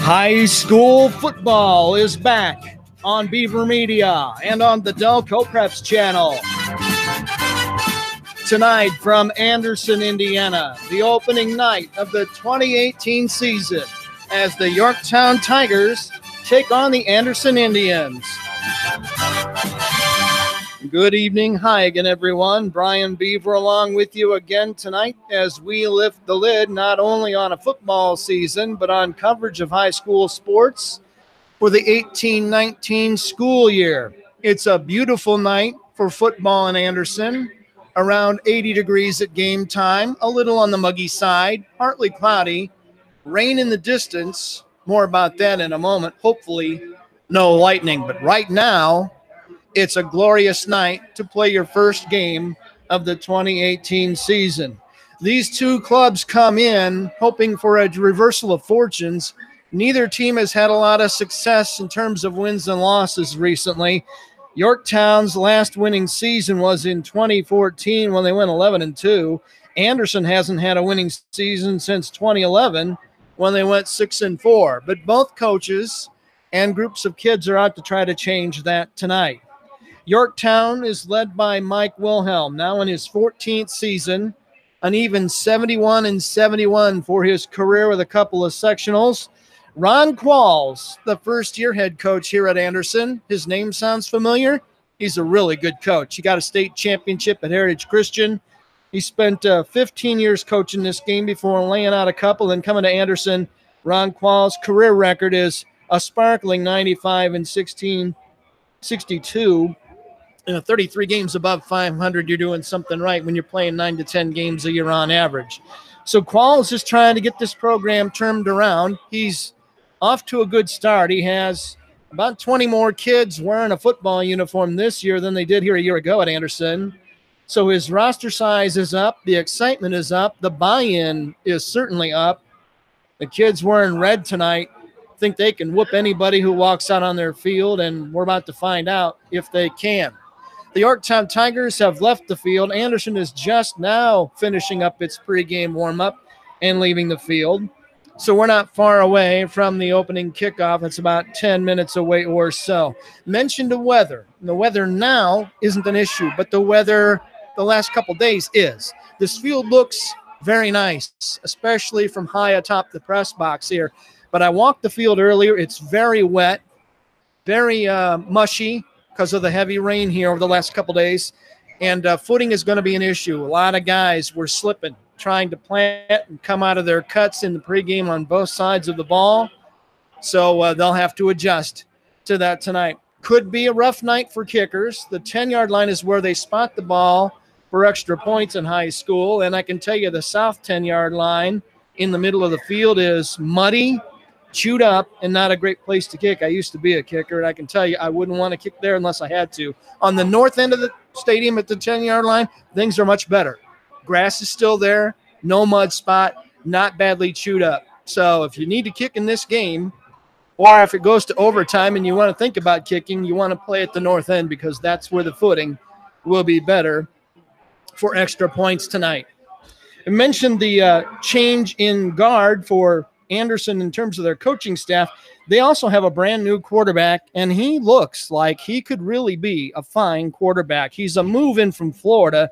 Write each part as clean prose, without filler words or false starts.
High school football is back on Beaver Media and on the Delco Preps channel. Tonight from Anderson, Indiana, the opening night of the 2018 season as the Yorktown Tigers take on the Anderson Indians. Good evening. Hi again, everyone. Brian Beaver along with you again tonight as we lift the lid not only on a football season, but on coverage of high school sports for the 18-19 school year. It's a beautiful night for football in Anderson. Around 80 degrees at game time, a little on the muggy side, partly cloudy, rain in the distance. More about that in a moment. Hopefully no lightning, but right now it's a glorious night to play your first game of the 2018 season. These two clubs come in hoping for a reversal of fortunes. Neither team has had a lot of success in terms of wins and losses recently. Yorktown's last winning season was in 2014 when they went 11-2. Anderson hasn't had a winning season since 2011 when they went 6-4. But both coaches and groups of kids are out to try to change that tonight. Yorktown is led by Mike Wilhelm, now in his 14th season, an even 71-71 for his career with a couple of sectionals. Ron Qualls, the first-year head coach here at Anderson. His name sounds familiar. He's a really good coach. He got a state championship at Heritage Christian. He spent 15 years coaching this game before laying out a couple and coming to Anderson. Ron Qualls' career record is a sparkling 95-16-62. 33 games above 500, you're doing something right when you're playing 9 to 10 games a year on average. So Qualls is trying to get this program turned around. He's off to a good start. He has about 20 more kids wearing a football uniform this year than they did here a year ago at Anderson. So his roster size is up. The excitement is up. The buy-in is certainly up. The kids wearing red tonight think they can whoop anybody who walks out on their field, and we're about to find out if they can. The Yorktown Tigers have left the field. Anderson is just now finishing up its pregame warm-up and leaving the field. So we're not far away from the opening kickoff. It's about 10 minutes away or so. Mentioned the weather. The weather now isn't an issue, but the weather the last couple days is. This field looks very nice, especially from high atop the press box here. But I walked the field earlier. It's very wet, very mushy, because of the heavy rain here over the last couple days. And footing is going to be an issue. A lot of guys were slipping, trying to plant and come out of their cuts in the pregame on both sides of the ball. So they'll have to adjust to that tonight. Could be a rough night for kickers. The 10-yard line is where they spot the ball for extra points in high school. And I can tell you the south 10-yard line in the middle of the field is muddy, chewed up, and not a great place to kick. I used to be a kicker, and I can tell you I wouldn't want to kick there unless I had to. On the north end of the stadium at the 10-yard line, things are much better. Grass is still there, no mud spot, not badly chewed up. So if you need to kick in this game, or if it goes to overtime and you want to think about kicking, you want to play at the north end because that's where the footing will be better for extra points tonight. I mentioned the change in guard for Anderson in terms of their coaching staff. They also have a brand new quarterback, and he looks like he could really be a fine quarterback. He's a move in from Florida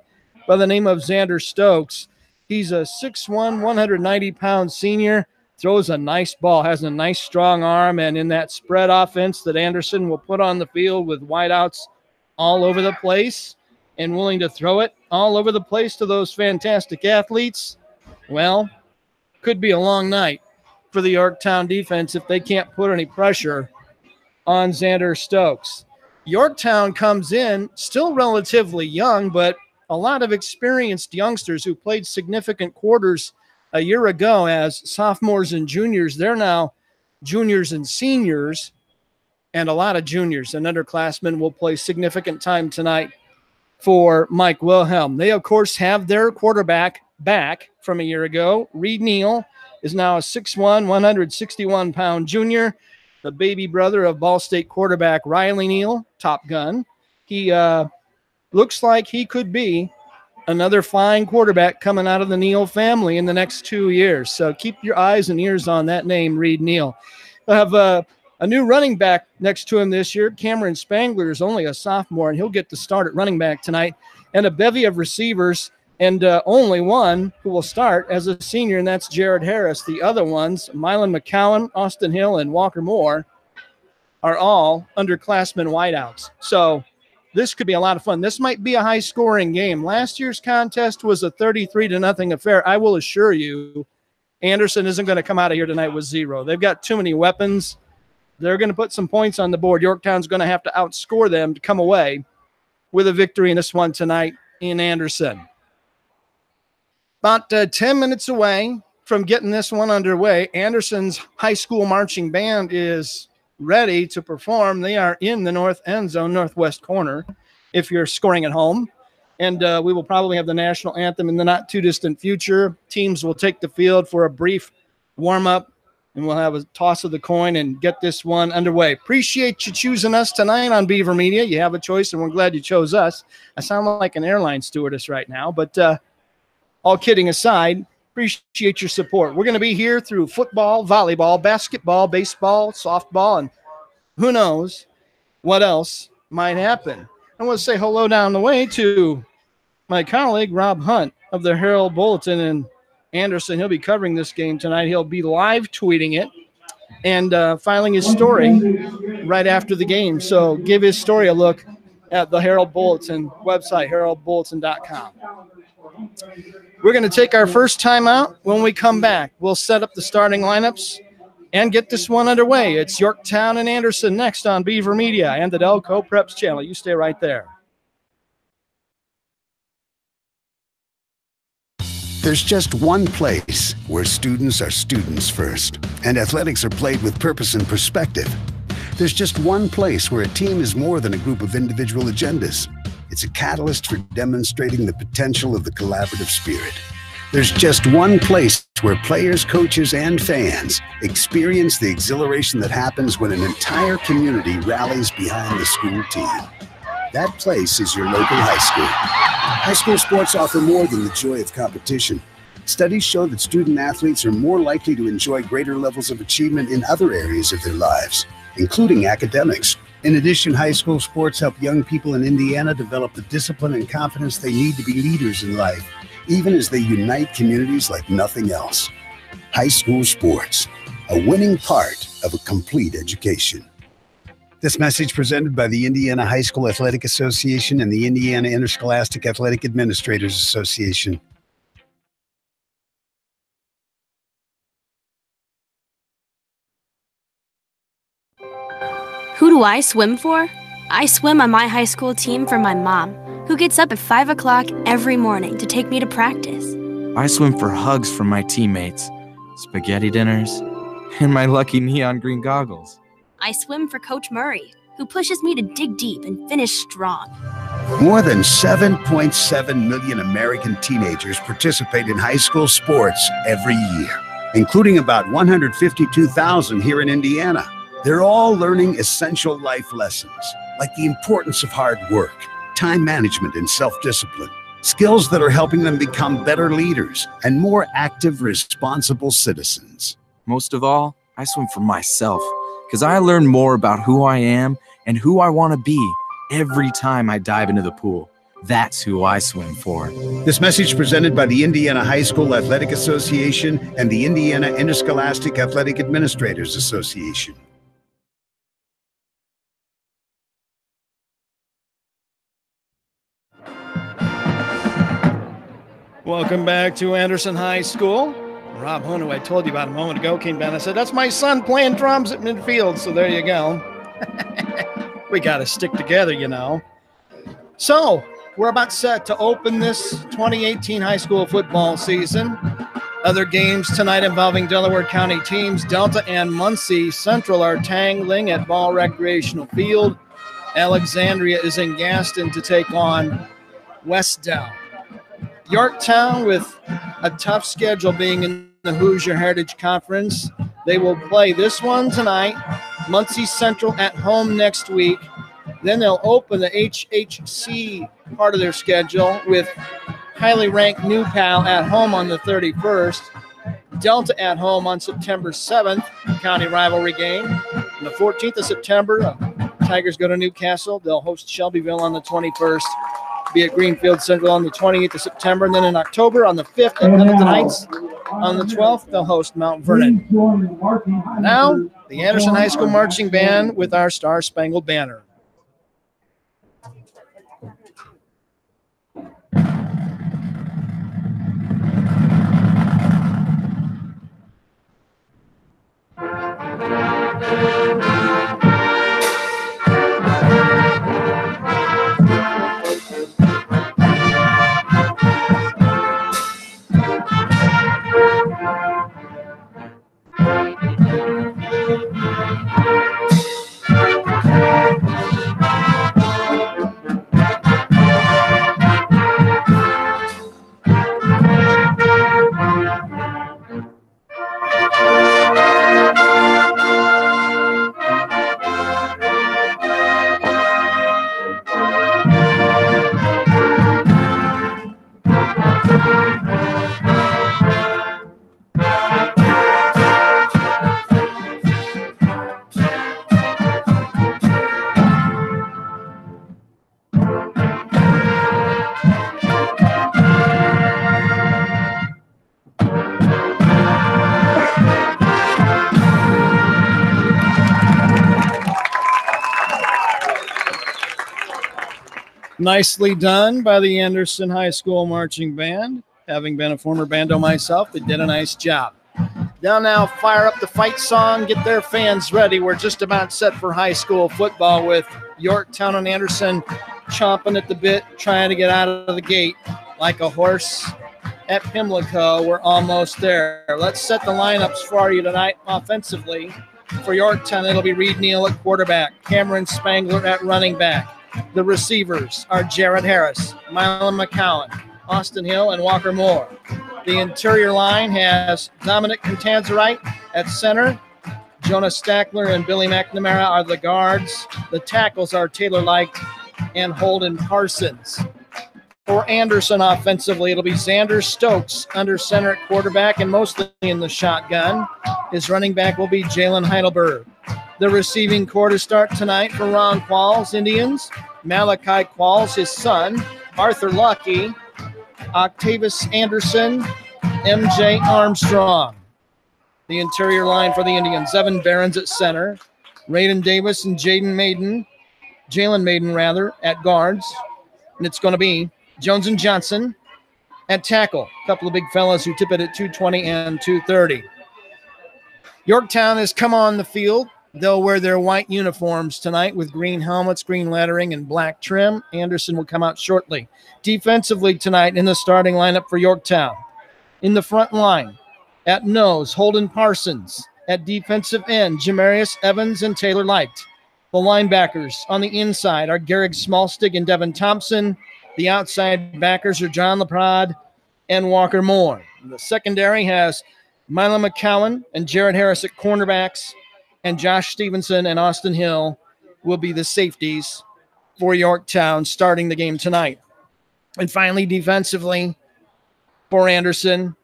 by the name of Xander Stokes. He's a 6'1", 190-pound senior, throws a nice ball, has a nice strong arm, and in that spread offense that Anderson will put on the field with wideouts all over the place and willing to throw it all over the place to those fantastic athletes, well, could be a long night for the Yorktown defense if they can't put any pressure on Xander Stokes. Yorktown comes in still relatively young, but a lot of experienced youngsters who played significant quarters a year ago as sophomores and juniors. They're now juniors and seniors, and a lot of juniors and underclassmen will play significant time tonight for Mike Wilhelm. They, of course, have their quarterback back from a year ago. Reed Neal is now a 6'1", 161-pound junior, the baby brother of Ball State quarterback Riley Neal, Top Gun. He looks like he could be another fine quarterback coming out of the Neal family in the next 2 years. So keep your eyes and ears on that name, Reed Neal. We'll have a new running back next to him this year. Cameron Spangler is only a sophomore, and he'll get to start at running back tonight. And a bevy of receivers, and only one who will start as a senior, and that's Jared Harris. The other ones, Mylan McCowan, Austin Hill, and Walker Moore, are all underclassmen wideouts. So this could be a lot of fun. This might be a high-scoring game. Last year's contest was a 33-0 affair. I will assure you, Anderson isn't going to come out of here tonight with 0. They've got too many weapons. They're going to put some points on the board. Yorktown's going to have to outscore them to come away with a victory in this one tonight in Anderson. About 10 minutes away from getting this one underway, Anderson's high school marching band is ready to perform. They are in the north end zone, northwest corner, if you're scoring at home. And we will probably have the national anthem in the not too distant future. Teams will take the field for a brief warm-up, and we'll have a toss of the coin and get this one underway. Appreciate you choosing us tonight on Beaver Media. You have a choice, and we're glad you chose us. I sound like an airline stewardess right now, but all kidding aside, appreciate your support. We're going to be here through football, volleyball, basketball, baseball, softball, and who knows what else might happen. I want to say hello down the way to my colleague, Rob Hunt of the Herald Bulletin in Anderson. He'll be covering this game tonight. He'll be live tweeting it and filing his story right after the game. So give his story a look at the Herald Bulletin website, heraldbulletin.com. We're going to take our first time out. When we come back, we'll set up the starting lineups and get this one underway. It's Yorktown and Anderson next on Beaver Media and the Delco Preps channel. You stay right there. There's just one place where students are students first, and athletics are played with purpose and perspective. There's just one place where a team is more than a group of individual agendas. It's a catalyst for demonstrating the potential of the collaborative spirit. There's just one place where players, coaches, and fans experience the exhilaration that happens when an entire community rallies behind the school team. That place is your local high school. High school sports offer more than the joy of competition. Studies show that student athletes are more likely to enjoy greater levels of achievement in other areas of their lives, including academics. In addition, high school sports help young people in Indiana develop the discipline and confidence they need to be leaders in life, even as they unite communities like nothing else. High school sports, a winning part of a complete education. This message presented by the Indiana High School Athletic Association and the Indiana Interscholastic Athletic Administrators Association. Who do I swim for? I swim on my high school team for my mom, who gets up at 5 o'clock every morning to take me to practice. I swim for hugs from my teammates, spaghetti dinners, and my lucky neon green goggles. I swim for Coach Murray, who pushes me to dig deep and finish strong. More than 7.7 million American teenagers participate in high school sports every year, including about 152,000 here in Indiana. They're all learning essential life lessons, like the importance of hard work, time management, and self-discipline, skills that are helping them become better leaders and more active, responsible citizens. Most of all, I swim for myself, because I learn more about who I am and who I want to be every time I dive into the pool. That's who I swim for. This message presented by the Indiana High School Athletic Association and the Indiana Interscholastic Athletic Administrators Association. Welcome back to Anderson High School. Rob Hunt, who I told you about a moment ago, came down and said, that's my son playing drums at midfield. So there you go. We got to stick together, you know. So we're about set to open this 2018 high school football season. Other games tonight involving Delaware County teams. Delta and Muncie Central are tangling at Ball Recreational Field. Alexandria is in Gaston to take on Westdell. Yorktown, with a tough schedule being in the Hoosier Heritage Conference, they will play this one tonight. Muncie Central at home next week. Then they'll open the HHC part of their schedule with highly ranked New Pal at home on the 31st. Delta at home on September 7th, county rivalry game. On the 14th of September, Tigers go to Newcastle. They'll host Shelbyville on the 21st. Be at Greenfield Central on the 28th of September. And then in October on the 5th at Pendleton Heights. On the 12th, they'll host Mount Vernon. Now, the Anderson High School Marching Band with our Star Spangled Banner. Nicely done by the Anderson High School Marching Band. Having been a former bando myself, they did a nice job. They'll now fire up the fight song, get their fans ready. We're just about set for high school football with Yorktown and Anderson chomping at the bit, trying to get out of the gate like a horse at Pimlico. We're almost there. Let's set the lineups for you tonight offensively. For Yorktown, it'll be Reed Neal at quarterback, Cameron Spangler at running back. The receivers are Jared Harris, Mylon McCowan, Austin Hill, and Walker Moore. The interior line has Dominic Contanzarite at center. Jonas Stackler and Billy McNamara are the guards. The tackles are Taylor Light and Holden Parsons. For Anderson offensively, it'll be Xander Stokes under center at quarterback and mostly in the shotgun. His running back will be Jalen Heidelberg. The receiving core to start tonight for Ron Qualls Indians. Malachi Qualls, his son, Arthur Lucky, Octavius Anderson, MJ Armstrong. The interior line for the Indians, Evan Barons at center, Raiden Davis and Jalen Maiden at guards. And it's going to be Jones and Johnson at tackle. A couple of big fellas who tip it at 220 and 230. Yorktown has come on the field. They'll wear their white uniforms tonight with green helmets, green lettering, and black trim. Anderson will come out shortly. Defensively tonight in the starting lineup for Yorktown. In the front line, at nose, Holden Parsons. At defensive end, Jamarius Evans and Taylor Light. The linebackers on the inside are Garrick Smallstig and Devin Thompson. The outside backers are John LaPrade and Walker Moore. The secondary has Mylon McCowan and Jared Harris at cornerbacks. And Josh Stevenson and Austin Hill will be the safeties for Yorktown starting the game tonight. And finally, defensively for Anderson,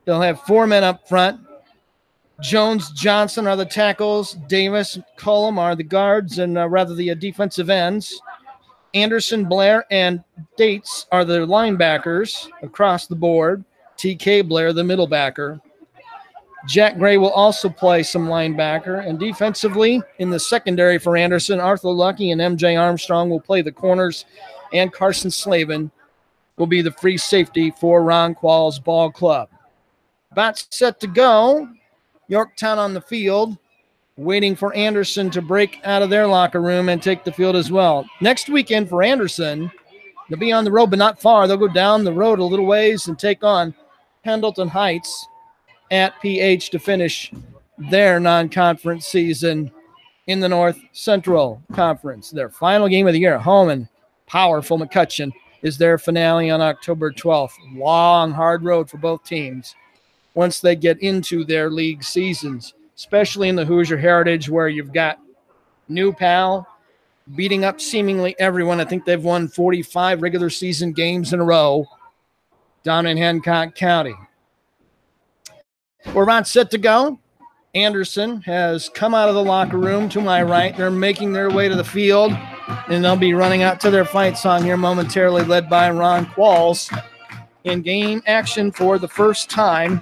they'll have four men up front. Jones, Johnson are the tackles. Davis, Cullum are the guards and the defensive ends. Anderson, Blair, and Dates are the linebackers across the board. TK Blair, the middle backer. Jack Gray will also play some linebacker. And defensively, in the secondary for Anderson, Arthur Lucky and MJ Armstrong will play the corners, and Carson Slavin will be the free safety for Ron Qualls Ball Club. About set to go. Yorktown on the field, waiting for Anderson to break out of their locker room and take the field as well. Next weekend for Anderson, they'll be on the road, but not far. They'll go down the road a little ways and take on Pendleton Heights at PH to finish their non-conference season in the North Central Conference. Their final game of the year at home in powerful McCutcheon is their finale on October 12th. Long, hard road for both teams once they get into their league seasons, especially in the Hoosier Heritage where you've got New Pal beating up seemingly everyone. I think they've won 45 regular season games in a row down in Hancock County. We're about set to go. Anderson has come out of the locker room to my right. They're making their way to the field, and they'll be running out to their fight song here momentarily, led by Ron Qualls in game action for the first time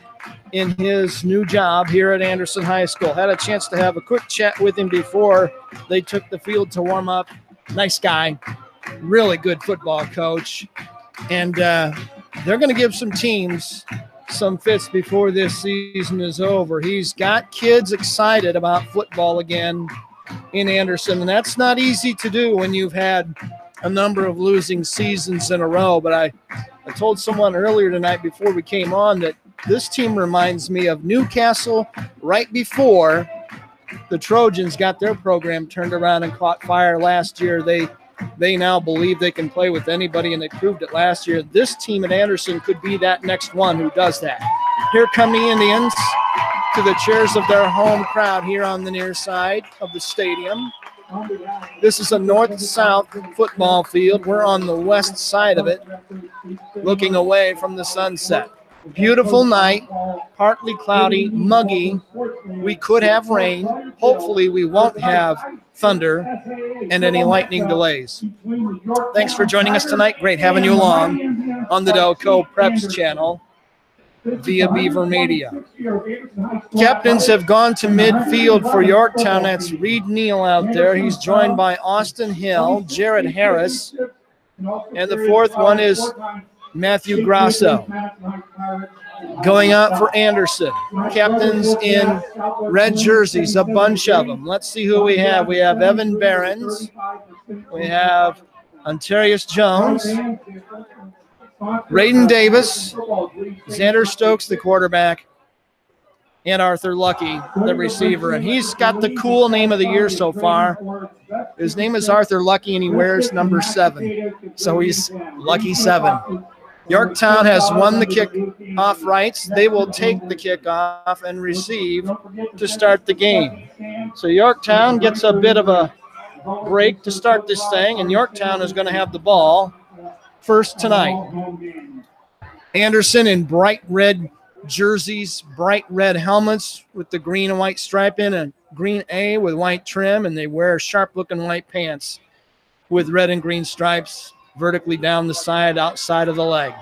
in his new job here at Anderson High School. Had a chance to have a quick chat with him before they took the field to warm up. Nice guy, really good football coach. And they're going to give some teams some fits before this season is over. He's got kids excited about football again in Anderson, and that's not easy to do when you've had a number of losing seasons in a row. But I told someone earlier tonight before we came on that this team reminds me of Newcastle right before the Trojans got their program turned around and caught fire last year. They now believe they can play with anybody, and they proved it last year. This team at Anderson could be that next one who does that. Here come the Indians to the cheers of their home crowd here on the near side of the stadium. This is a north-south football field. We're on the west side of it, looking away from the sunset. Beautiful night, partly cloudy, muggy. We could have rain. Hopefully we won't have thunder and any lightning delays. Thanks for joining us tonight. Great having you along on the Delco Preps channel via Beaver Media. Captains have gone to midfield for Yorktown. That's Reed Neal out there. He's joined by Austin Hill, Jared Harris, and the fourth one is Matthew Grasso. Going out for Anderson. Captains in red jerseys, a bunch of them. Let's see who we have. We have Evan Behrens. We have Ontarius Jones. Raiden Davis. Xander Stokes, the quarterback. And Arthur Lucky, the receiver. And he's got the cool name of the year so far. His name is Arthur Lucky, and he wears number 7. So he's Lucky 7. Yorktown has won the kick-off rights. They will take the kickoff and receive to start the game. So Yorktown gets a bit of a break to start this thing, and Yorktown is going to have the ball first tonight. Anderson in bright red jerseys, bright red helmets with the green and white stripe in, a green A with white trim, and they wear sharp-looking white pants with red and green stripes vertically down the side, outside of the leg.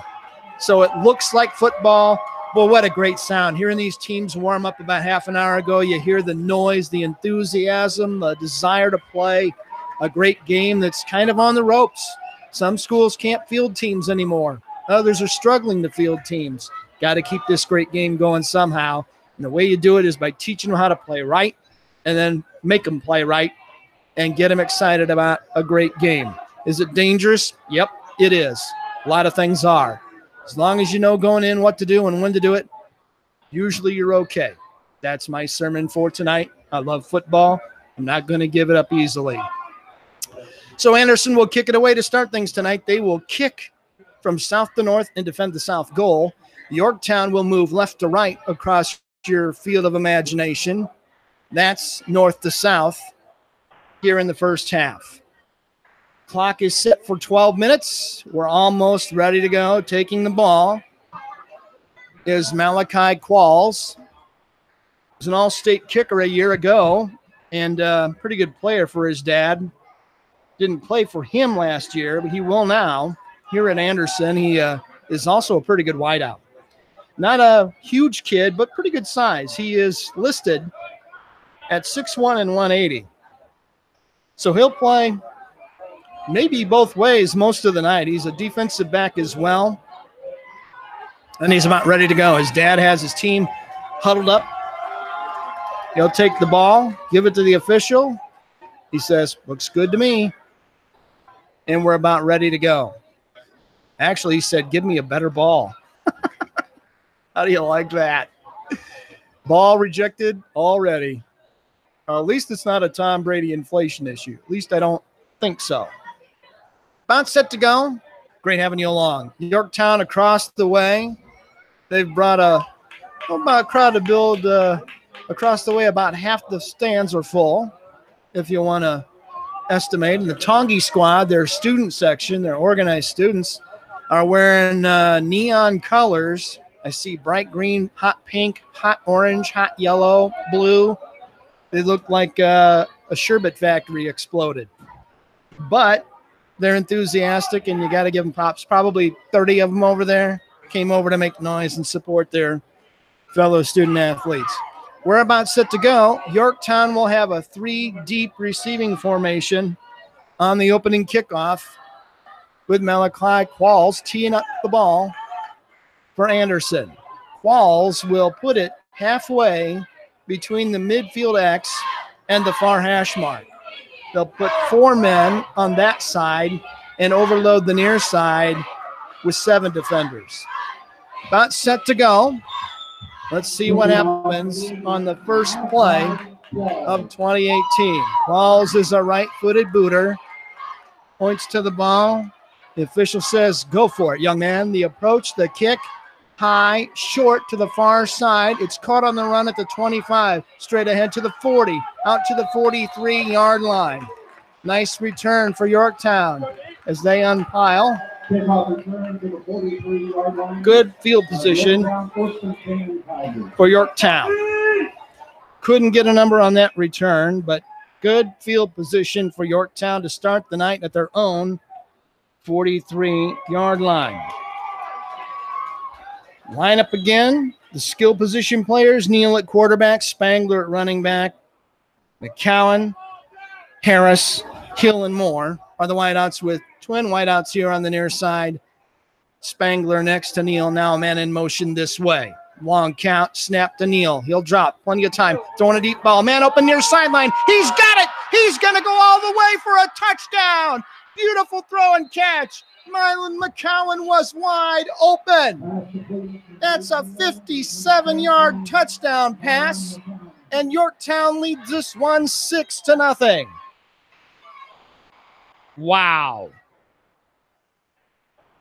So it looks like football. Well, what a great sound. Hearing these teams warm up about half an hour ago, you hear the noise, the enthusiasm, the desire to play a great game that's kind of on the ropes. Some schools can't field teams anymore. Others are struggling to field teams. Got to keep this great game going somehow. And the way you do it is by teaching them how to play right and then make them play right and get them excited about a great game. Is it dangerous? Yep, it is. A lot of things are. As long as you know going in what to do and when to do it, usually you're okay. That's my sermon for tonight. I love football. I'm not going to give it up easily. So Anderson will kick it away to start things tonight. They will kick from south to north and defend the south goal. Yorktown will move left to right across your field of imagination. That's north to south here in the first half. Clock is set for 12 minutes. We're almost ready to go. Taking the ball is Malachi Qualls. He was an all-state kicker a year ago and a pretty good player for his dad. Didn't play for him last year, but he will now. Here at Anderson, he is also a pretty good wideout. Not a huge kid, but pretty good size. He is listed at 6'1" and 180. So he'll play maybe both ways most of the night. He's a defensive back as well. And he's about ready to go. His dad has his team huddled up. He'll take the ball, give it to the official. He says, looks good to me. And we're about ready to go. Actually, he said, give me a better ball. How do you like that? Ball rejected already. At least it's not a Tom Brady inflation issue. At least I don't think so. About set to go. Great having you along. Yorktown across the way. They've brought a crowd to build across the way. About half the stands are full, if you want to estimate. And the Tongi squad, their student section, their organized students, are wearing neon colors I see bright green, hot pink, hot orange, hot yellow, blue. They look like a sherbet factory exploded. But they're enthusiastic, and you got to give them props. Probably 30 of them over there came over to make noise and support their fellow student athletes. We're about set to go. Yorktown will have a 3-deep receiving formation on the opening kickoff with Malachi Qualls teeing up the ball for Anderson. Qualls will put it halfway between the midfield X and the far hash mark. They'll put 4 men on that side and overload the near side with 7 defenders. About set to go. Let's see what happens on the first play of 2018. Qualls is a right-footed booter. Points to the ball. The official says, go for it, young man. The approach, the kick, high, short to the far side. It's caught on the run at the 25, straight ahead to the 40, out to the 43-yard line. Nice return for Yorktown as they unpile. Good field position for Yorktown. Couldn't get a number on that return, but good field position for Yorktown to start the night at their own 43-yard line. Line up again. The skill position players: Neal at quarterback, Spangler at running back, McCowan, Harris, Hill, and Moore are the wideouts, with twin wideouts here on the near side. Spangler next to Neal. Now a man in motion this way. Long count, snap to Neal. He'll drop. Plenty of time. Throwing a deep ball. Man open near sideline. He's got it. He's going to go all the way for a touchdown. Beautiful throw and catch. Mylan McCowan was wide open. That's a 57-yard touchdown pass, and Yorktown leads this one 6-0. Wow.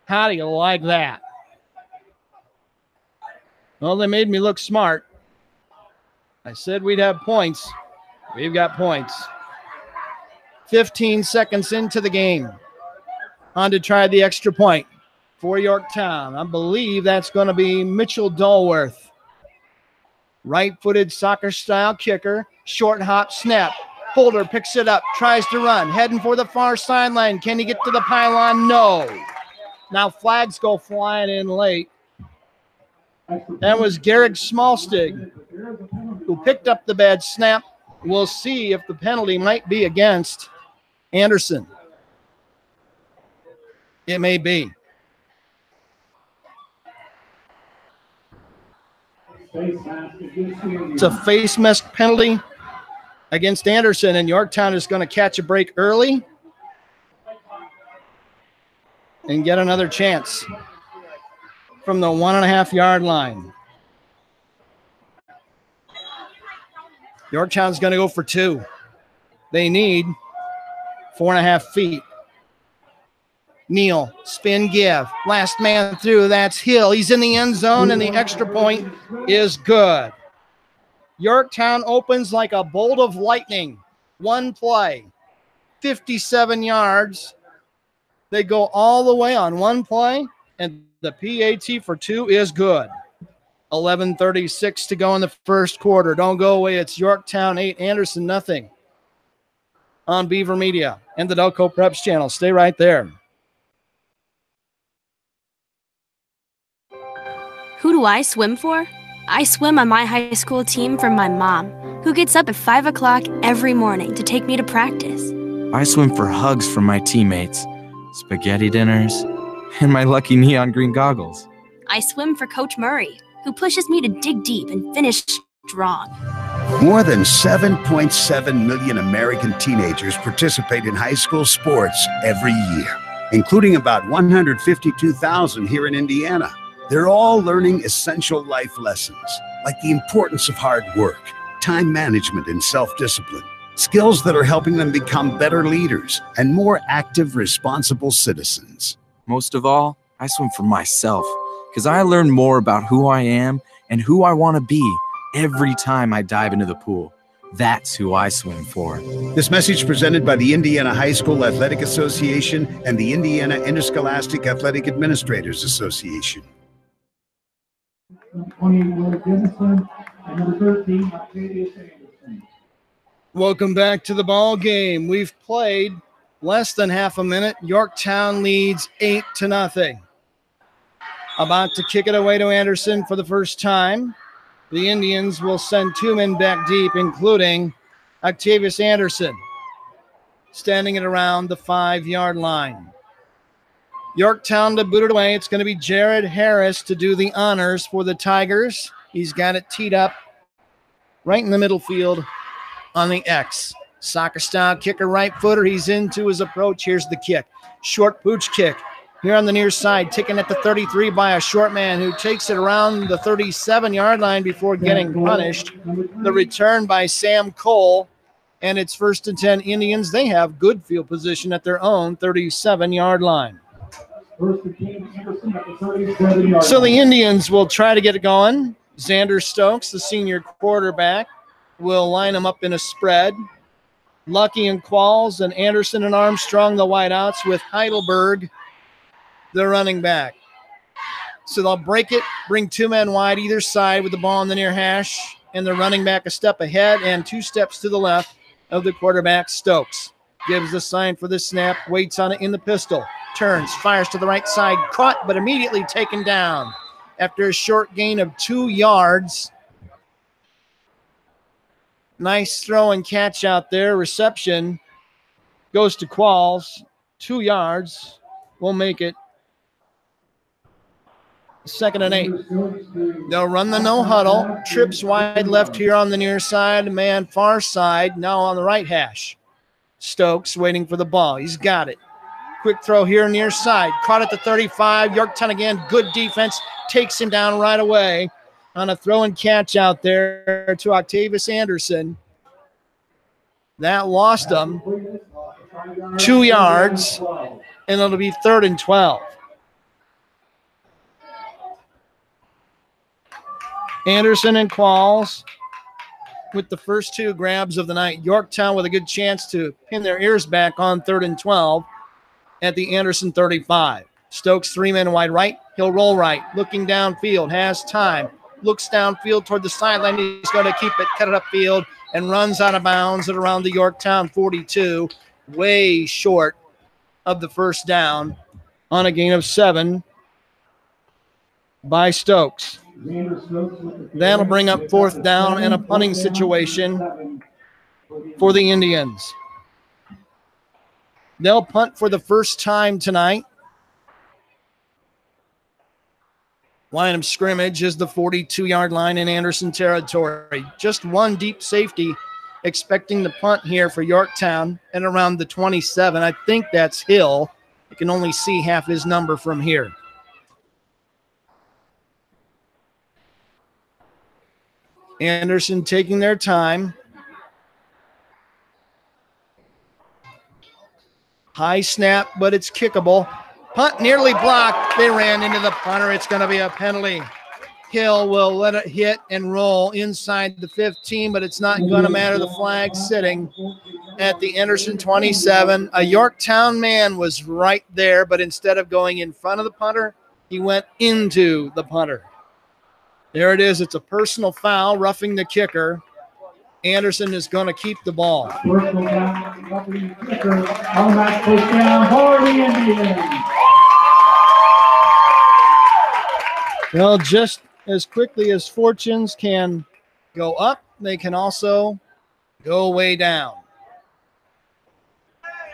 How do you like that? Well, they made me look smart. I said we'd have points. We've got points. 15 seconds into the game. On to try the extra point for Yorktown. I believe that's going to be Mitchell Dulworth. Right-footed soccer-style kicker. Short hop snap. Holder picks it up, tries to run. Heading for the far sideline. Can he get to the pylon? No. Now flags go flying in late. That was Garrick Smallstig who picked up the bad snap. We'll see if the penalty might be against Anderson. It may be. It's a face mask penalty against Anderson, and Yorktown is going to catch a break early and get another chance from the 1.5-yard line. Yorktown's going to go for 2. They need 4.5 feet. Neal, spin give. Last man through, that's Hill. He's in the end zone, and the extra point is good. Yorktown opens like a bolt of lightning. One play, 57 yards. They go all the way on one play, and the PAT for 2 is good. 11:36 to go in the first quarter. Don't go away. It's Yorktown 8, Anderson nothing on Beaver Media and the Delco Preps channel. Stay right there. Who do I swim for? I swim on my high school team for my mom, who gets up at 5 o'clock every morning to take me to practice. I swim for hugs from my teammates, spaghetti dinners, and my lucky neon green goggles. I swim for Coach Murray, who pushes me to dig deep and finish strong. More than 7.7 million American teenagers participate in high school sports every year, including about 152,000 here in Indiana. They're all learning essential life lessons, like the importance of hard work, time management, and self-discipline. Skills that are helping them become better leaders and more active, responsible citizens. Most of all, I swim for myself, because I learn more about who I am and who I want to be every time I dive into the pool. That's who I swim for. This message presented by the Indiana High School Athletic Association and the Indiana Interscholastic Athletic Administrators Association. Welcome back to the ball game. We've played less than half a minute. Yorktown leads 8-0. About to kick it away to Anderson for the first time. The Indians will send 2 men back deep, including Octavius Anderson, standing at around the 5-yard line. Yorktown to boot it away. It's going to be Jared Harris to do the honors for the Tigers. He's got it teed up right in the middle field on the X. Soccer style kicker, right footer. He's into his approach. Here's the kick. Short pooch kick. Here on the near side, taken at the 33 by a short man who takes it around the 37-yard line before getting punished. The return by Sam Cole, and it's 1st and 10 Indians. They have good field position at their own 37-yard line. So the Indians will try to get it going. Xander Stokes, the senior quarterback, will line them up in a spread. Lucky and Qualls and Anderson and Armstrong, the wideouts, with Heidelberg, the running back. So they'll break it, bring 2 men wide either side with the ball in the near hash, and the running back a step ahead and 2 steps to the left of the quarterback, Stokes. Gives the sign for the snap, waits on it in the pistol, turns, fires to the right side, caught but immediately taken down after a short gain of 2 yards. Nice throw and catch out there. Reception goes to Qualls. 2 yards will make it 2nd and 8. They'll run the no huddle. Trips wide left here on the near side. Man far side. Now on the right hash. Stokes waiting for the ball. He's got it. Quick throw here near side. Caught at the 35. Yorktown again. Good defense. Takes him down right away on a throw and catch out there to Octavius Anderson. That lost him 2 yards, and it'll be 3rd and 12. Anderson and Qualls with the first 2 grabs of the night. Yorktown with a good chance to pin their ears back on 3rd and 12 at the Anderson 35. Stokes 3 men wide right. He'll roll right, looking downfield, has time, looks downfield toward the sideline. He's going to keep it, cut it upfield, and runs out of bounds at around the Yorktown 42, way short of the first down on a gain of 7 by Stokes. That'll bring up 4th down and a punting situation for the Indians. They'll punt for the first time tonight. Line of scrimmage is the 42-yard line in Anderson territory. Just 1 deep safety expecting the punt here for Yorktown at around the 27. I think that's Hill. You can only see half his number from here. Anderson taking their time. High snap, but it's kickable. Punt nearly blocked. They ran into the punter. It's going to be a penalty. Hill will let it hit and roll inside the 15, but it's not going to matter. The flag sitting at the Anderson 27. A Yorktown man was right there, but instead of going in front of the punter, he went into the punter. There it is. It's a personal foul, roughing the kicker. Anderson is going to keep the ball. Well, just as quickly as fortunes can go up, they can also go way down.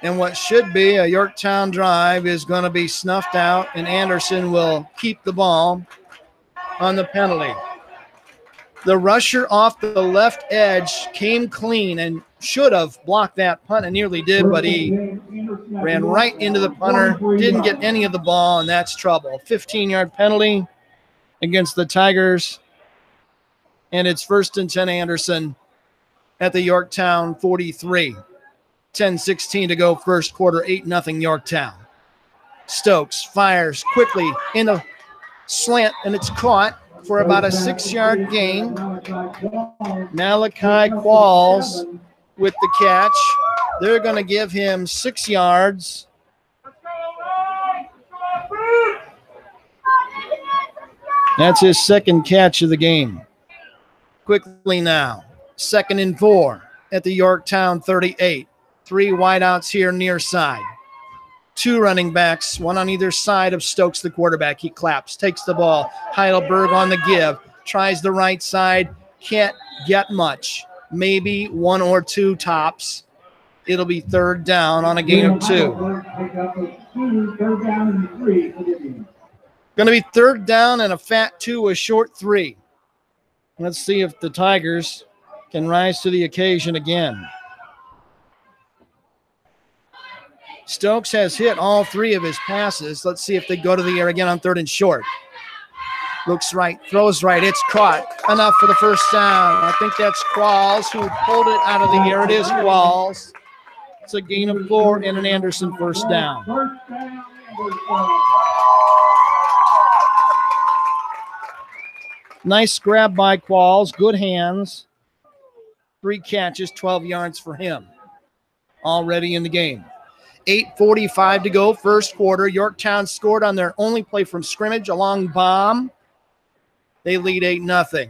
And what should be a Yorktown drive is going to be snuffed out, and Anderson will keep the ball on the penalty. The rusher off the left edge came clean and should have blocked that punt and nearly did, but he ran right into the punter, didn't get any of the ball, and that's trouble. 15-yard penalty against the Tigers, and it's 1st and 10 Anderson at the Yorktown 43. 10-16 to go first quarter, 8-0 Yorktown. Stokes fires quickly in a slant, and it's caught for about a 6-yard gain. Malachi Qualls with the catch. They're going to give him 6 yards. That's his second catch of the game. Quickly now, 2nd and 4 at the Yorktown 38. 3 wideouts here near side. 2 running backs, one on either side of Stokes, the quarterback. He claps, takes the ball. Heidelberg on the give, tries the right side, can't get much. Maybe 1 or 2 tops. It'll be 3rd down on a gain of 2. Going to be 3rd down and a fat 2, a short 3. Let's see if the Tigers can rise to the occasion again. Stokes has hit all 3 of his passes. Let's see if they go to the air again on 3rd and short. Looks right, throws right, it's caught. Enough for the 1st down. I think that's Qualls who pulled it out of the air. It is Qualls. It's a gain of 4 and an Anderson 1st down. Nice grab by Qualls, good hands. 3 catches, 12 yards for him. Already in the game. 8:45 to go, 1st quarter. Yorktown scored on their only play from scrimmage, a long bomb. They lead 8-0.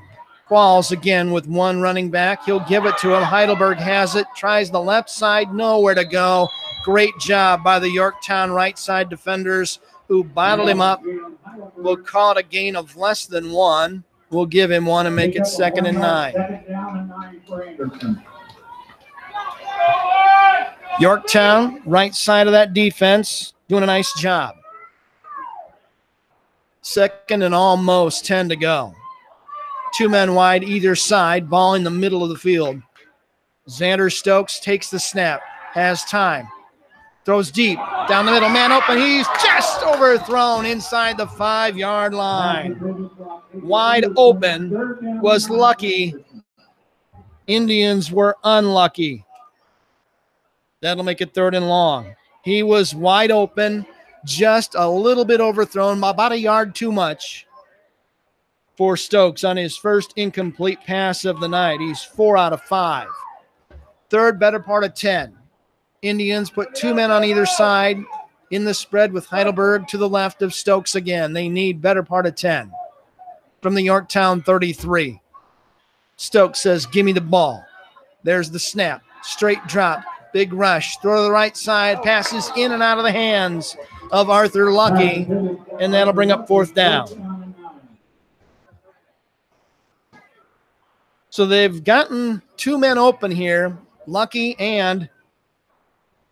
Qualls again with 1 running back. He'll give it to him. Heidelberg has it, tries the left side, nowhere to go. Great job by the Yorktown right side defenders who bottled him up. We'll call it a gain of less than 1. We'll give him 1 and make it 2nd and 9. Yorktown, right side of that defense, doing a nice job. 2nd and almost 10 to go. 2 men wide either side, ball in the middle of the field. Xander Stokes takes the snap, has time, throws deep, down the middle, man open, he's just overthrown inside the 5-yard line. Wide open, was lucky. Indians were unlucky. That'll make it 3rd and long. He was wide open, just a little bit overthrown, about a yard too much for Stokes on his first incomplete pass of the night. He's 4 out of 5. 3rd, better part of 10. Indians put 2 men on either side in the spread with Heidelberg to the left of Stokes again. They need better part of 10. From the Yorktown 33. Stokes says, give me the ball. There's the snap. Straight drop. Big rush. Throw to the right side. Passes in and out of the hands of Arthur Lucky. And that'll bring up 4th down. So they've gotten 2 men open here. Lucky and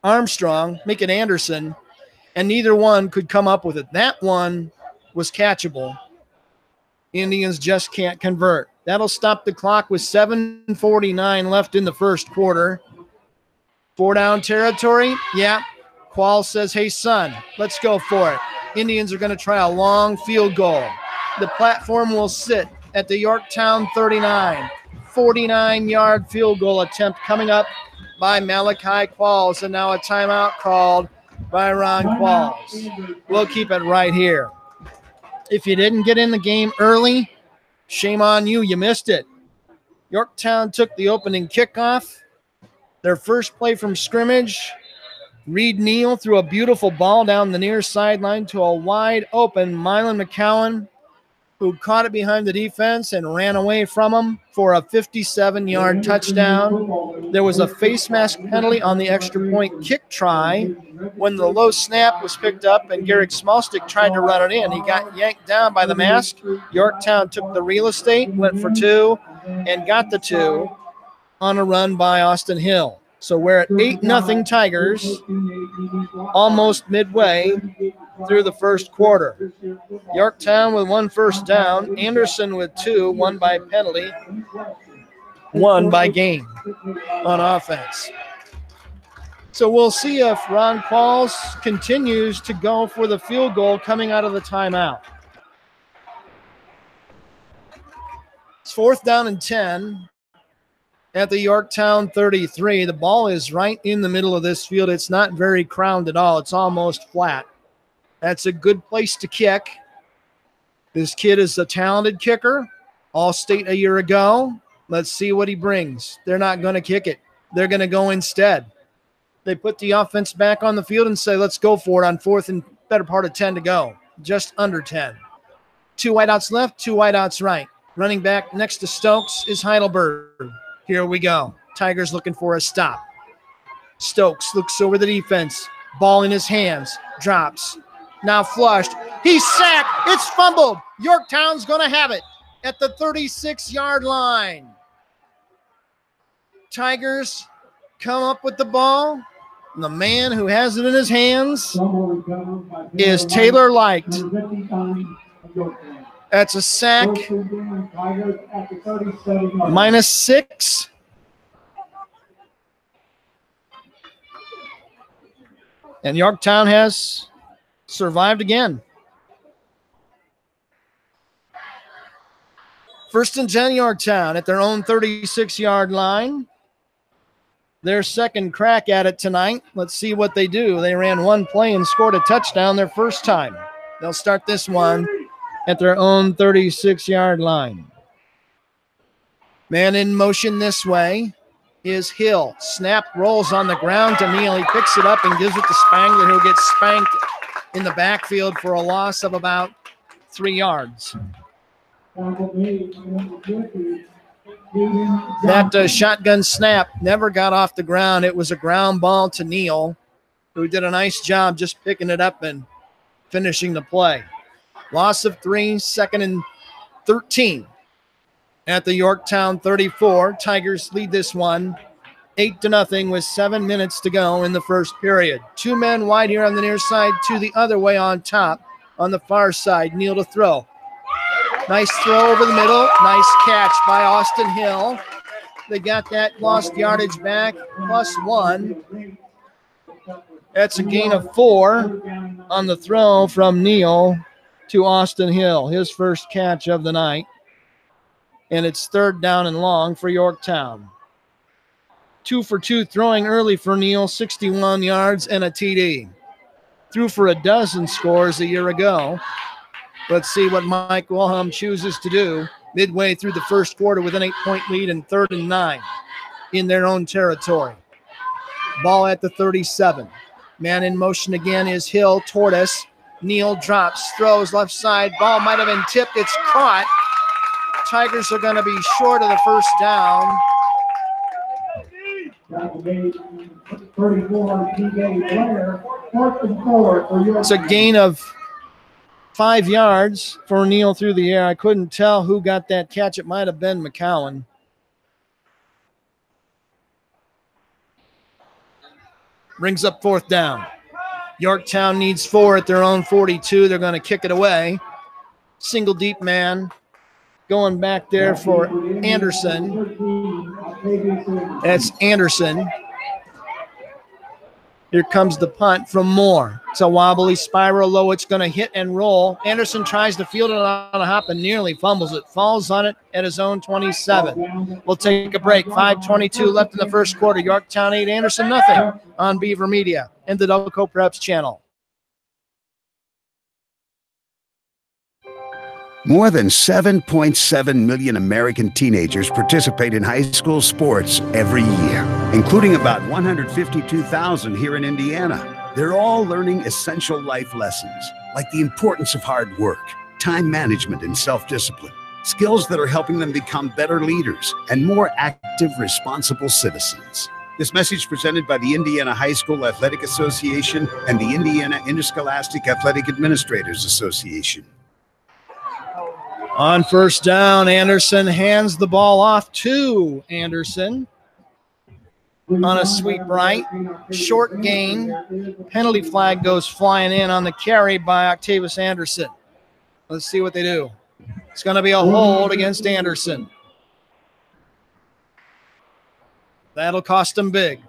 Armstrong, make it Anderson. And neither one could come up with it. That one was catchable. Indians just can't convert. That'll stop the clock with 7:49 left in the 1st quarter. 4 down territory. Yeah. Qual says, hey, son, let's go for it. Indians are going to try a long field goal. The platform will sit at the Yorktown 39. 49-yard field goal attempt coming up by Malachi Qualls. And now a timeout called by Ron Qualls. We'll keep it right here. If you didn't get in the game early, shame on you. You missed it. Yorktown took the opening kickoff. Their first play from scrimmage, Reed Neal threw a beautiful ball down the near sideline to a wide open Mylan McCowan, who caught it behind the defense and ran away from him for a 57-yard touchdown. There was a face mask penalty on the extra point kick try when the low snap was picked up and Garrick Smallstick tried to run it in. He got yanked down by the mask. Yorktown took the real estate, went for 2, and got the 2 on a run by Austin Hill. So we're at 8-0 Tigers, almost midway through the 1st quarter. Yorktown with 1 first down, Anderson with 2, 1 by penalty, 1 by game on offense. So we'll see if Ron Qualls continues to go for the field goal coming out of the timeout. It's 4th down and 10 at the Yorktown 33. The ball is right in the middle of this field. It's not very crowned at all. It's almost flat. That's a good place to kick. This kid is a talented kicker. All-State a year ago. Let's see what he brings. They're not going to kick it. They're going to go instead. They put the offense back on the field and say, let's go for it on 4th and better part of 10 to go. Just under 10. 2 wideouts left, 2 wideouts right. Running back next to Stokes is Heidelberg. Here we go. Tigers looking for a stop. Stokes looks over the defense. Ball in his hands. Drops. Now flushed. He's sacked. It's fumbled. Yorktown's going to have it at the 36-yard line. Tigers come up with the ball. And the man who has it in his hands is Taylor Light. That's a sack. -6. And Yorktown has survived again. 1st and 10 Yorktown at their own 36-yard line. Their second crack at it tonight. Let's see what they do. They ran one play and scored a touchdown their first time. They'll start this one at their own 36-yard line. Man in motion this way is Hill. Snap rolls on the ground to Neal. He picks it up and gives it to Spangler, who gets spanked in the backfield for a loss of about 3 yards. That shotgun snap never got off the ground. It was a ground ball to Neal, who did a nice job just picking it up and finishing the play. Loss of 3, 2nd and 13 at the Yorktown 34. Tigers lead this one 8-0 with 7 minutes to go in the first period. 2 men wide here on the near side, 2 the other way on top. On the far side, Neal to throw. Nice throw over the middle. Nice catch by Austin Hill. They got that lost yardage back, +1. That's a gain of 4 on the throw from Neal to Austin Hill, his first catch of the night. And it's 3rd down and long for Yorktown. 2 for 2 throwing early for Neal, 61 yards and a TD. Threw for a dozen scores a year ago. Let's see what Mike Wilhelm chooses to do midway through the first quarter with an 8-point lead and 3rd and 9 in their own territory. Ball at the 37. Man in motion again is Hill toward us. Neal drops, throws left side. Ball might have been tipped. It's caught. Tigers are going to be short of the first down. It's a gain of 5 yards for Neal through the air. I couldn't tell who got that catch. It might have been McCowan. Brings up 4th down. Yorktown needs 4 at their own 42. They're going to kick it away. Single deep man going back there for Anderson. That's Anderson. Here comes the punt from Moore. It's a wobbly spiral low. It's going to hit and roll. Anderson tries to field it on a hop and nearly fumbles it. Falls on it at his own 27. We'll take a break. 5:22 left in the first quarter. Yorktown 8, Anderson nothing on Beaver Media and the Double Co Preps channel. More than 7.7 million American teenagers participate in high school sports every year, including about 152,000 here in Indiana. They're all learning essential life lessons, like the importance of hard work, time management, and self-discipline, skills that are helping them become better leaders and more active, responsible citizens. This message presented by the Indiana High School Athletic Association and the Indiana Interscholastic Athletic Administrators Association. On first down, Anderson hands the ball off to Anderson on a sweep right. Short gain. Penalty flag goes flying in on the carry by Octavius Anderson. Let's see what they do. It's going to be a hold against Anderson. That'll cost them big.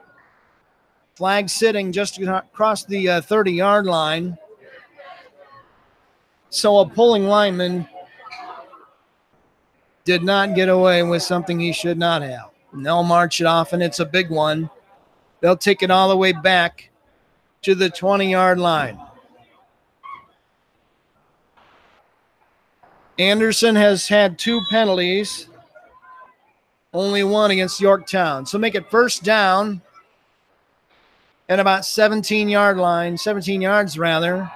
Flag sitting just across the 30-yard line. So a pulling lineman did not get away with something he should not have. And they'll march it off, and it's a big one. They'll take it all the way back to the 20-yard line. Anderson has had 2 penalties, only 1 against Yorktown. So make it first down at about 17 yards rather.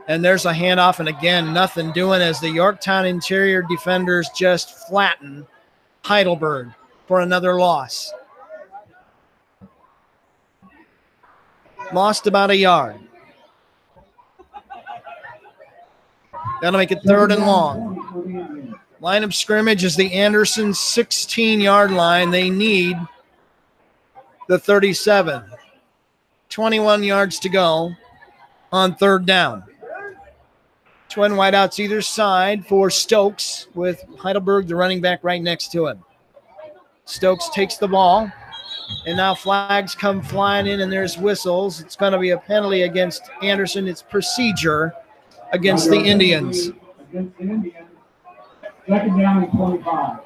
And there's a handoff, and again, nothing doing as the Yorktown interior defenders just flatten Heidelberg for another loss. Lost about a yard. That'll make it 3rd and long. Line of scrimmage is the Anderson 16-yard line. They need the 37. 21 yards to go on 3rd down. Twin wideouts either side for Stokes, with Heidelberg, the running back, right next to him. Stokes takes the ball, and now flags come flying in, and there's whistles. It's going to be a penalty against Anderson. It's procedure against the Indians. Against the Indians. 2nd down and 25.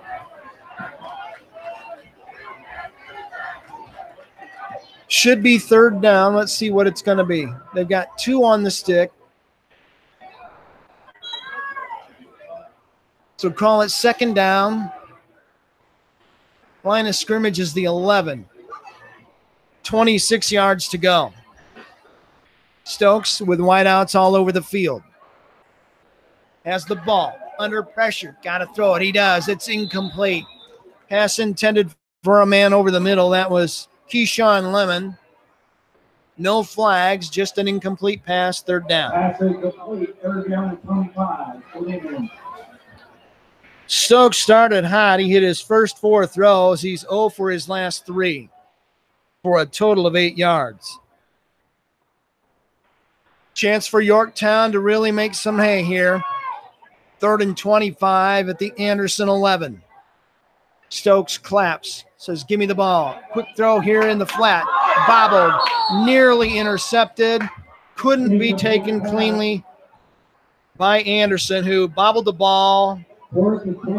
Should be 3rd down. Let's see what it's going to be. They've got 2 on the stick. So call it 2nd down. Line of scrimmage is the 11. 26 yards to go. Stokes with wideouts all over the field. Has the ball. Under pressure. Got to throw it. He does. It's incomplete. Pass intended for a man over the middle. That was Keyshawn Lemon. No flags, just an incomplete pass, 3rd down. Pass incomplete, 3rd down and 25. Stokes started hot. He hit his first 4 throws. He's 0 for his last 3 for a total of 8 yards. Chance for Yorktown to really make some hay here. 3rd and 25 at the Anderson 11. Stokes claps, says, give me the ball. Quick throw here in the flat. Bobbled, nearly intercepted. Couldn't be taken cleanly by Anderson, who bobbled the ball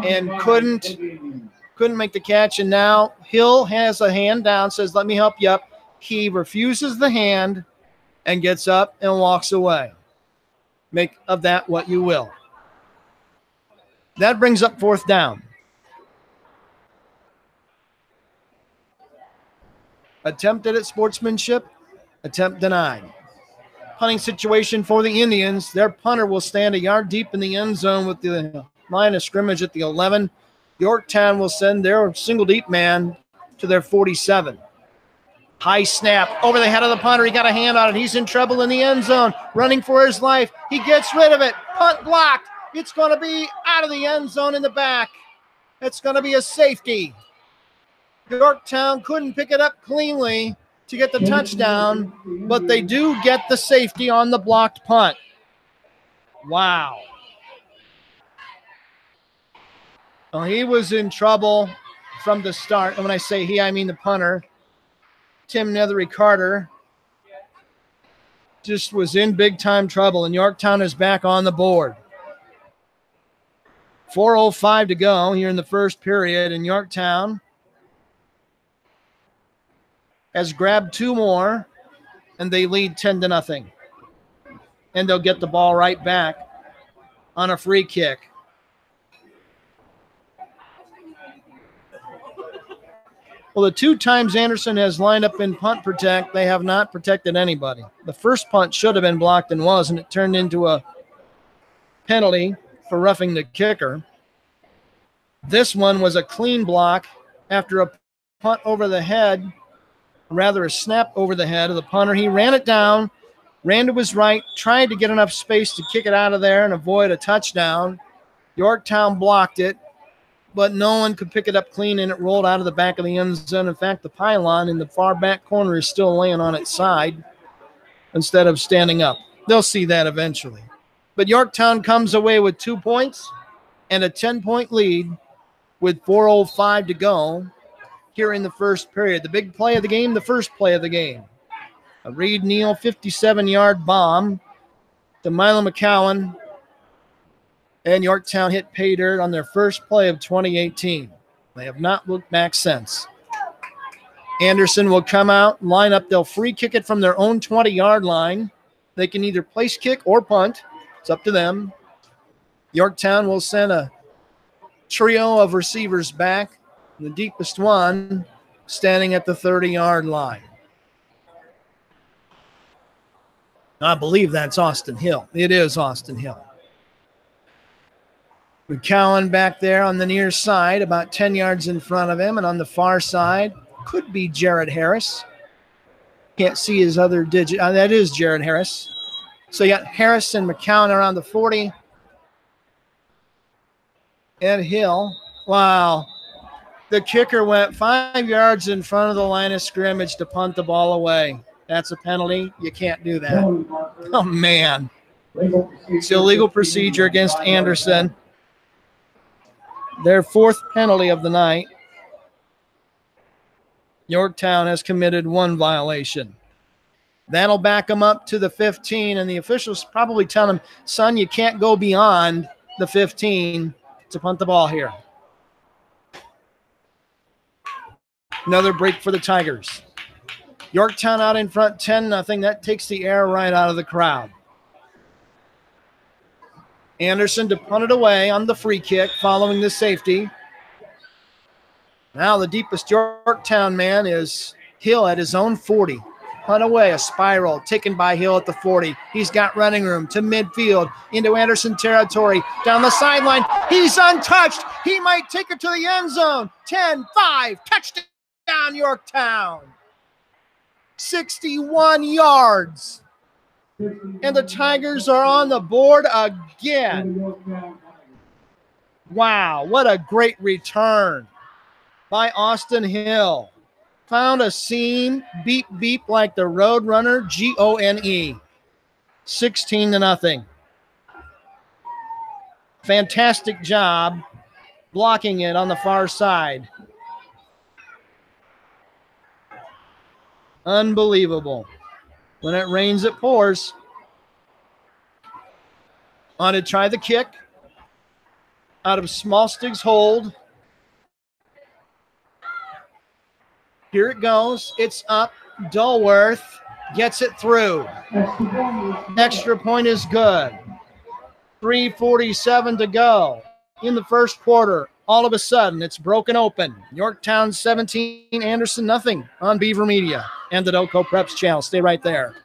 and couldn't make the catch. And now Hill has a hand down, says, let me help you up. He refuses the hand and gets up and walks away. Make of that what you will. That brings up 4th down. Attempted at sportsmanship, attempt denied. Punting situation for the Indians. Their punter will stand a yard deep in the end zone with the line of scrimmage at the 11. Yorktown will send their single deep man to their 47. High snap over the head of the punter. He got a hand on it. He's in trouble in the end zone, running for his life. He gets rid of it. Punt blocked. It's going to be out of the end zone in the back. It's going to be a safety. Yorktown couldn't pick it up cleanly to get the touchdown, but they do get the safety on the blocked punt. Wow. Well, he was in trouble from the start. And when I say he, I mean the punter. Tim Nethery Carter just was in big-time trouble, and Yorktown is back on the board. 4:05 to go here in the first period, and Yorktown has grabbed 2 more, and they lead 10-0. And they'll get the ball right back on a free kick. Well, the 2 times Anderson has lined up in punt protect, they have not protected anybody. The first punt should have been blocked and was, and it turned into a penalty for roughing the kicker. This one was a clean block after a punt over the head, rather a snap over the head of the punter. He ran it down, ran to his right, tried to get enough space to kick it out of there and avoid a touchdown. Yorktown blocked it, but no one could pick it up clean, and it rolled out of the back of the end zone. In fact, the pylon in the far back corner is still laying on its side instead of standing up. They'll see that eventually. But Yorktown comes away with 2 points and a 10-point lead with 4:05 to go here in the first period. The big play of the game, the first play of the game. A Reed Neal 57-yard bomb to Milo McCowan. And Yorktown hit pay dirt on their first play of 2018. They have not looked back since. Anderson will come out, line up. They'll free kick it from their own 20-yard line. They can either place kick or punt. It's up to them. Yorktown will send a trio of receivers back. The deepest one standing at the 30-yard line. I believe that's Austin Hill. It is Austin Hill. McCowan back there on the near side, about 10 yards in front of him. And on the far side, could be Jared Harris. Can't see his other digit. That is Jared Harris. So you got Harris and McCowan around the 40. And Hill. Wow. The kicker went 5 yards in front of the line of scrimmage to punt the ball away. That's a penalty. You can't do that. Oh, man. It's illegal procedure against Anderson. Their fourth penalty of the night. Yorktown has committed one violation. That'll back them up to the 15, and the officials probably tell him, son, you can't go beyond the 15 to punt the ball here. Another break for the Tigers. Yorktown out in front 10-0. That takes the air right out of the crowd. Anderson to punt it away on the free kick following the safety. Now the deepest Yorktown man is Hill at his own 40. Punt away, a spiral taken by Hill at the 40. He's got running room to midfield into Anderson territory. Down the sideline, he's untouched. He might take it to the end zone. 10-5, touchdown Yorktown. 61 yards. And the Tigers are on the board again. Wow, what a great return by Austin Hill. Found a seam, beep, beep, like the Road Runner, Gone. 16-0. Fantastic job blocking it on the far side. Unbelievable. When it rains, it pours. On to try the kick. Out of Smallstig's hold. Here it goes. It's up. Dulworth gets it through. Extra point is good. 3:47 to go in the first quarter. All of a sudden, it's broken open. Yorktown 17, Anderson nothing on Beaver Media and the Doco Preps channel. Stay right there.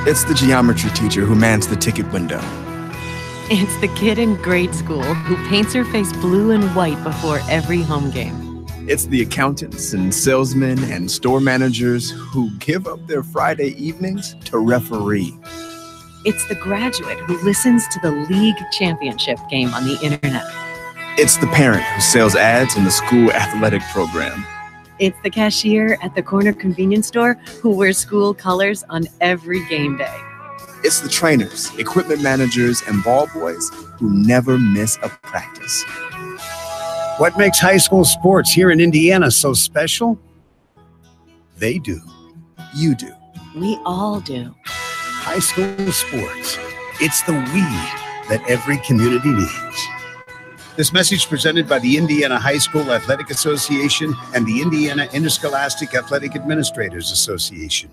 It's the geometry teacher who mans the ticket window. It's the kid in grade school who paints her face blue and white before every home game. It's the accountants and salesmen and store managers who give up their Friday evenings to referee. It's the graduate who listens to the league championship game on the internet. It's the parent who sells ads in the school athletic program. It's the cashier at the corner convenience store who wears school colors on every game day. It's the trainers, equipment managers, and ball boys who never miss a practice. What makes high school sports here in Indiana so special? They do. You do. We all do. High school sports. It's the we that every community needs. This message presented by the Indiana High School Athletic Association and the Indiana Interscholastic Athletic Administrators Association.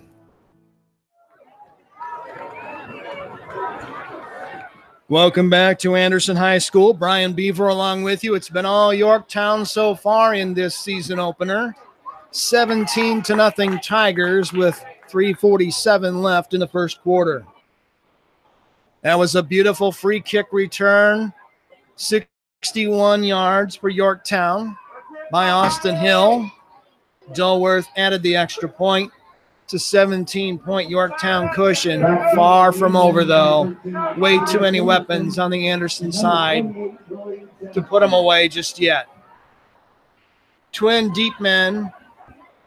Welcome back to Anderson High School. Brian Beaver along with you. It's been all Yorktown so far in this season opener. 17-0 Tigers with 3:47 left in the first quarter. That was a beautiful free kick return. 61 yards for Yorktown by Austin Hill. Dulworth added the extra point to 17-point Yorktown cushion. Far from over, though. Way too many weapons on the Anderson side to put them away just yet. Twin deep men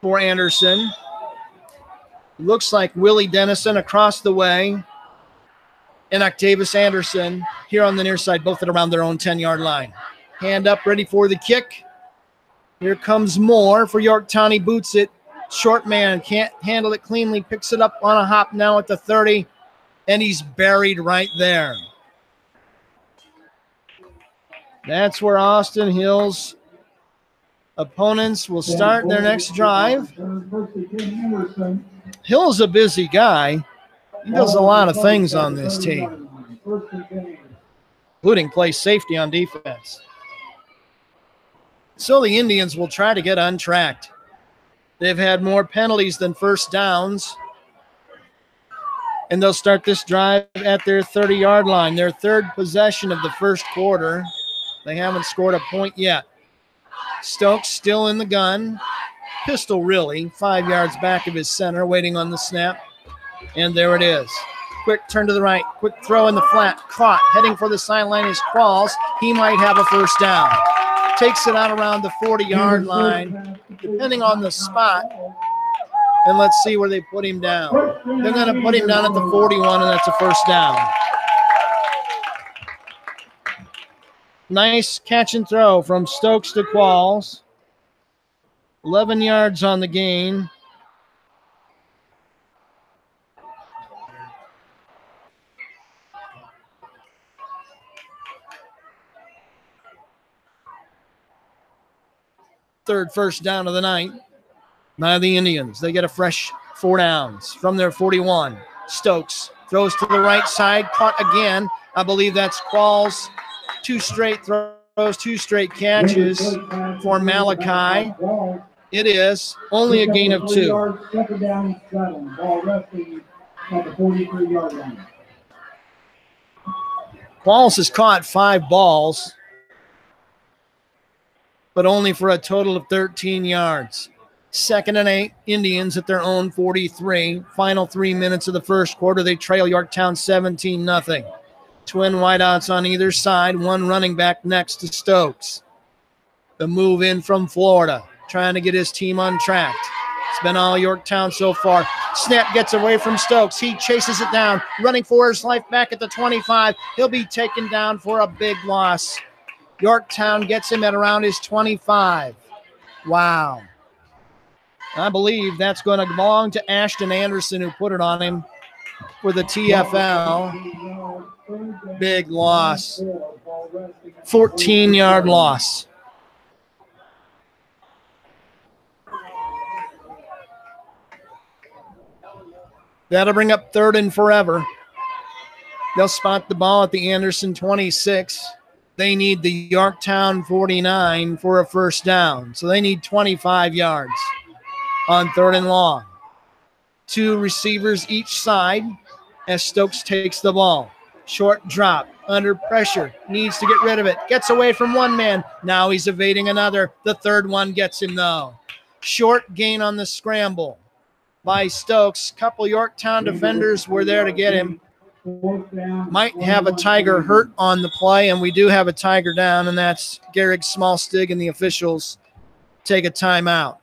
for Anderson. Looks like Willie Dennison across the way and Octavius Anderson here on the near side, both at around their own 10-yard line. Hand up, ready for the kick. Here comes Moore for Yorktown. He boots it. Short man, can't handle it cleanly, picks it up on a hop now at the 30, and he's buried right there. That's where Austin Hill's opponents will start their next drive. Hill's a busy guy. He does a lot of things on this team, including play safety on defense. So the Indians will try to get untracked. They've had more penalties than first downs. And they'll start this drive at their 30-yard line, their third possession of the first quarter. They haven't scored a point yet. Stokes still in the gun. Pistol, really, 5 yards back of his center, waiting on the snap. And there it is. Quick turn to the right. Quick throw in the flat. Caught. Heading for the sideline is Qualls. He might have a first down. Takes it out around the 40-yard line, depending on the spot. And let's see where they put him down. They're going to put him down at the 41, and that's a first down. Nice catch and throw from Stokes to Qualls. 11 yards on the gain. Third first down of the night by the Indians. They get a fresh 4 downs from their 41. Stokes throws to the right side, caught again. I believe that's Qualls. 2 straight throws, 2 straight catches for Malachi. It is only a gain of 2. Second down and 7. Ball resting at the 43-yard line. Qualls has caught 5 balls, but only for a total of 13 yards. 2nd and 8, Indians at their own 43. Final 3 minutes of the first quarter, they trail Yorktown 17-0. Twin wideouts on either side, one running back next to Stokes. The move in from Florida, trying to get his team untracked. It's been all Yorktown so far. Snap gets away from Stokes. He chases it down, running for his life back at the 25. He'll be taken down for a big loss. Yorktown gets him at around his 25. Wow. I believe that's going to belong to Ashton Anderson, who put it on him for the TFL. Big loss. 14-yard loss. That'll bring up 3rd and forever. They'll spot the ball at the Anderson 26. They need the Yorktown 49 for a first down. So they need 25 yards on 3rd and long. 2 receivers each side as Stokes takes the ball. Short drop, under pressure, needs to get rid of it. Gets away from one man. Now he's evading another. The 3rd one gets him, though. Short gain on the scramble by Stokes. Couple Yorktown defenders were there to get him. Might have a Tiger hurt on the play, and we do have a Tiger down, and that's Garrick Smallstig, and the officials take a timeout.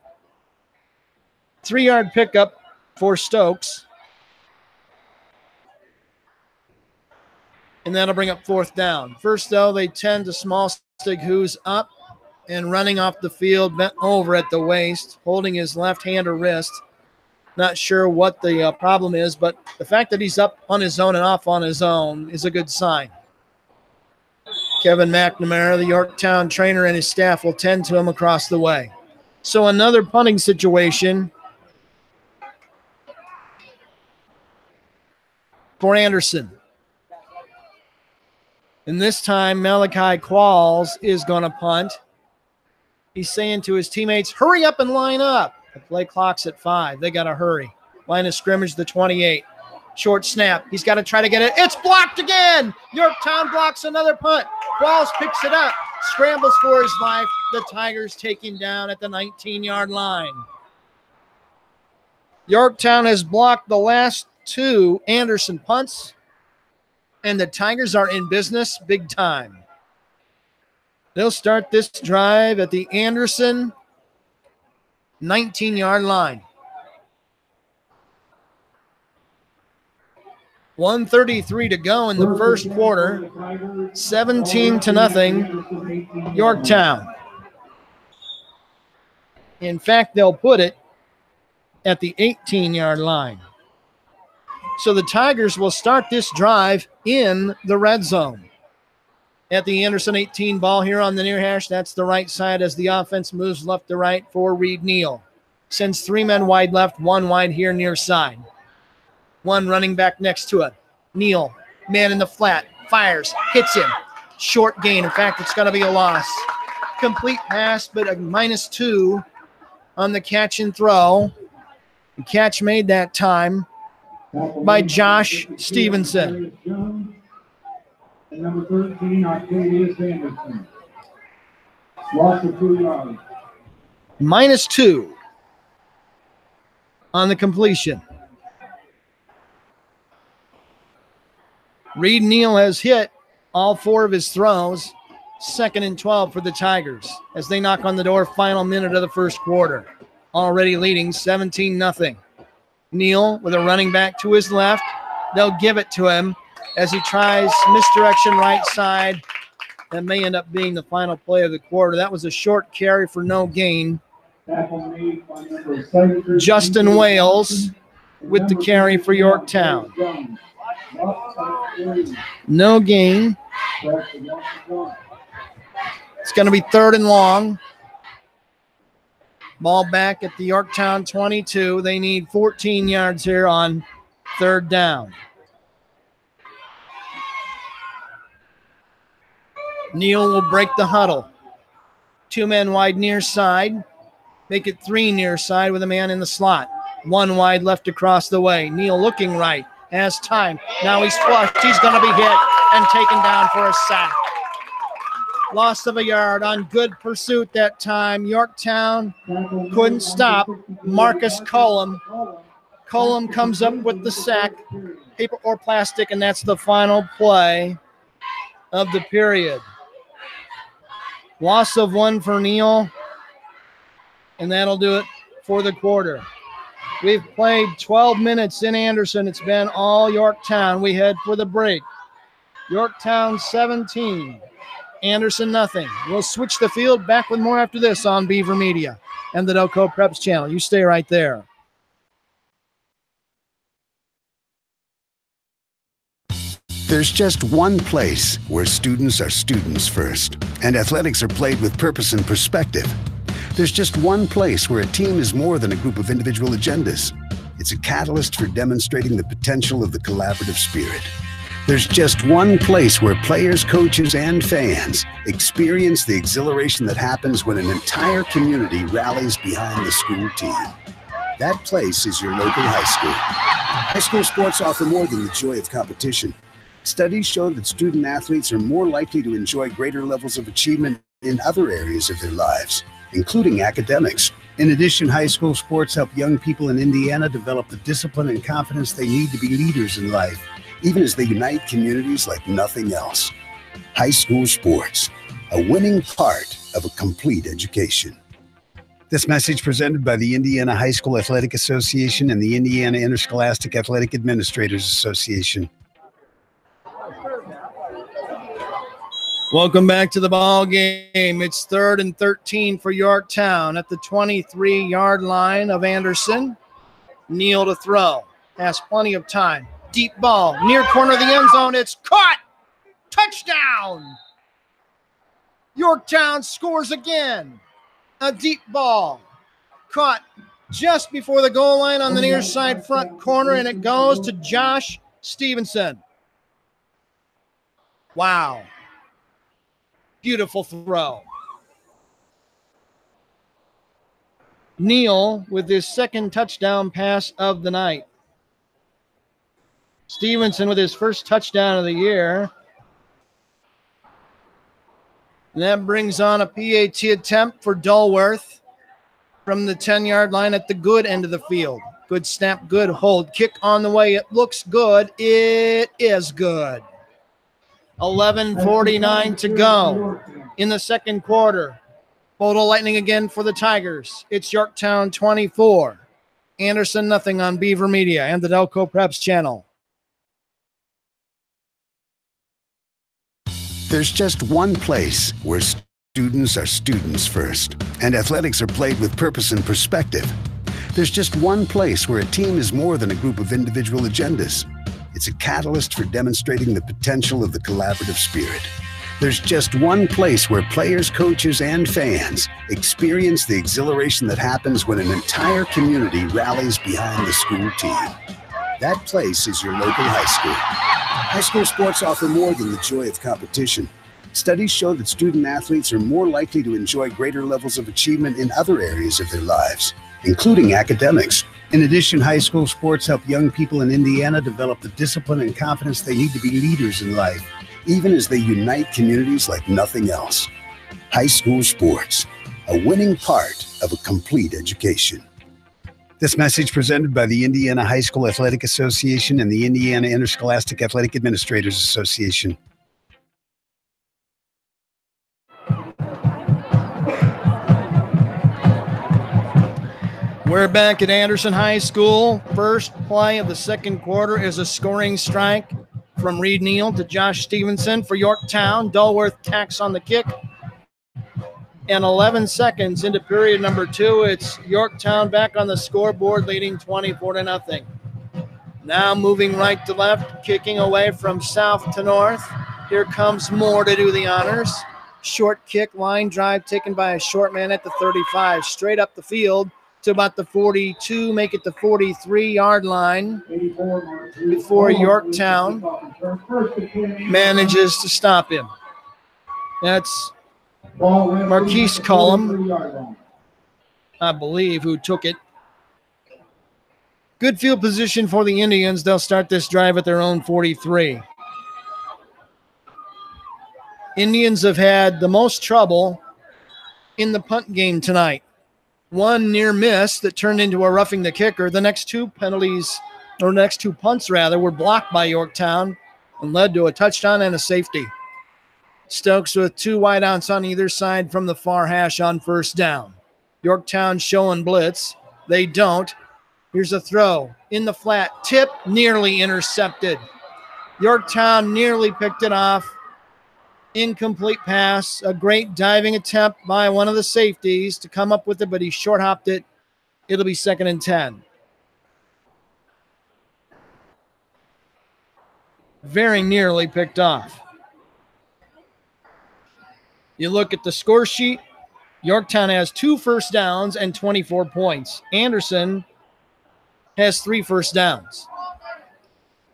3-yard pickup for Stokes. And that'll bring up 4th down. First, though, they tend to Smallstig, who's up and running off the field, bent over at the waist, holding his left hand or wrist. Not sure what the problem is, but the fact that he's up on his own and off on his own is a good sign. Kevin McNamara, the Yorktown trainer, and his staff will tend to him across the way. So another punting situation for Anderson. And this time, Malachi Qualls is going to punt. He's saying to his teammates, hurry up and line up. The play clock's at 5. They got to hurry. Line of scrimmage, the 28. Short snap. He's got to try to get it. It's blocked again. Yorktown blocks another punt. Qualls picks it up. Scrambles for his life. The Tigers take him down at the 19-yard line. Yorktown has blocked the last 2 Anderson punts, and the Tigers are in business big time. They'll start this drive at the Anderson 19-yard line. 1:33 to go in the first quarter. 17-0 Yorktown. In fact, they'll put it at the 18-yard line. So the Tigers will start this drive in the red zone. At the Anderson 18 ball here on the near hash, that's the right side as the offense moves left to right for Reed Neal. Sends 3 men wide left, 1 wide here near side. 1 running back next to it. Neal, man in the flat, fires, hits him. Short gain. In fact, it's going to be a loss. Complete pass, but a -2 on the catch and throw. The catch made that time by Josh Stevenson. And number 13, Octavius Anderson. Loss of 2 yards. -2 on the completion. Reed Neal has hit all 4 of his throws. 2nd and 12 for the Tigers as they knock on the door. Final minute of the first quarter. Already leading 17-0. Neal with a running back to his left. They'll give it to him as he tries misdirection right side. That may end up being the final play of the quarter. That was a short carry for no gain. Justin Wales with the carry for Yorktown. No gain. It's going to be 3rd and long. Ball back at the Yorktown 22. They need 14 yards here on 3rd down. Neal will break the huddle. 2 men wide near side. Make it 3 near side with a man in the slot. 1 wide left across the way. Neal looking right. Has time. Now he's flushed. He's going to be hit and taken down for a sack. Loss of a yard on good pursuit that time. Yorktown couldn't stop Marcus Cullum. Cullum comes up with the sack, paper or plastic, and that's the final play of the period. Loss of 1 for Neal, and that'll do it for the quarter. We've played 12 minutes in Anderson. It's been all Yorktown. We head for the break. Yorktown 17. Anderson nothing. We'll switch the field. Back with more after this on Beaver Media and the Delco Preps channel. You stay right there. There's just one place where students are students first, and athletics are played with purpose and perspective. There's just one place where a team is more than a group of individual agendas. It's a catalyst for demonstrating the potential of the collaborative spirit. There's just one place where players, coaches, and fans experience the exhilaration that happens when an entire community rallies behind the school team. That place is your local high school. High school sports offer more than the joy of competition. Studies show that student athletes are more likely to enjoy greater levels of achievement in other areas of their lives, including academics. In addition, high school sports help young people in Indiana develop the discipline and confidence they need to be leaders in life, even as they unite communities like nothing else. High school sports, a winning part of a complete education. This message presented by the Indiana High School Athletic Association and the Indiana Interscholastic Athletic Administrators Association. Welcome back to the ball game. It's 3rd and 13 for Yorktown at the 23-yard line of Anderson. Neal to throw. Has plenty of time. Deep ball, near corner of the end zone. It's caught. Touchdown. Yorktown scores again. A deep ball. Caught just before the goal line on the near side front corner, and it goes to Josh Stevenson. Wow. Beautiful throw. Neal with his 2nd touchdown pass of the night. Stevenson with his first touchdown of the year. And that brings on a PAT attempt for Dulworth from the 10-yard line at the good end of the field. Good snap, good hold. Kick on the way. It looks good. It is good. 11:49 to go in the second quarter. Photo Lightning again for the Tigers. It's Yorktown 24. Anderson nothing on Beaver Media and the Delco Preps channel. There's just one place where students are students first, and athletics are played with purpose and perspective. There's just one place where a team is more than a group of individual agendas. It's a catalyst for demonstrating the potential of the collaborative spirit. There's just one place where players, coaches, and fans experience the exhilaration that happens when an entire community rallies behind the school team. That place is your local high school. High school sports offer more than the joy of competition. Studies show that student athletes are more likely to enjoy greater levels of achievement in other areas of their lives, including academics. In addition, high school sports help young people in Indiana develop the discipline and confidence they need to be leaders in life, even as they unite communities like nothing else. High school sports, a winning part of a complete education. This message presented by the Indiana High School Athletic Association and the Indiana Interscholastic Athletic Administrators Association. We're back at Anderson High School. First play of the second quarter is a scoring strike from Reed Neal to Josh Stevenson for Yorktown. Dulworth tacks on the kick. And 11 seconds into period number 2, it's Yorktown back on the scoreboard, leading 24-0. Now moving right to left, kicking away from south to north. Here comes Moore to do the honors. Short kick, line drive taken by a short man at the 35. Straight up the field to about the 42, make it the 43-yard line before Yorktown manages to stop him. That's Marquise Cullum, I believe, who took it. Good field position for the Indians. They'll start this drive at their own 43. Indians have had the most trouble in the punt game tonight. One near miss that turned into a roughing the kicker. The next two punts were blocked by Yorktown and led to a touchdown and a safety. Stokes with 2 wideouts on either side from the far hash on first down. Yorktown showing blitz. They don't. Here's a throw in the flat. Tip nearly intercepted. Yorktown nearly picked it off. Incomplete pass. A great diving attempt by one of the safeties to come up with it, but he short hopped it. It'll be 2nd and 10. Very nearly picked off. You look at the score sheet. Yorktown has 2 first downs and 24 points. Anderson has 3 first downs.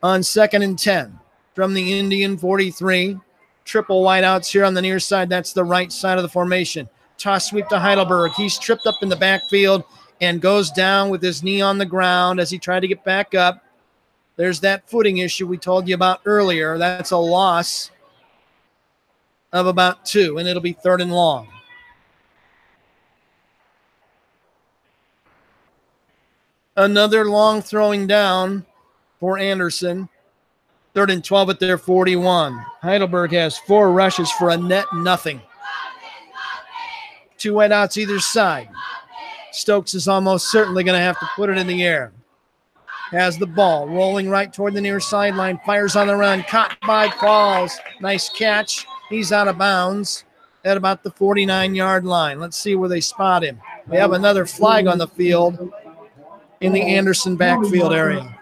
On 2nd and 10 from the Indian 43. Triple wideouts here on the near side. That's the right side of the formation. Toss sweep to Heidelberg. He's tripped up in the backfield and goes down with his knee on the ground as he tried to get back up. There's that footing issue we told you about earlier. That's a loss of about 2, and it'll be 3rd and long. Another long throwing down for Anderson. 3rd and 12 at their 41. Heidelberg has 4 rushes for a net nothing. 2 wideouts either side. Stokes is almost certainly going to have to put it in the air. Has the ball rolling right toward the near sideline. Fires on the run. Caught by Qualls. Nice catch. He's out of bounds at about the 49-yard line. Let's see where they spot him. We have another flag on the field in the Anderson backfield area.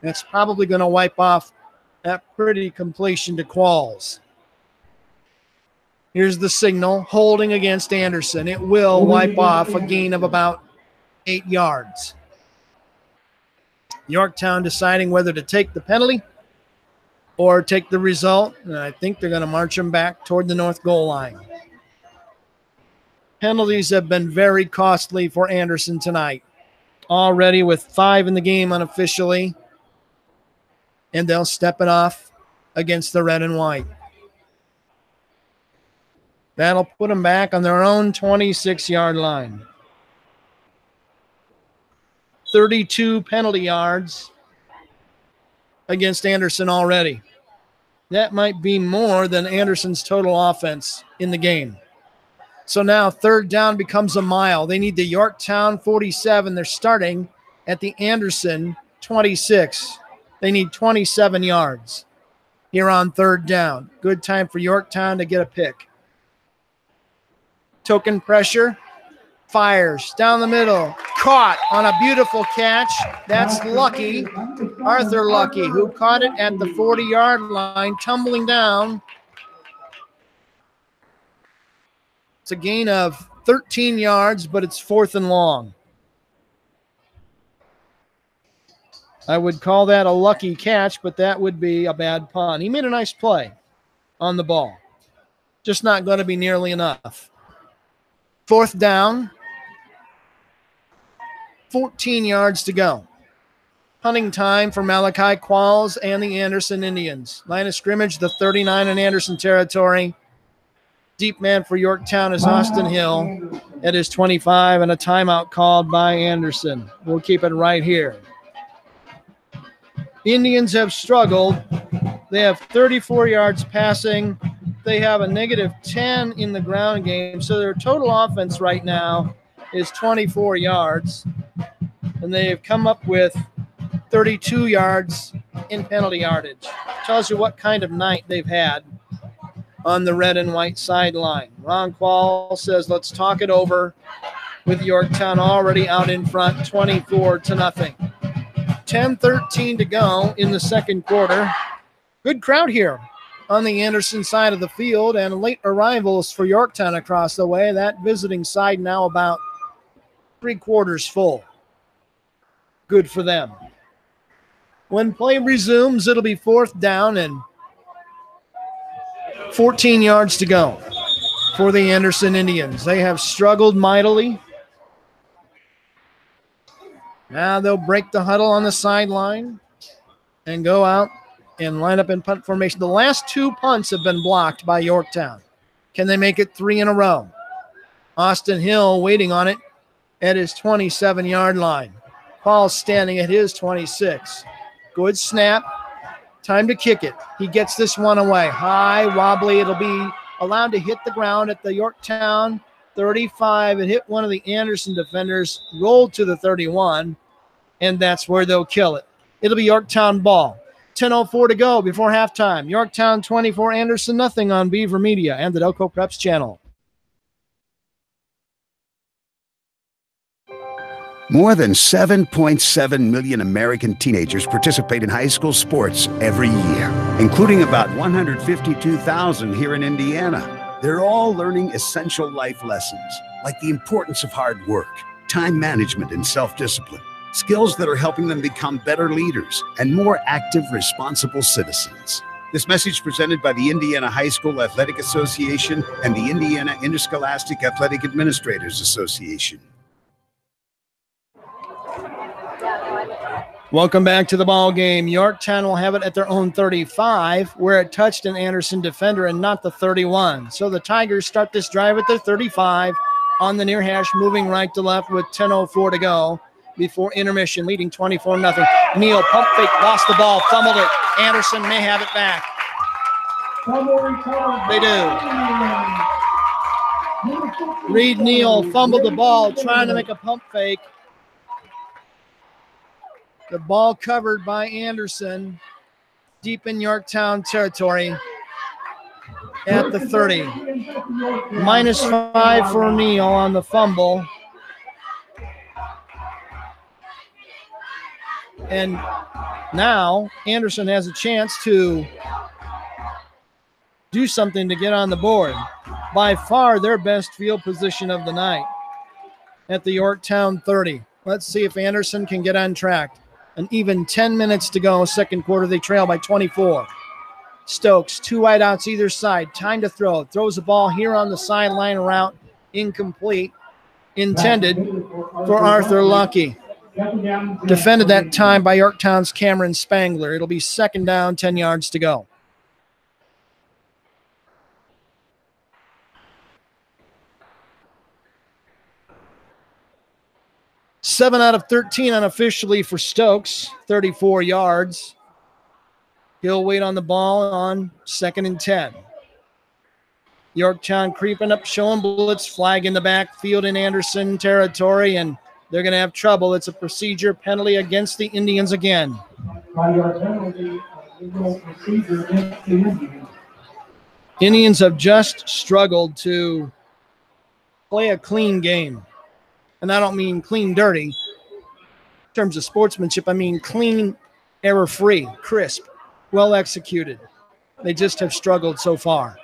That's probably going to wipe off that pretty completion to Qualls. Here's the signal, holding against Anderson. It will wipe off a gain of about 8 yards. Yorktown deciding whether to take the penalty or take the result. And I think they're going to march them back toward the north goal line. Penalties have been very costly for Anderson tonight. Already with 5 in the game unofficially. And they'll step it off against the red and white. That'll put them back on their own 26-yard line. 32 penalty yards against Anderson already. That might be more than Anderson's total offense in the game. So now 3rd down becomes a mile. They need the Yorktown 47. They're starting at the Anderson 26. They need 27 yards here on 3rd down. Good time for Yorktown to get a pick. Token pressure. Fires down the middle. Caught on a beautiful catch. That's Lucky, Arthur Lucky, who caught it at the 40-yard line, tumbling down. It's a gain of 13 yards, but it's 4th and long. I would call that a lucky catch, but that would be a bad punt. He made a nice play on the ball. Just not going to be nearly enough. 4th down. 14 yards to go. Punting time for Malachi Qualls and the Anderson Indians. Line of scrimmage, the 39 in Anderson territory. Deep man for Yorktown is Austin Hill at his 25, and a timeout called by Anderson. We'll keep it right here. Indians have struggled. They have 34 yards passing. They have a -10 in the ground game, so their total offense right now is 24 yards, and they have come up with 32 yards in penalty yardage. Tells you what kind of night they've had on the red and white sideline. Ron Quall says, let's talk it over, with Yorktown already out in front, 24-0. 10:13 to go in the second quarter. Good crowd here on the Anderson side of the field, and late arrivals for Yorktown across the way. That visiting side now about 3/4 full. Good for them. When play resumes, it'll be 4th down and 14 yards to go for the Anderson Indians. They have struggled mightily. Now they'll break the huddle on the sideline and go out and line up in punt formation. The last 2 punts have been blocked by Yorktown. Can they make it 3 in a row? Austin Hill waiting on it at his 27-yard line. Paul standing at his 26. Good snap. Time to kick it. He gets this one away. High, wobbly. It'll be allowed to hit the ground at the Yorktown 35. It hit one of the Anderson defenders, rolled to the 31, and that's where they'll kill it. It'll be Yorktown ball. 10:04 to go before halftime. Yorktown 24, Anderson nothing on Beaver Media and the Delco Preps channel. More than 7.7 million American teenagers participate in high school sports every year, including about 152,000 here in Indiana. They're all learning essential life lessons, like the importance of hard work, time management, and self-discipline. Skills that are helping them become better leaders and more active, responsible citizens. This message presented by the Indiana High School Athletic Association and the Indiana Interscholastic Athletic Administrators Association. Welcome back to the ball game. Yorktown will have it at their own 35, where it touched an Anderson defender and not the 31. So the Tigers start this drive at their 35 on the near hash, moving right to left with 10:04 to go before intermission, leading 24-0. Neal pump fake, lost the ball, fumbled it. Anderson may have it back. They do. Reed Neal fumbled the ball, trying to make a pump fake. The ball covered by Anderson deep in Yorktown territory at the 30. -5 for Neal on the fumble. And now Anderson has a chance to do something to get on the board. By far their best field position of the night at the Yorktown 30. Let's see if Anderson can get on track. An even 10 minutes to go, second quarter. They trail by 24. Stokes, 2 wideouts either side. Time to throw. Throws the ball here on the sideline route. Incomplete. Intended for Arthur Lucky. Defended that time by Yorktown's Cameron Spangler. It'll be 2nd down, 10 yards to go. Seven out of 13 unofficially for Stokes, 34 yards. He'll wait on the ball on 2nd and 10. Yorktown creeping up, showing blitz, flag in the backfield in Anderson territory, and they're going to have trouble. It's a procedure penalty against the Indians again. Indians have just struggled to play a clean game. And I don't mean clean dirty. In terms of sportsmanship, I mean clean, error-free, crisp, well executed. They just have struggled so far.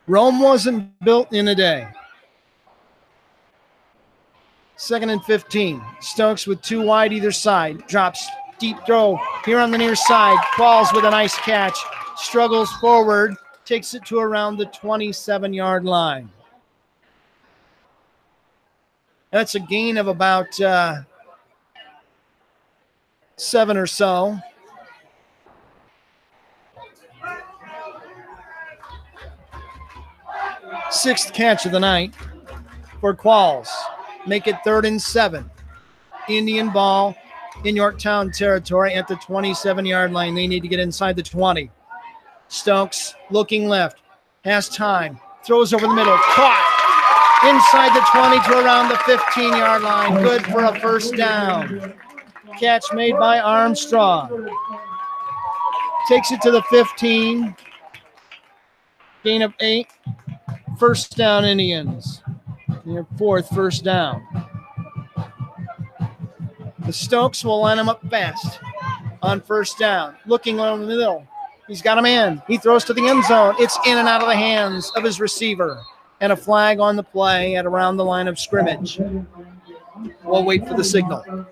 Rome wasn't built in a day. 2nd and 15. Stokes with 2 wide either side. Drops deep throw here on the near side. Qualls with a nice catch. Struggles forward. takes it to around the 27-yard line. That's a gain of about 7 or so. Sixth catch of the night for Qualls. Make it 3rd and 7. Indian ball in Yorktown territory at the 27-yard line. They need to get inside the 20. Stokes looking left. Has time. Throws over the middle. Caught. Inside the 20 to around the 15-yard line. Good for a first down. Catch made by Armstrong. Takes it to the 15. Gain of 8. First down, Indians. Their 4th first down. The Stokes will line him up fast on first down. Looking over the middle. He's got a man. He throws to the end zone. It's in and out of the hands of his receiver. And a flag on the play at around the line of scrimmage. We'll wait for the signal.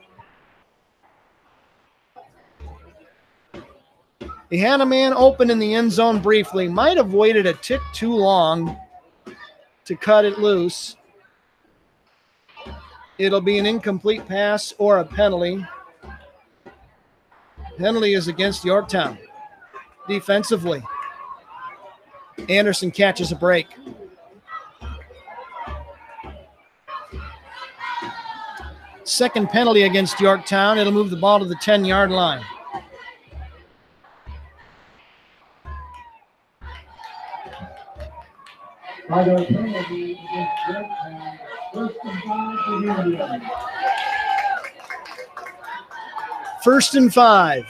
He had a man open in the end zone briefly. Might have waited a tick too long to cut it loose. It'll be an incomplete pass or a penalty. Penalty is against Yorktown. Defensively, Anderson catches a break. Second penalty against Yorktown. It'll move the ball to the 10-yard line. First and 5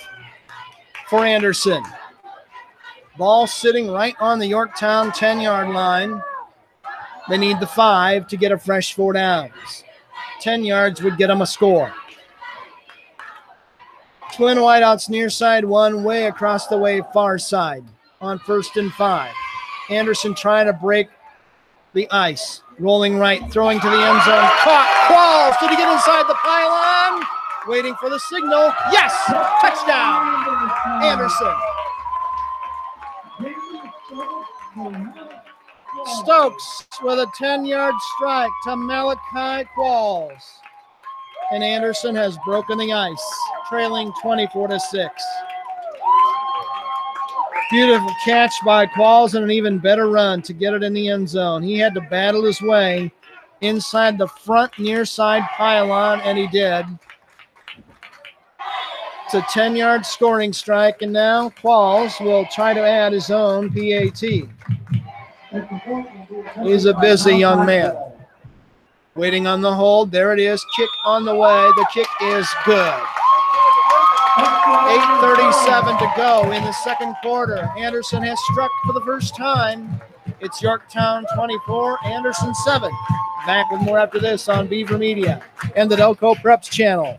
for Anderson. Ball sitting right on the Yorktown 10-yard line. They need the 5 to get a fresh 4 downs. 10 yards would get them a score. Twin wideouts near side one, way across the way far side on first and 5. Anderson trying to break the ice. Rolling right, throwing to the end zone. Caught. Qualls. Did he get inside the pylon? Waiting for the signal. Yes! Touchdown! Anderson. Stokes with a 10-yard strike to Malachi Qualls. And Anderson has broken the ice, trailing 24-6. Beautiful catch by Qualls and an even better run to get it in the end zone. He had to battle his way inside the front near side pylon, and he did. It's a 10-yard scoring strike, and now Qualls will try to add his own PAT. He's a busy young man. Waiting on the hold. There it is. Kick on the way. The kick is good. 8:37 to go in the second quarter. Anderson has struck for the first time. It's Yorktown 24, Anderson 7. Back with more after this on Beaver Media and the Delco Preps channel.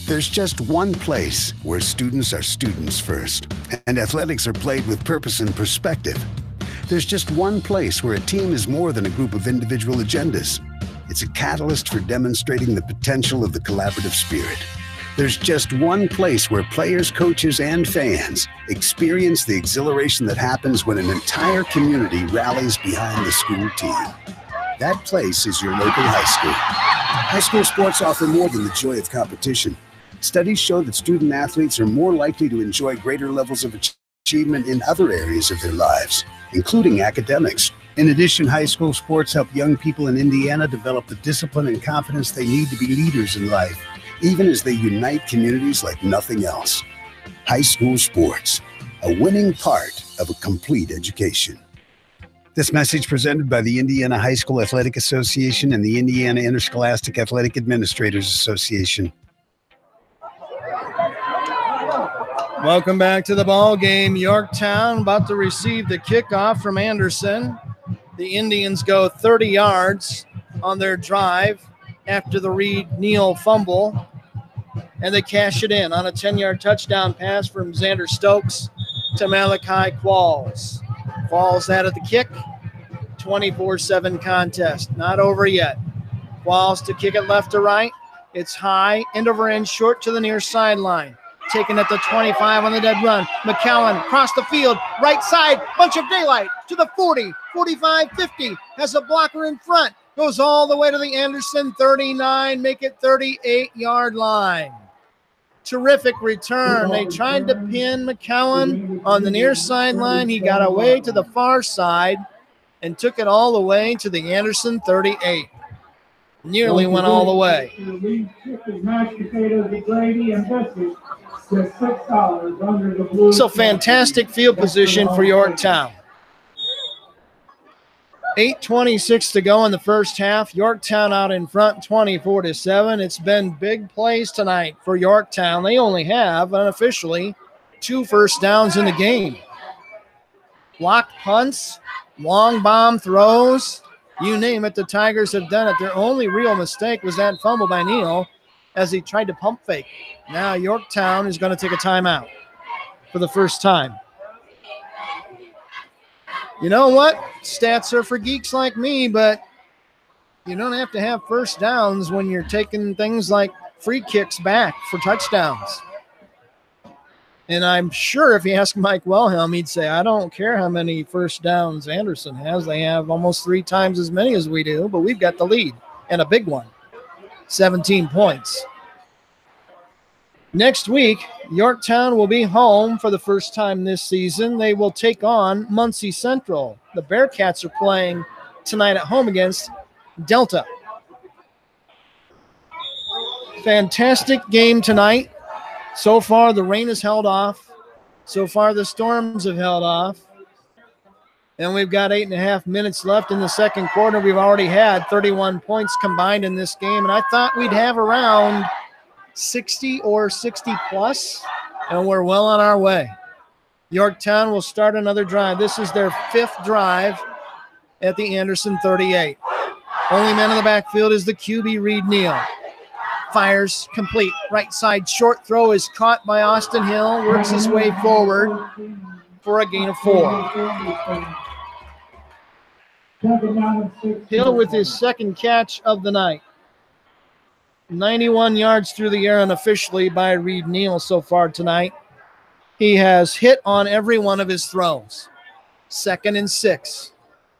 There's just one place where students are students first, and athletics are played with purpose and perspective. There's just one place where a team is more than a group of individual agendas. It's a catalyst for demonstrating the potential of the collaborative spirit. There's just one place where players, coaches, and fans experience the exhilaration that happens when an entire community rallies behind the school team. That place is your local high school. High school sports offer more than the joy of competition. Studies show that student athletes are more likely to enjoy greater levels of achievement in other areas of their lives, including academics. In addition, high school sports help young people in Indiana develop the discipline and confidence they need to be leaders in life, even as they unite communities like nothing else. High school sports, a winning part of a complete education. This message presented by the Indiana High School Athletic Association and the Indiana Interscholastic Athletic Administrators Association. Welcome back to the ball game. Yorktown about to receive the kickoff from Anderson. The Indians go 30 yards on their drive after the Reed-Neal fumble, and they cash it in on a 10-yard touchdown pass from Xander Stokes to Malachi Qualls. Qualls added the kick. 24-7 contest. Not over yet. Qualls to kick it left to right. It's high, end over end, short to the near sideline. taken at the 25 on the dead run. McCowan across the field, right side, bunch of daylight to the 40, 45, 50. Has a blocker in front. Goes all the way to the Anderson 39, make it 38-yard line. Terrific return. They tried to pin McCowan on the near sideline. He got away to the far side and took it all the way to the Anderson 38. Nearly went all the way. So fantastic field position for Yorktown. 8:26 to go in the first half. Yorktown out in front 24-7. It's been big plays tonight for Yorktown. They only have unofficially 2 first downs in the game. Blocked punts, long bomb throws, you name it, the Tigers have done it. Their only real mistake was that fumble by Neal as he tried to pump fake. Now Yorktown is going to take a timeout for the first time. You know what? Stats are for geeks like me, but you don't have to have first downs when you're taking things like free kicks back for touchdowns. And I'm sure if you ask Mike Wilhelm, he'd say, I don't care how many first downs Anderson has. They have almost 3 times as many as we do, but we've got the lead, and a big one, 17 points. Next week, Yorktown will be home for the first time this season. They will take on Muncie Central. The Bearcats are playing tonight at home against Delta. Fantastic game tonight. So far, the rain has held off. So far, the storms have held off. And we've got 8.5 minutes left in the second quarter. We've already had 31 points combined in this game, and I thought we'd have around 60 or 60 plus, and we're well on our way. Yorktown will start another drive. This is their 5th drive at the Anderson 38. Only man in the backfield is the QB, Reed Neal. Fires complete. Right side short throw is caught by Austin Hill. Works his way forward for a gain of 4. Hill with his second catch of the night. 91 yards through the air unofficially by Reed Neal so far tonight. He has hit on every one of his throws. 2nd and 6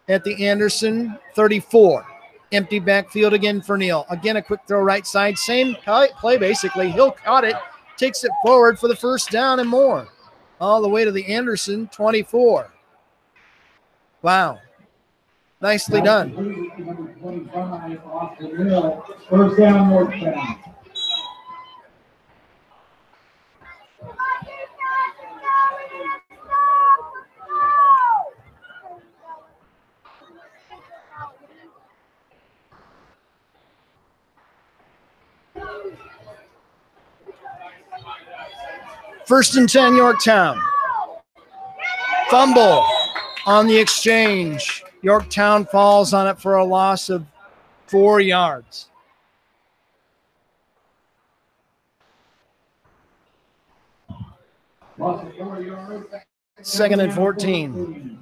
at the Anderson 34. Empty backfield again for Neal. Again, a quick throw right side. Same play basically. Hill caught it, takes it forward for the first down and more. All the way to the Anderson 24. Wow. Nicely done. First down, Yorktown. First and 10, Yorktown. Fumble on the exchange. Yorktown falls on it for a loss of 4 yards. Second and 14.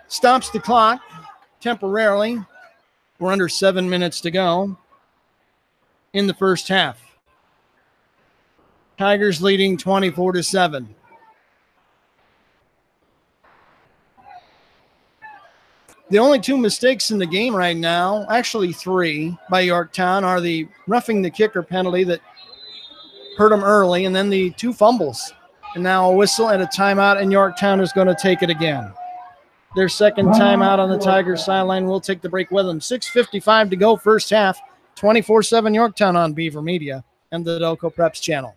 Stops the clock temporarily. We're under 7 minutes to go in the first half. Tigers leading 24-7. The only 2 mistakes in the game right now, actually 3 by Yorktown, are the roughing the kicker penalty that hurt them early, and then the 2 fumbles. And now a whistle and a timeout, and Yorktown is going to take it again. Their second timeout on the Tigers sideline. We'll take the break with them. 6:55 to go first half. 24/7 Yorktown on Beaver Media and the Delco Preps channel.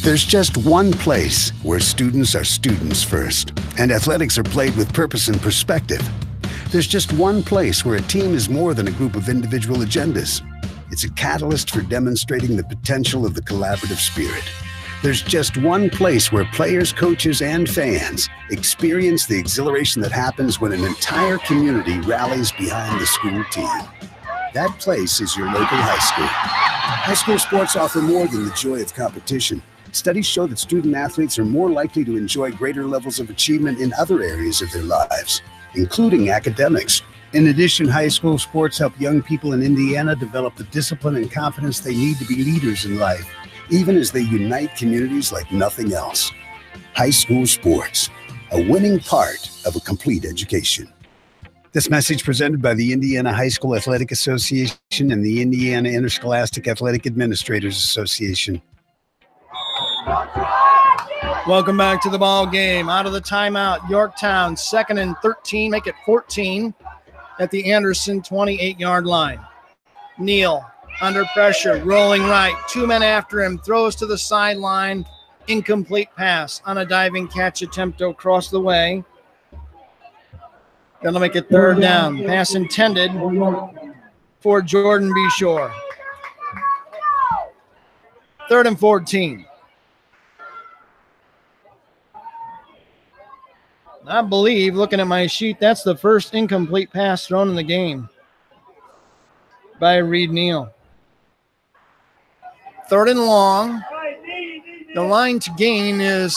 There's just one place where students are students first, and athletics are played with purpose and perspective. There's just one place where a team is more than a group of individual agendas. It's a catalyst for demonstrating the potential of the collaborative spirit. There's just one place where players, coaches, and fans experience the exhilaration that happens when an entire community rallies behind the school team. That place is your local high school. High school sports offer more than the joy of competition. Studies show that student athletes are more likely to enjoy greater levels of achievement in other areas of their lives, including academics. In addition, high school sports help young people in Indiana develop the discipline and confidence they need to be leaders in life, even as they unite communities like nothing else. High school sports, a winning part of a complete education. This message presented by the Indiana High School Athletic Association and the Indiana Interscholastic Athletic Administrators Association. Welcome back to the ball game. Out of the timeout, Yorktown 2nd and 13, make it 14 at the Anderson 28-yard line. Neal under pressure, rolling right, 2 men after him, throws to the sideline, incomplete pass on a diving catch attempt across the way. Gonna make it 3rd down. Pass intended for Jordan Beshore. 3rd and 14. I believe, looking at my sheet, that's the first incomplete pass thrown in the game by Reed Neal. 3rd and long. The line to gain is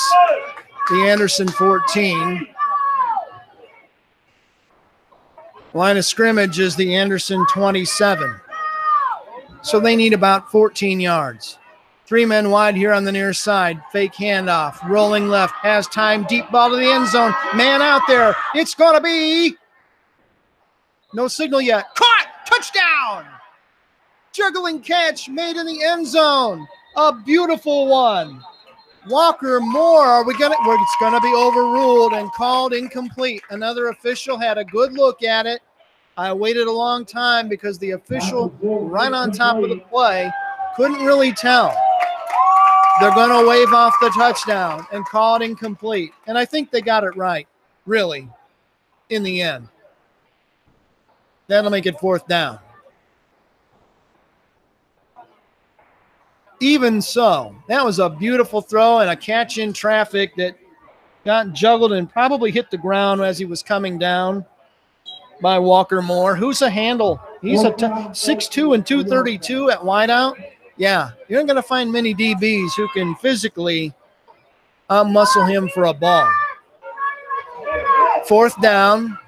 the Anderson 14. Line of scrimmage is the Anderson 27. So they need about 14 yards. 3 men wide here on the near side. Fake handoff. Rolling left. Has time. Deep ball to the end zone. Man out there. It's going to be no signal yet. Caught. Touchdown. Juggling catch made in the end zone. A beautiful one. Walker Moore. It's going to be overruled and called incomplete. Another official had a good look at it. I waited a long time because the official right on top of the play couldn't really tell. They're going to wave off the touchdown and call it incomplete. And I think they got it right, really, in the end. That'll make it 4th down. Even so, that was a beautiful throw and a catch in traffic that got juggled and probably hit the ground as he was coming down by Walker Moore. Who's a handle? He's a 6'2" and 232 at wideout. Yeah, you're not going to find many DBs who can physically muscle him for a ball. 4th down.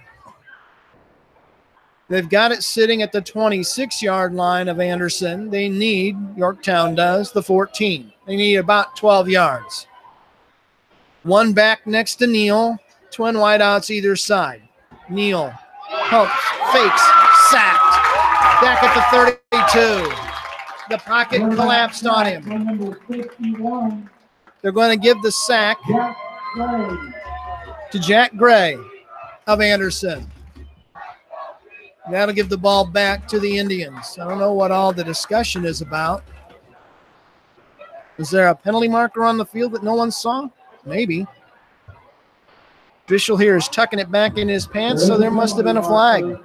They've got it sitting at the 26-yard line of Anderson. They need, Yorktown does, the 14. They need about 12 yards. 1 back next to Neal. Twin wideouts either side. Neal pumps, fakes, sacked. Back at the 32. The pocket collapsed on him. They're going to give the sack to Jack Gray of Anderson. That'll give the ball back to the Indians. I don't know what all the discussion is about. Is there a penalty marker on the field that no one saw? Maybe. Official here is tucking it back in his pants, so there must have been a flag.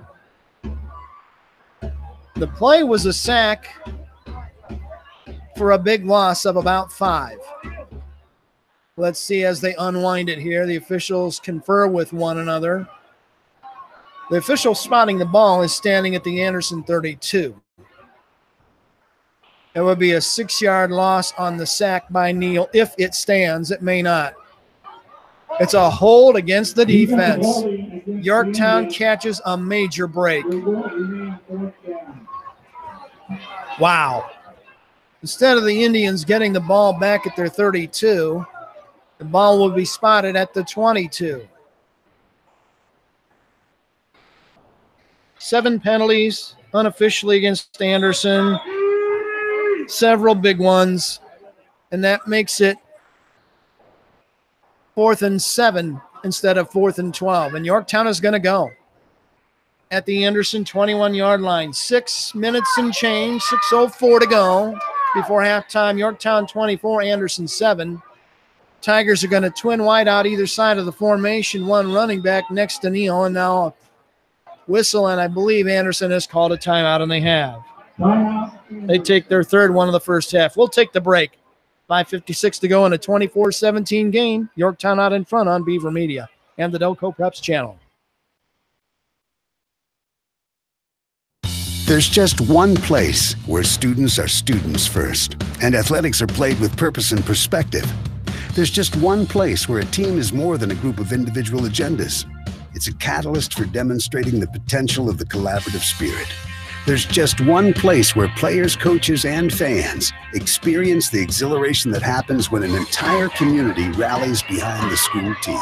The play was a sack for a big loss of about 5. Let's see as they unwind it here. The officials confer with one another. The official spotting the ball is standing at the Anderson 32. It would be a 6-yard loss on the sack by Neal. If it stands, it may not. It's a hold against the defense. Yorktown catches a major break. Wow. Instead of the Indians getting the ball back at their 32, the ball will be spotted at the 22. 7 penalties unofficially against Anderson. Several big ones. And that makes it 4th and 7 instead of 4th and 12. And Yorktown is going to go at the Anderson 21-yard line. 6 minutes and change, 6:04 to go before halftime. Yorktown 24, Anderson 7. Tigers are going to twin wide out either side of the formation. 1 running back next to Neal, and now a whistle, and I believe Anderson has called a timeout, and they have. They take their 3rd one of the first half. We'll take the break. 5:56 to go in a 24-17 game. Yorktown out in front on Beaver Media and the Delco Preps channel. There's just one place where students are students first, and athletics are played with purpose and perspective. There's just one place where a team is more than a group of individual agendas. It's a catalyst for demonstrating the potential of the collaborative spirit. There's just one place where players, coaches, and fans experience the exhilaration that happens when an entire community rallies behind the school team.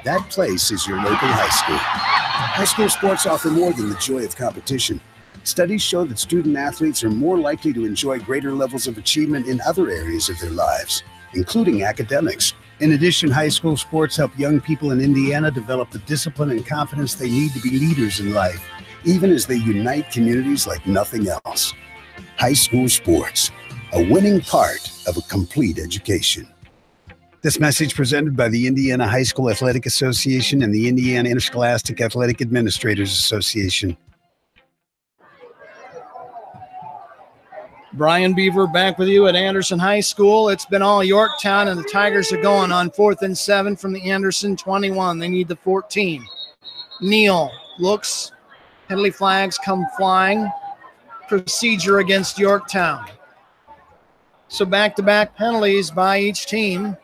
That place is your local high school. High school sports offer more than the joy of competition. Studies show that student athletes are more likely to enjoy greater levels of achievement in other areas of their lives, including academics. In addition, high school sports help young people in Indiana develop the discipline and confidence they need to be leaders in life, even as they unite communities like nothing else. High school sports, a winning part of a complete education. This message presented by the Indiana High School Athletic Association and the Indiana Interscholastic Athletic Administrators Association. Brian Beaver back with you at Anderson High School. It's been all Yorktown, and the Tigers are going on 4th and 7 from the Anderson 21. They need the 14. Neal looks. Penalty flags come flying. Procedure against Yorktown. So back-to-back penalties by each team.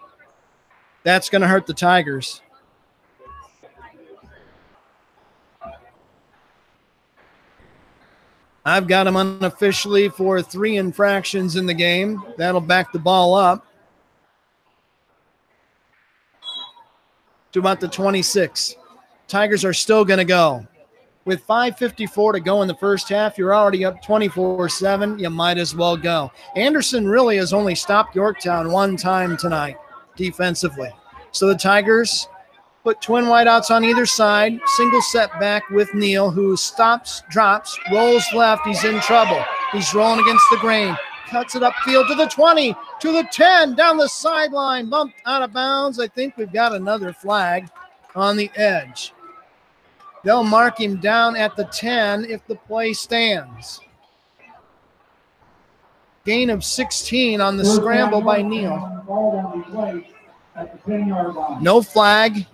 That's going to hurt the Tigers. I've got them unofficially for 3 infractions in the game. That'll back the ball up to about the 26. Tigers are still going to go. With 5:54 to go in the first half, you're already up 24-7. You might as well go. Anderson really has only stopped Yorktown one time tonight defensively. So the Tigers put twin wideouts on either side. Single setback with Neal, who stops, drops, rolls left. He's in trouble. He's rolling against the grain. Cuts it upfield to the 20, to the 10, down the sideline. Bumped out of bounds. I think we've got another flag on the edge. They'll mark him down at the 10 if the play stands. Gain of 16 on the scramble by Neal. No flag.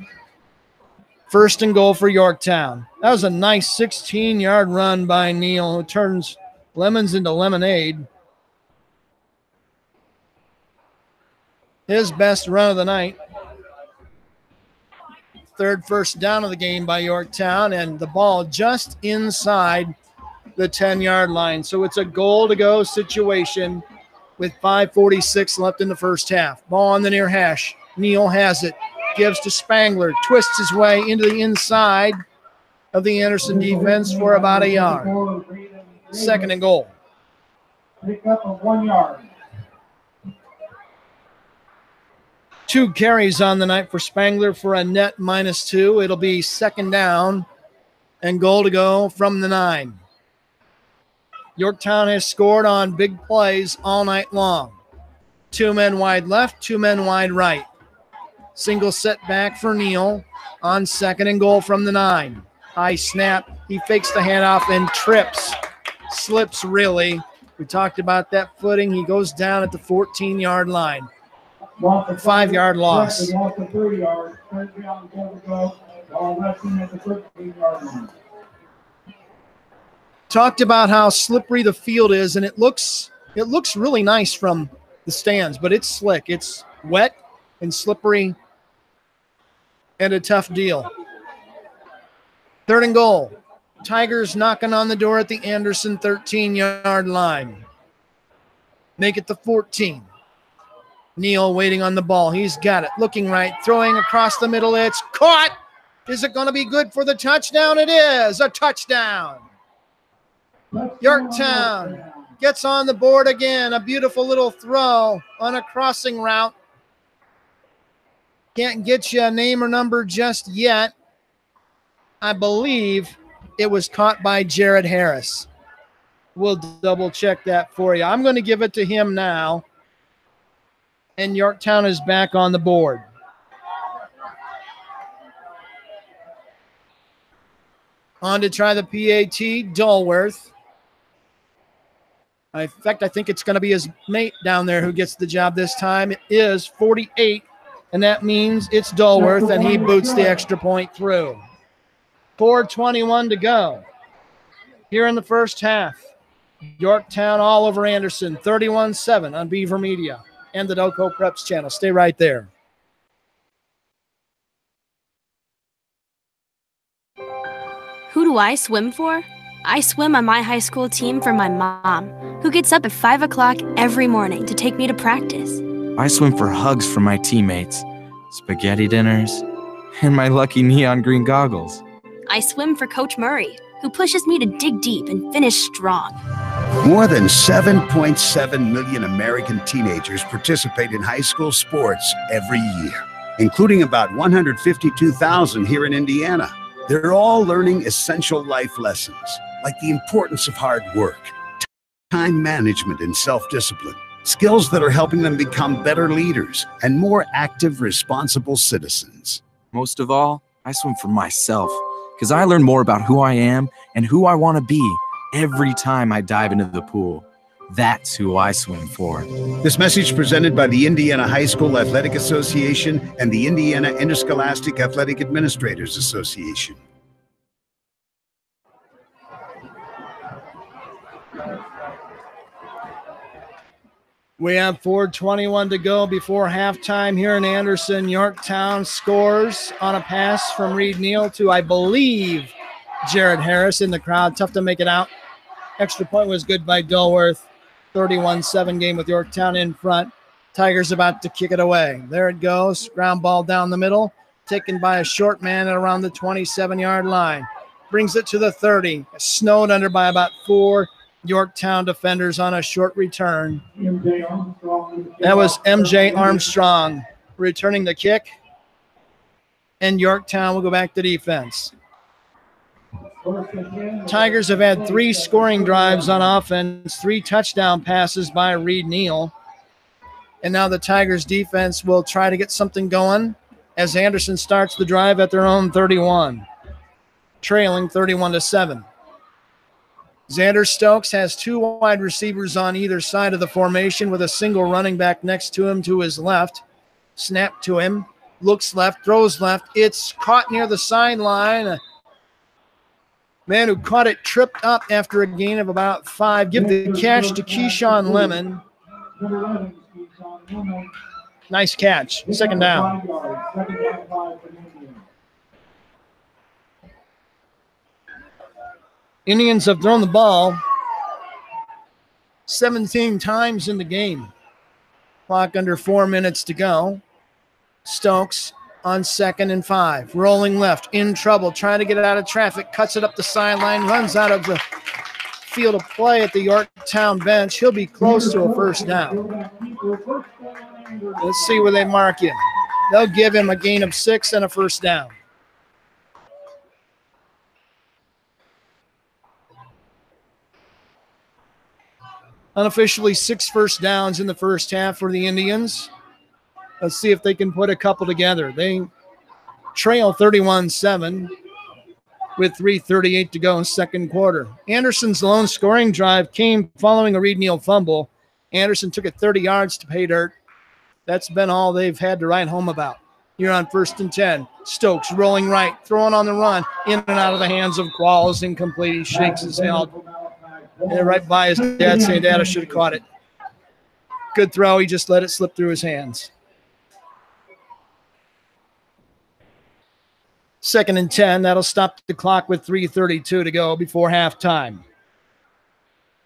First and goal for Yorktown. That was a nice 16-yard run by Neal, who turns lemons into lemonade. His best run of the night. Third first down of the game by Yorktown, and the ball just inside the 10-yard line. So it's a goal-to-go situation with 5:46 left in the first half. Ball on the near hash. Neal has it. Gives to Spangler. Twists his way into the inside of the Anderson defense for about a yard. Second and goal. Pick up of 1 yard. 2 carries on the night for Spangler for a net -2. It'll be second down and goal to go from the 9. Yorktown has scored on big plays all night long. 2 men wide left, 2 men wide right. Single setback for Neal on second and goal from the 9. High snap. He fakes the handoff and trips. Slips, really. We talked about that footing. He goes down at the 14-yard line. 5-yard loss. Talked about how slippery the field is, and it looks really nice from the stands, but it's slick. It's wet and slippery and a tough deal. Third and goal. Tigers knocking on the door at the Anderson 13-yard line. Make it the 14. Neal waiting on the ball. He's got it. Looking right. Throwing across the middle. It's caught. Is it going to be good for the touchdown? It is. A touchdown. Yorktown gets on the board again. A beautiful little throw on a crossing route. Can't get you a name or number just yet. I believe it was caught by Jared Harris. We'll double check that for you. I'm going to give it to him now. And Yorktown is back on the board. On to try the PAT, Dulworth. In fact, I think it's going to be his mate down there who gets the job this time. It is 48, and that means it's Dulworth, and he boots the extra point through. 4:21 to go here in the first half. Yorktown all over Anderson, 31-7 on Beaver Media and the Delco Preps channel. Stay right there. who I swim for? I swim on my high school team for my mom, who gets up at 5 o'clock every morning to take me to practice. I swim for hugs from my teammates, spaghetti dinners, and my lucky neon green goggles. I swim for Coach Murray, who pushes me to dig deep and finish strong. More than 7.7 million American teenagers participate in high school sports every year, including about 152,000 here in Indiana. They're all learning essential life lessons, like the importance of hard work, time management, and self-discipline. Skills that are helping them become better leaders and more active, responsible citizens. Most of all, I swim for myself, because I learn more about who I am and who I want to be every time I dive into the pool. That's who I swim for. This message presented by the Indiana High School Athletic Association and the Indiana Interscholastic Athletic Administrators Association. We have 4:21 to go before halftime here in Anderson. Yorktown scores on a pass from Reed Neal to, I believe, Jared Harris in the crowd. Tough to make it out. Extra point was good by Dilworth. 31-7 game with Yorktown in front. Tigers about to kick it away. There it goes. Ground ball down the middle. Taken by a short man at around the 27-yard line. Brings it to the 30. Snowed under by about 4 Yorktown defenders on a short return. That was MJ Armstrong returning the kick. And Yorktown will go back to defense. Tigers have had 3 scoring drives on offense, 3 touchdown passes by Reed Neal. And now the Tigers defense will try to get something going as Anderson starts the drive at their own 31, trailing 31-7. Xander Stokes has 2 wide receivers on either side of the formation with a single running back next to him to his left. Snap to him, looks left, throws left. It's caught near the sideline. A man who caught it tripped up after a gain of about 5. Give the catch to Keyshawn Lemon. Nice catch. Second down. Indians have thrown the ball 17 times in the game. Clock under 4 minutes to go. Stokes on 2nd and 5. Rolling left, in trouble, trying to get it out of traffic. Cuts it up the sideline, runs out of the field of play at the Yorktown bench. He'll be close to a first down. Let's see where they mark him. They'll give him a gain of 6 and a first down. Unofficially 6 first downs in the first half for the Indians. Let's see if they can put a couple together. They trail 31-7 with 3:38 to go in second quarter. Anderson's lone scoring drive came following a Reed Neal fumble. Anderson took it 30 yards to pay dirt. That's been all they've had to write home about. Here on 1st and 10. Stokes rolling right, throwing on the run, in and out of the hands of Qualls, incomplete. He shakes his head. And right by his dad saying, Dad, I should have caught it. Good throw. He just let it slip through his hands. 2nd and 10. That'll stop the clock with 3:32 to go before halftime.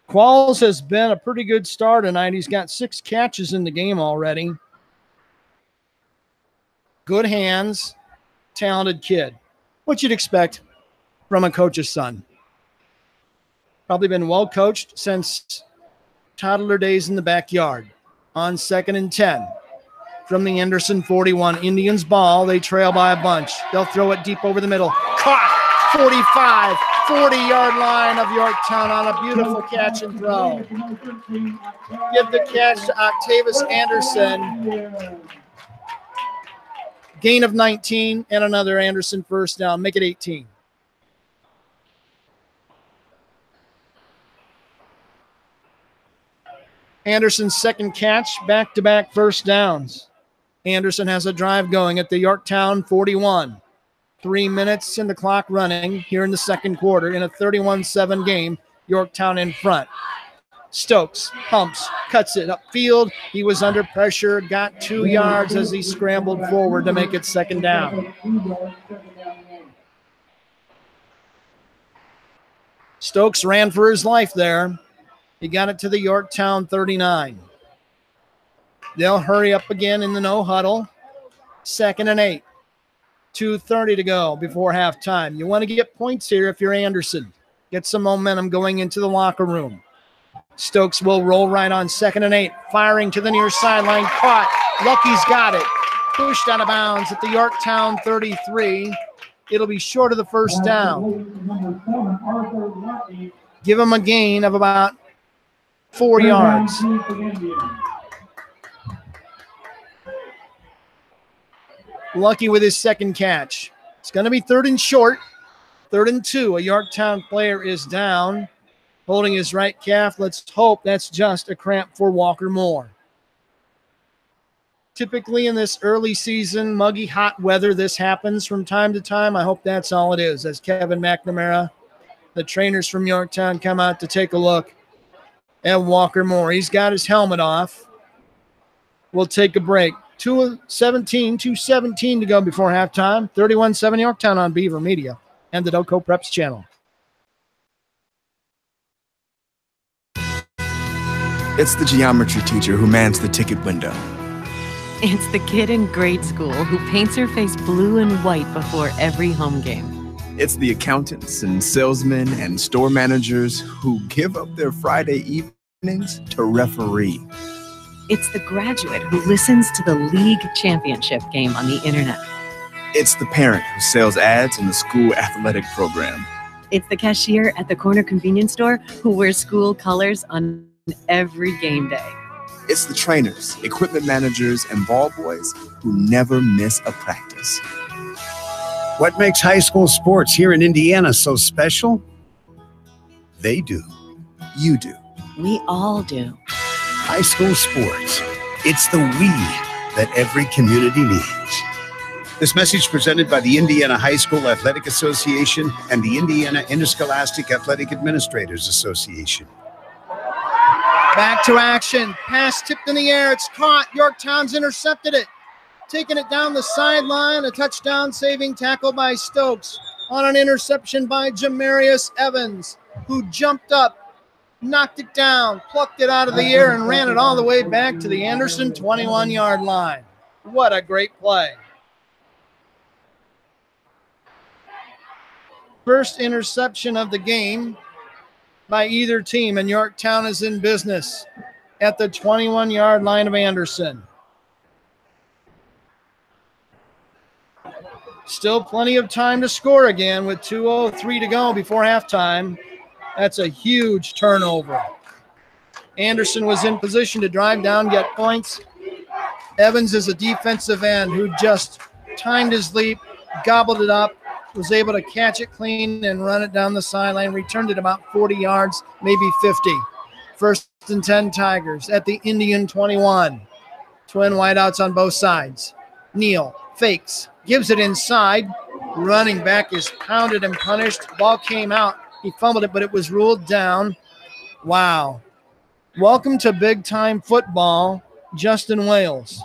Qualls has been a pretty good star tonight. He's got 6 catches in the game already. Good hands, talented kid. What you'd expect from a coach's son. Probably been well coached since toddler days in the backyard. On 2nd and 10. From the Anderson 41, Indians ball. They trail by a bunch. They'll throw it deep over the middle. Caught! 45, 40-yard line of Yorktown on a beautiful catch and throw. Give the catch to Octavius Anderson. Gain of 19 and another Anderson first down. Make it 18. Anderson's second catch, back-to-back first downs. Anderson has a drive going at the Yorktown 41. 3 minutes in the clock running here in the second quarter in a 31-7 game. Yorktown in front. Stokes pumps, cuts it upfield. He was under pressure, got 2 yards as he scrambled forward to make it second down. Stokes ran for his life there. He got it to the Yorktown 39. They'll hurry up again in the no huddle. 2nd and 8. 2:30 to go before halftime. You want to get points here if you're Anderson. Get some momentum going into the locker room. Stokes will roll right on 2nd and 8. Firing to the near sideline. Caught. Lucky's got it. Pushed out of bounds at the Yorktown 33. It'll be short of the first down. Give him a gain of about 4 yards. Lucky with his second catch. It's going to be 3rd and short. 3rd and 2. A Yorktown player is down, holding his right calf. Let's hope that's just a cramp for Walker Moore. Typically in this early season, muggy, hot weather, this happens from time to time. I hope that's all it is. As Kevin McNamara, the trainers from Yorktown, come out to take a look at Walker Moore. He's got his helmet off. We'll take a break. 2:17 to go before halftime. 31-7 Yorktown on Beaver Media and the Doco Preps channel. It's the geometry teacher who mans the ticket window. It's the kid in grade school who paints her face blue and white before every home game. It's the accountants and salesmen and store managers who give up their Friday evenings to referee. It's the graduate who listens to the league championship game on the internet. It's the parent who sells ads in the school athletic program. It's the cashier at the corner convenience store who wears school colors on every game day. It's the trainers, equipment managers, and ball boys who never miss a practice. What makes high school sports here in Indiana so special? They do. You do. We all do. High school sports. It's the we that every community needs. This message presented by the Indiana High School Athletic Association and the Indiana Interscholastic Athletic Administrators Association. Back to action. Pass tipped in the air. It's caught. Yorktown's intercepted it. Taking it down the sideline. A touchdown saving tackle by Stokes on an interception by Jamarius Evans, who jumped up, knocked it down, plucked it out of the air, and ran it all the way back to the Anderson 21-yard line. What a great play. First interception of the game by either team, and Yorktown is in business at the 21-yard line of Anderson. Still plenty of time to score again with 2:03 to go before halftime. That's a huge turnover. Anderson was in position to drive down, get points. Evans is a defensive end who just timed his leap, gobbled it up, was able to catch it clean and run it down the sideline, returned it about 40 yards, maybe 50. 1st and 10 Tigers at the Indian 21. Twin wideouts on both sides. Neal fakes, gives it inside. Running back is pounded and punished. Ball came out. He fumbled it, but it was ruled down. Wow. Welcome to big-time football, Justin Wales,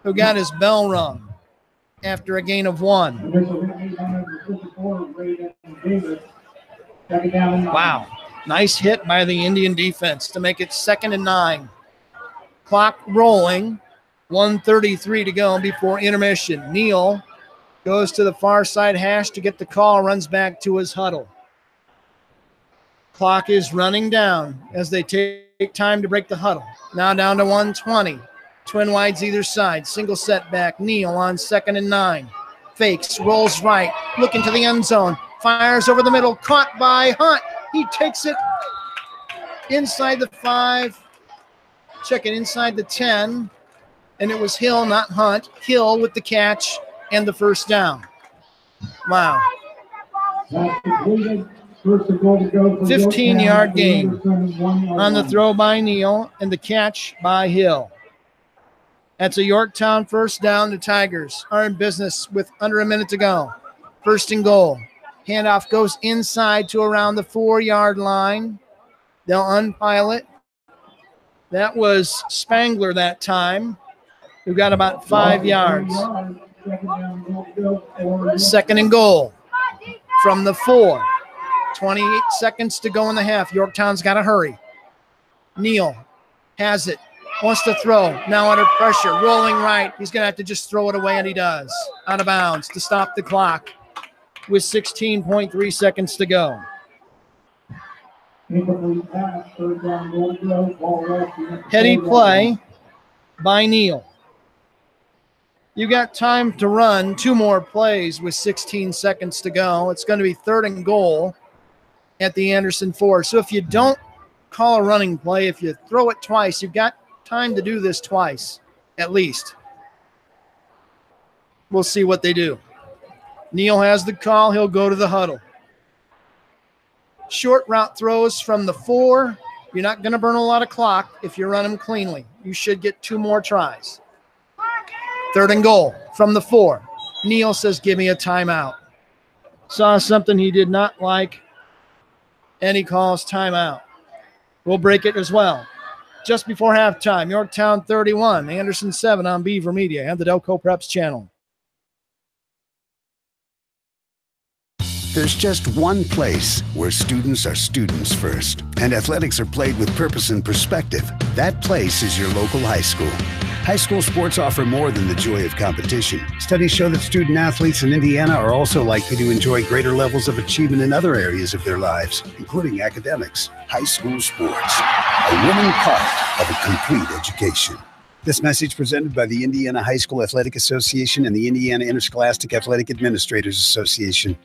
who got his bell rung after a gain of 1. Wow. Nice hit by the Indian defense to make it 2nd and 9. Clock rolling. 1:33 to go before intermission. Neal goes to the far side hash to get the call, runs back to his huddle. Clock is running down as they take time to break the huddle. Now down to 1:20. Twin wides either side. Single setback. Neal on 2nd and 9. Fakes, rolls right, looking to the end zone. Fires over the middle, caught by Hunt. He takes it inside the 5. Check it inside the 10. And it was Hill, not Hunt. Hill with the catch and the first down. Wow. 15-yard gain on the throw by Neal and the catch by Hill. That's a Yorktown first down. The Tigers are in business with under a minute to go. 1st and goal. Handoff goes inside to around the 4-yard line. They'll unpile it. That was Spangler that time, who got about 5 yards. 2nd and goal from the 4. 28 seconds to go in the half. Yorktown's got to hurry. Neal has it. Wants to throw. Now under pressure. Rolling right. He's going to have to just throw it away, and he does. Out of bounds to stop the clock with 16.3 seconds to go. Heady play by Neal. You got time to run 2 more plays with 16 seconds to go. It's going to be 3rd and goal at the Anderson 4. So if you don't call a running play, if you throw it twice, you've got time to do this twice, at least. We'll see what they do. Neal has the call. He'll go to the huddle. Short route throws from the 4. You're not going to burn a lot of clock if you run them cleanly. You should get 2 more tries. 3rd and goal from the 4. Neal says, give me a timeout. Saw something he did not like, and he calls timeout. We'll break it as well. Just before halftime, Yorktown 31, Anderson 7 on Beaver Media and the Delco Preps channel. There's just one place where students are students first, and athletics are played with purpose and perspective. That place is your local high school. High school sports offer more than the joy of competition. Studies show that student athletes in Indiana are also likely to enjoy greater levels of achievement in other areas of their lives, including academics. High school sports, a winning part of a complete education. This message presented by the Indiana High School Athletic Association and the Indiana Interscholastic Athletic Administrators Association.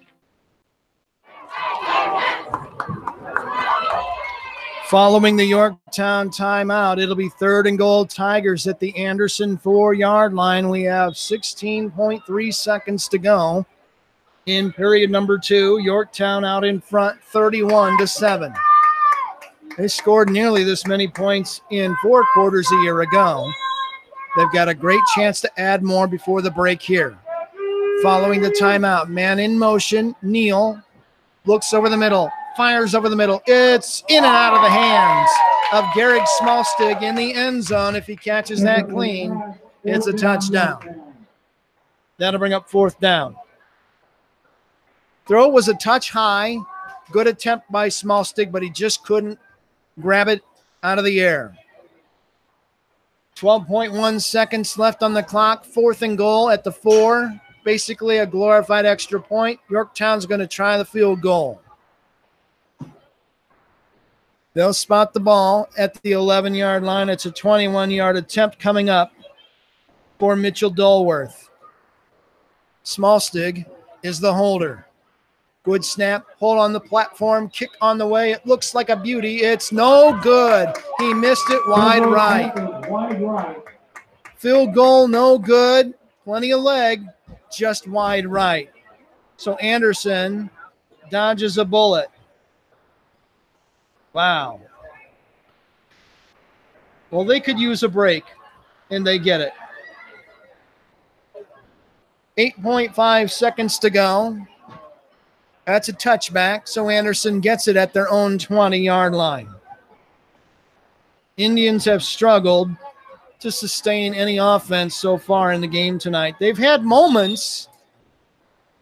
Following the Yorktown timeout, it'll be 3rd and goal Tigers at the Anderson 4-yard line. We have 16.3 seconds to go in period number 2. Yorktown out in front 31-7. They scored nearly this many points in 4 quarters a year ago. They've got a great chance to add more before the break here. Following the timeout, man in motion. Neal looks over the middle. Fires over the middle. It's in and out of the hands of Garrick Smallstig in the end zone. If he catches that clean, it's a touchdown. That'll bring up 4th down. Throw was a touch high. Good attempt by Smallstig, but he just couldn't grab it out of the air. 12.1 seconds left on the clock. 4th and goal at the 4. Basically a glorified extra point. Yorktown's going to try the field goal. They'll spot the ball at the 11-yard line. It's a 21-yard attempt coming up for Mitchell Dulworth. Smallstig is the holder. Good snap, hold on the platform, kick on the way. It looks like a beauty. It's no good. He missed it wide right. Field goal, no good. Plenty of leg, just wide right. So Anderson dodges a bullet. Wow. Well, they could use a break, and they get it. 8.5 seconds to go. That's a touchback, so Anderson gets it at their own 20-yard line. Indians have struggled to sustain any offense so far in the game tonight. They've had moments.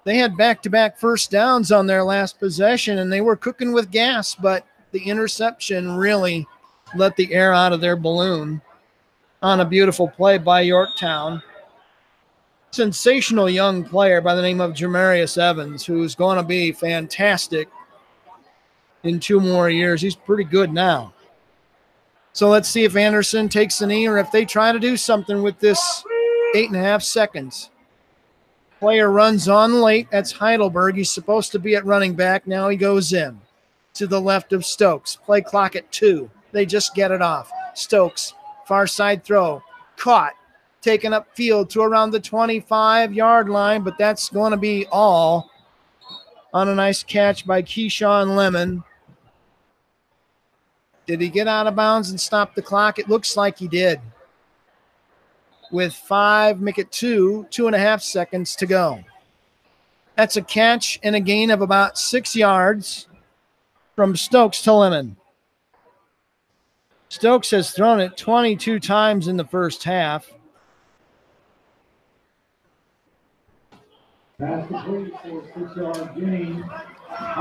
They had back-to-back first downs on their last possession, and they were cooking with gas, but the interception really let the air out of their balloon on a beautiful play by Yorktown. Sensational young player by the name of Jamarius Evans, who's going to be fantastic in 2 more years. He's pretty good now. So let's see if Anderson takes a knee or if they try to do something with this 8.5 seconds. Player runs on late. That's Heidelberg. He's supposed to be at running back. Now he goes in to the left of Stokes. Play clock at 2. They just get it off. Stokes, far side throw. Caught. Taken up field to around the 25-yard line, but that's going to be all on a nice catch by Keyshawn Lemon. Did he get out of bounds and stop the clock? It looks like he did. With 5, make it 2.5 seconds to go. That's a catch and a gain of about 6 yards from Stokes to Lemon. Stokes has thrown it 22 times in the first half. Pass complete for 6-yard gain.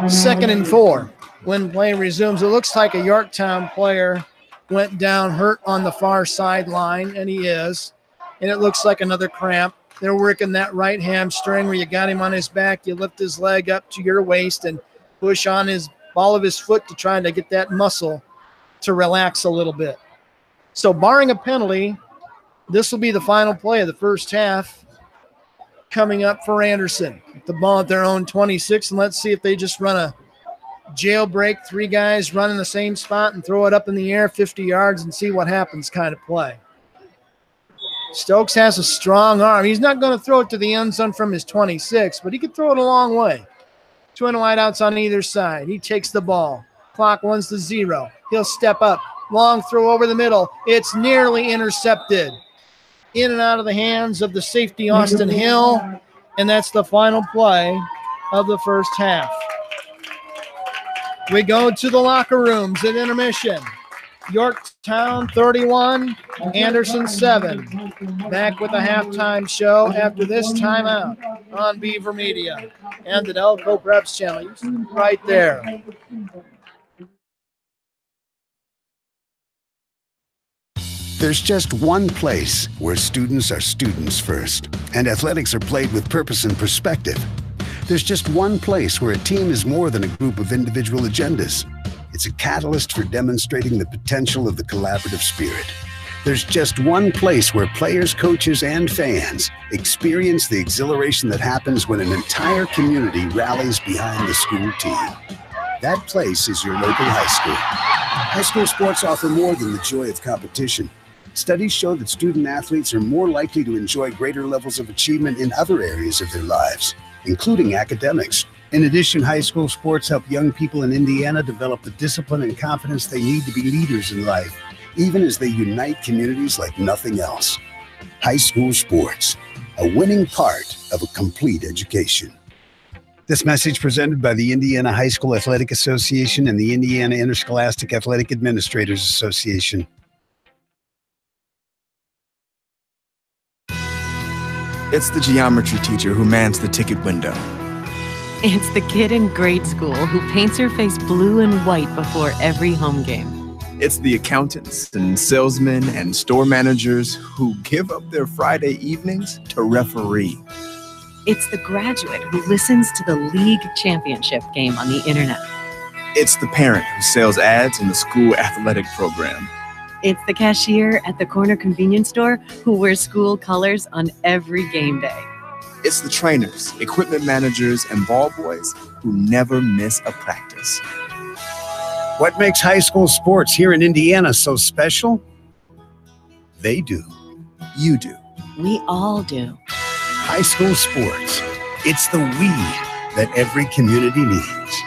2nd and 4 when play resumes. It looks like a Yorktown player went down hurt on the far sideline, and he is. And it looks like another cramp. They're working that right hamstring where you got him on his back. You lift his leg up to your waist and push on his ball of his foot to try to get that muscle to relax a little bit. So barring a penalty, this will be the final play of the first half coming up for Anderson. The ball at their own 26, and let's see if they just run a jailbreak, 3 guys run in the same spot and throw it up in the air 50 yards and see what happens kind of play. Stokes has a strong arm. He's not going to throw it to the end zone from his 26, but he could throw it a long way. Twin wideouts on either side. He takes the ball. Clock runs to 0. He'll step up. Long throw over the middle. It's nearly intercepted. In and out of the hands of the safety, Austin Hill. And that's the final play of the first half. We go to the locker rooms at intermission. Yorktown 31, Anderson 7. Back with a halftime show after this timeout on Beaver Media and the Delco Preps channel. You see right there. There's just one place where students are students first, and athletics are played with purpose and perspective. There's just one place where a team is more than a group of individual agendas. It's a catalyst for demonstrating the potential of the collaborative spirit. There's just one place where players, coaches, and fans experience the exhilaration that happens when an entire community rallies behind the school team. That place is your local high school. High school sports offer more than the joy of competition. Studies show that student athletes are more likely to enjoy greater levels of achievement in other areas of their lives, including academics. In addition, high school sports help young people in Indiana develop the discipline and confidence they need to be leaders in life, even as they unite communities like nothing else. High school sports, a winning part of a complete education. This message presented by the Indiana High School Athletic Association and the Indiana Interscholastic Athletic Administrators Association. It's the geometry teacher who mans the ticket window. It's the kid in grade school who paints her face blue and white before every home game. It's the accountants and salesmen and store managers who give up their Friday evenings to referee. It's the graduate who listens to the league championship game on the internet. It's the parent who sells ads in the school athletic program. It's the cashier at the corner convenience store who wears school colors on every game day. It's the trainers, equipment managers, and ball boys who never miss a practice. What makes high school sports here in Indiana so special? They do. You do. We all do. High school sports. It's the we that every community needs.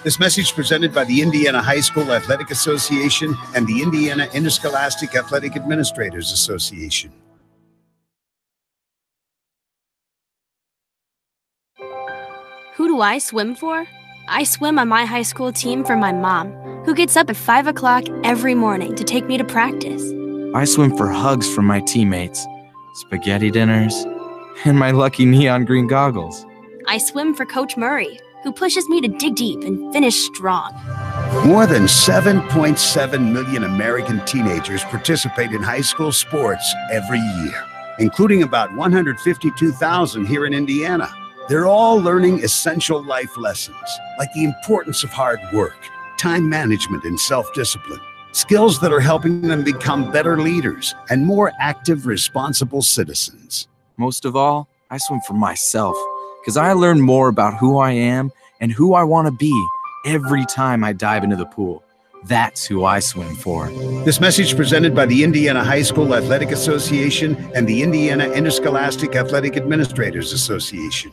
This message presented by the Indiana High School Athletic Association and the Indiana Interscholastic Athletic Administrators Association. Who do I swim for? I swim on my high school team for my mom, who gets up at 5 o'clock every morning to take me to practice. I swim for hugs from my teammates, spaghetti dinners, and my lucky neon green goggles. I swim for Coach Murray, who pushes me to dig deep and finish strong. More than 7.7 million American teenagers participate in high school sports every year, including about 152,000 here in Indiana. They're all learning essential life lessons, like the importance of hard work, time management, and self-discipline. Skills that are helping them become better leaders and more active, responsible citizens. Most of all, I swim for myself, because I learn more about who I am and who I want to be every time I dive into the pool. That's who I swim for. This message presented by the Indiana High School Athletic Association and the Indiana Interscholastic Athletic Administrators Association.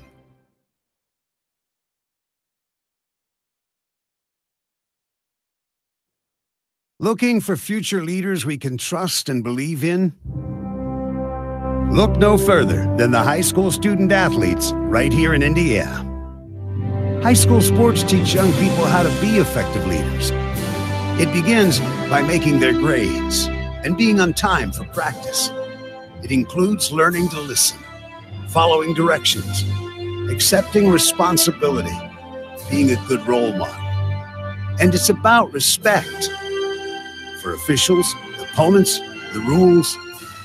Looking for future leaders we can trust and believe in? Look no further than the high school student athletes right here in Indiana. High school sports teach young people how to be effective leaders. It begins by making their grades and being on time for practice. It includes learning to listen, following directions, accepting responsibility, being a good role model. And it's about respect for officials, opponents, the rules,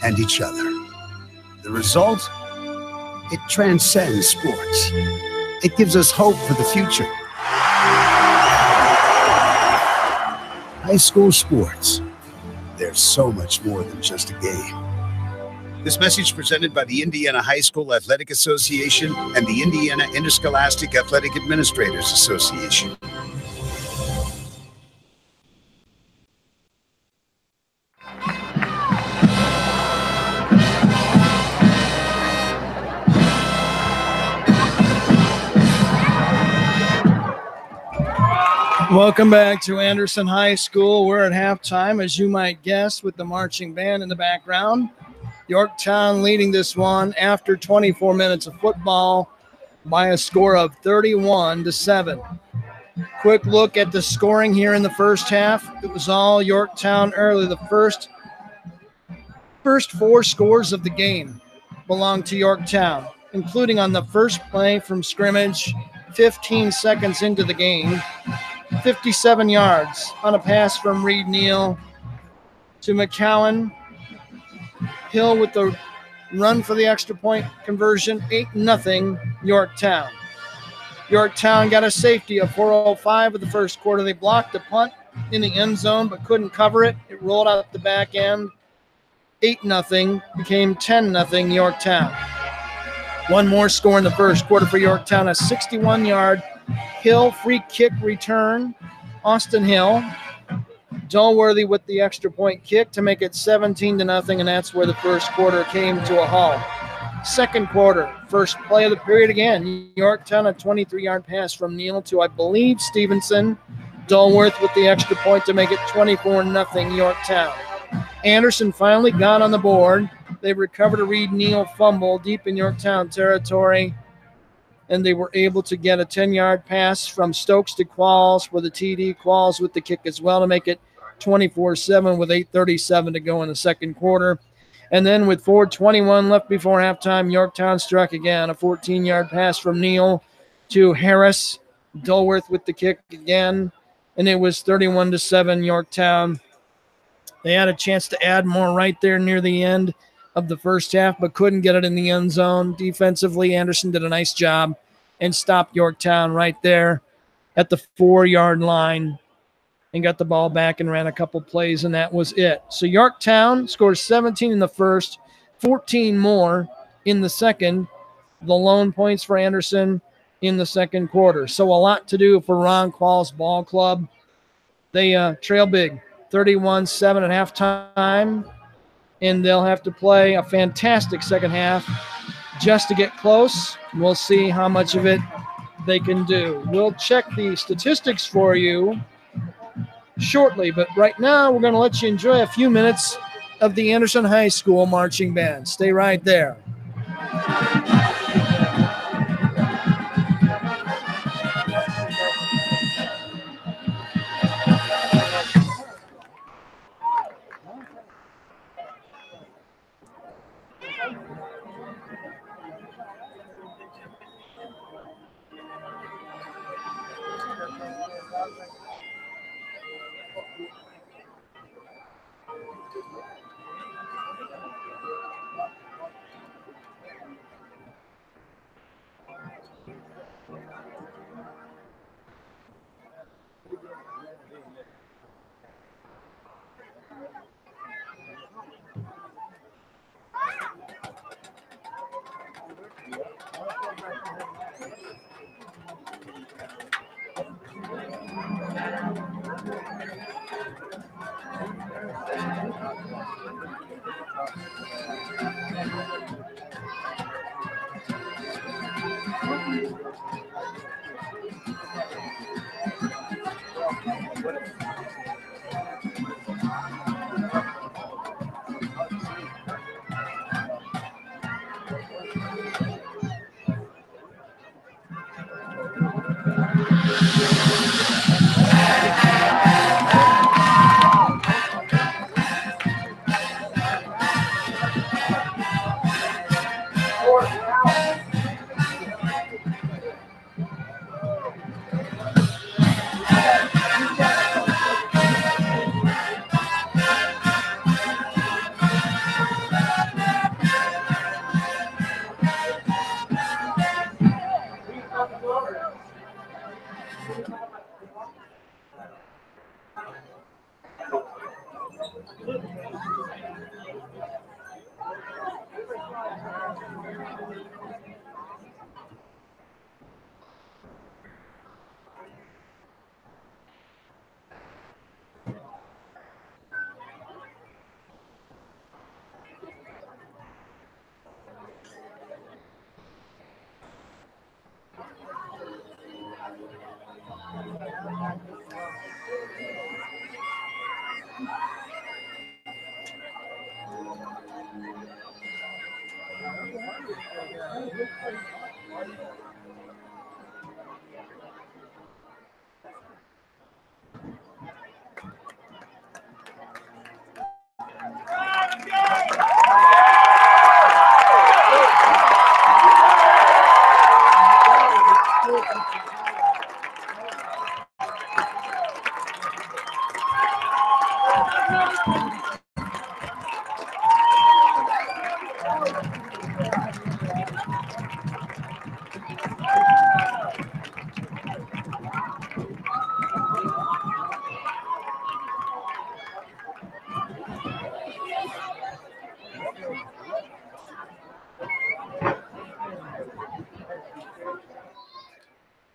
and each other. The result? It transcends sports. It gives us hope for the future. High school sports. There's so much more than just a game. This message presented by the Indiana High School Athletic Association and the Indiana Interscholastic Athletic Administrators Association. Welcome back to Anderson High School. We're at halftime, as you might guess, with the marching band in the background. Yorktown leading this one after 24 minutes of football by a score of 31-7. Quick look at the scoring here in the first half. It was all Yorktown early. The first four scores of the game belonged to Yorktown, including on the first play from scrimmage, 15 seconds into the game. 57 yards on a pass from Reed Neal to McCowan. Hill with the run for the extra point conversion, 8-0 Yorktown. Yorktown got a safety of 4:05 of the first quarter. They blocked a punt in the end zone but couldn't cover it. It rolled out the back end. 8-0 became 10-0 Yorktown. One more score in the first quarter for Yorktown, a 61-yard Hill free kick return. Austin Hill. Dalworthy with the extra point kick to make it 17-0, and that's where the first quarter came to a halt. Second quarter, first play of the period again. Yorktown, a 23-yard pass from Neal to, I believe, Stevenson. Dalworth with the extra point to make it 24-0 Yorktown. Anderson finally got on the board. They recovered a Reed Neal fumble deep in Yorktown territory, and they were able to get a 10-yard pass from Stokes to Qualls for the TD. Qualls with the kick as well to make it 24-7 with 8:37 to go in the second quarter. And then with 4:21 left before halftime, Yorktown struck again. A 14-yard pass from Neal to Harris. Dalworth with the kick again, and it was 31-7 Yorktown. They had a chance to add more right there near the end of the first half, but couldn't get it in the end zone. Defensively, Anderson did a nice job and stopped Yorktown right there at the 4-yard line and got the ball back and ran a couple plays, and that was it. So Yorktown scores 17 in the first, 14 more in the second. The lone points for Anderson in the second quarter. So a lot to do for Ron Qualls Ball Club. They trail big, 31-7 at halftime, and they'll have to play a fantastic second half just to get close. We'll see how much of it they can do. We'll check the statistics for you shortly, but right now we're going to let you enjoy a few minutes of the Anderson High School marching band. Stay right there.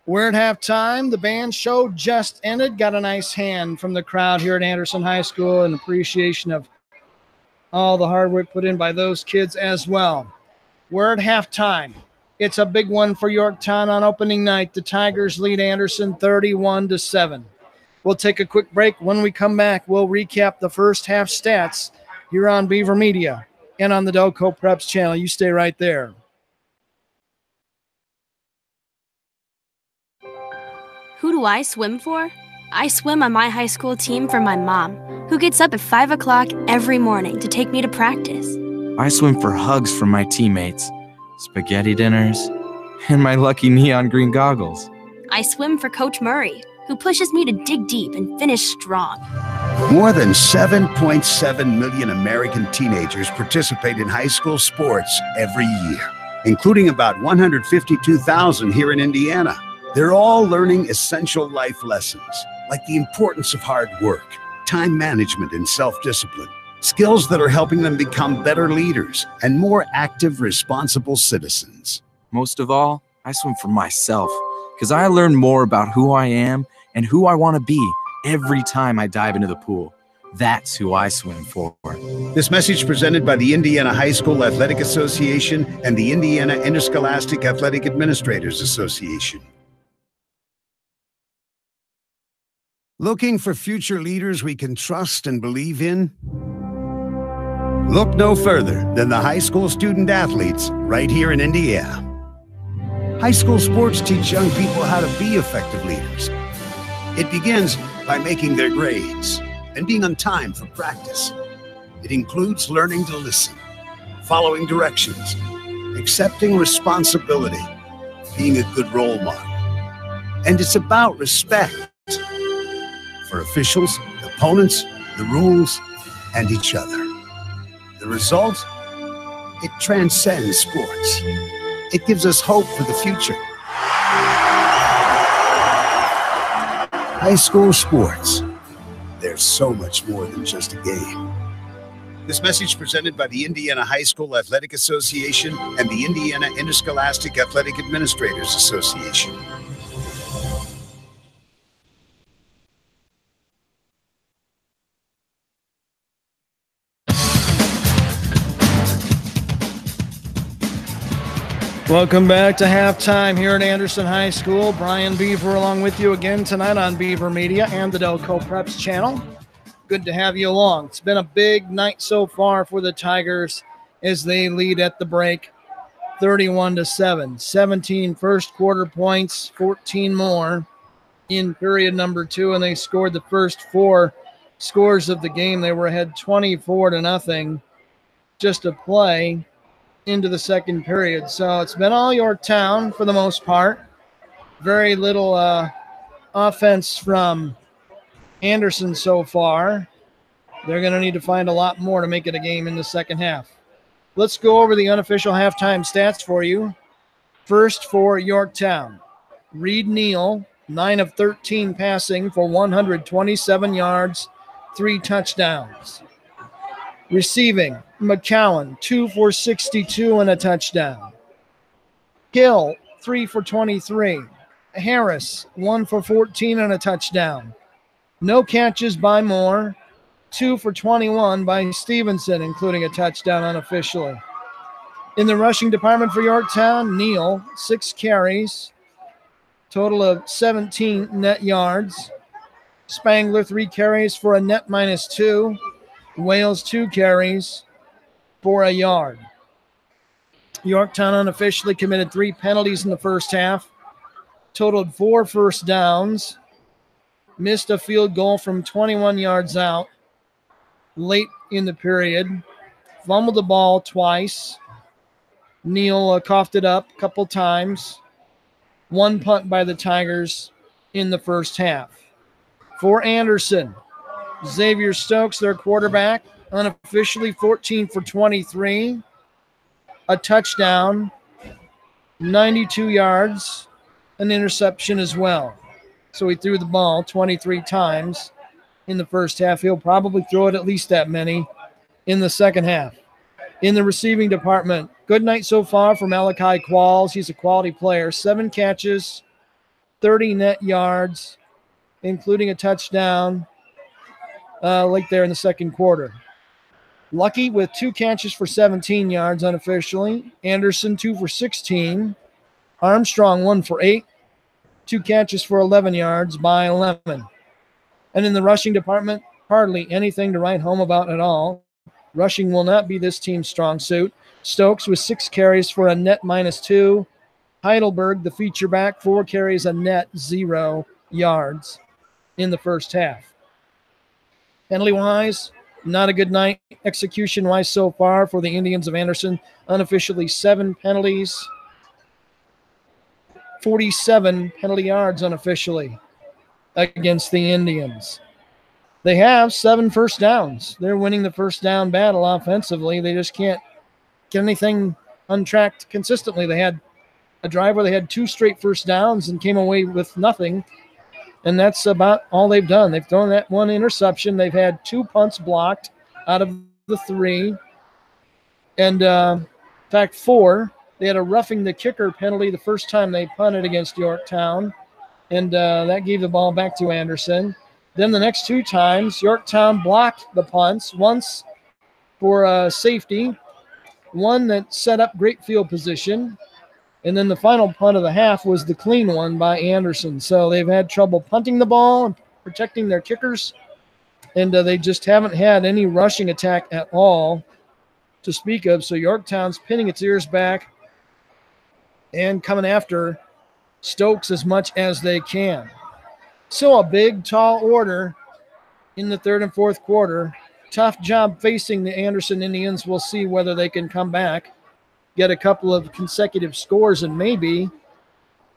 We're at halftime. The band show just ended. Got a nice hand from the crowd here at Anderson High School in appreciation of all the hard work put in by those kids as well. We're at halftime. It's a big one for Yorktown on opening night. The Tigers lead Anderson 31-7. We'll take a quick break. When we come back, we'll recap the first half stats here on Beaver Media and on the Delco Preps channel. You stay right there. Who do I swim for? I swim on my high school team for my mom, who gets up at 5 o'clock every morning to take me to practice. I swim for hugs from my teammates, spaghetti dinners, and my lucky neon green goggles. I swim for Coach Murray, who pushes me to dig deep and finish strong. More than 7.7 million American teenagers participate in high school sports every year, including about 152,000 here in Indiana. They're all learning essential life lessons, like the importance of hard work, time management, and self-discipline. Skills that are helping them become better leaders and more active, responsible citizens. Most of all, I swim for myself, because I learn more about who I am and who I want to be every time I dive into the pool. That's who I swim for. This message presented by the Indiana High School Athletic Association and the Indiana Interscholastic Athletic Administrators Association. Looking for future leaders we can trust and believe in? Look no further than the high school student athletes right here in Indiana. High school sports teach young people how to be effective leaders. It begins by making their grades and being on time for practice. It includes learning to listen, following directions, accepting responsibility, being a good role model. And it's about respect for officials, opponents, the rules, and each other. The result? It transcends sports. It gives us hope for the future. High school sports. There's so much more than just a game. This message presented by the Indiana High School Athletic Association and the Indiana Interscholastic Athletic Administrators Association. Welcome back to halftime here at Anderson High School. Brian Beaver along with you again tonight on Beaver Media and the Delco Preps channel. Good to have you along. It's been a big night so far for the Tigers as they lead at the break 31-7. 17 first quarter points, 14 more in period number 2, and they scored the first 4 scores of the game. They were ahead 24-0 just a play into the second period. So it's been all Yorktown for the most part. Very little offense from Anderson so far. They're going to need to find a lot more to make it a game in the second half. Let's go over the unofficial halftime stats for you. First for Yorktown, Reed Neal, 9 of 13 passing for 127 yards, 3 touchdowns. Receiving, McCowan, 2 for 62 and a touchdown. Hill, 3 for 23. Harris, 1 for 14 and a touchdown. No catches by Moore, 2 for 21 by Stevenson, including a touchdown unofficially. In the rushing department for Yorktown, Neal, 6 carries, total of 17 net yards. Spangler 3 carries for a net -2. Wales 2 carries for a yard. Yorktown unofficially committed 3 penalties in the first half, totaled 4 first downs, missed a field goal from 21 yards out late in the period, fumbled the ball twice. Neal coughed it up a couple times. 1 punt by the Tigers in the first half. For Anderson, Xavier Stokes, their quarterback, unofficially 14 for 23, a touchdown, 92 yards, an interception as well. So he threw the ball 23 times in the first half. He'll probably throw it at least that many in the second half. In the receiving department, good night so far for Malachi Qualls. He's a quality player. 7 catches, 30 net yards, including a touchdown late there in the second quarter. Lucky with 2 catches for 17 yards unofficially. Anderson 2 for 16. Armstrong 1 for 8. 2 catches for 11 yards by Lemon. And in the rushing department, hardly anything to write home about at all. Rushing will not be this team's strong suit. Stokes with 6 carries for a net -2. Heidelberg, the feature back, 4 carries, a net 0 yards in the first half. Penalty-wise, not a good night. Execution-wise so far for the Indians of Anderson, unofficially 7 penalties, 47 penalty yards unofficially against the Indians. They have 7 first downs. They're winning the first down battle offensively. They just can't get anything untracked consistently. They had a drive where they had 2 straight first downs and came away with nothing, and that's about all they've done. They've thrown that 1 interception. They've had 2 punts blocked out of the 3, and in fact 4. They had a roughing the kicker penalty the first time they punted against Yorktown, and that gave the ball back to Anderson. Then the next 2 times, Yorktown blocked the punts, once for safety, one that set up great field position, and then the final punt of the half was the clean one by Anderson. So they've had trouble punting the ball and protecting their kickers, and they just haven't had any rushing attack at all to speak of. So Yorktown's pinning its ears back and coming after Stokes as much as they can. So a big, tall order in the third and fourth quarter. Tough job facing the Anderson Indians. We'll see whether they can come back, get a couple of consecutive scores, and maybe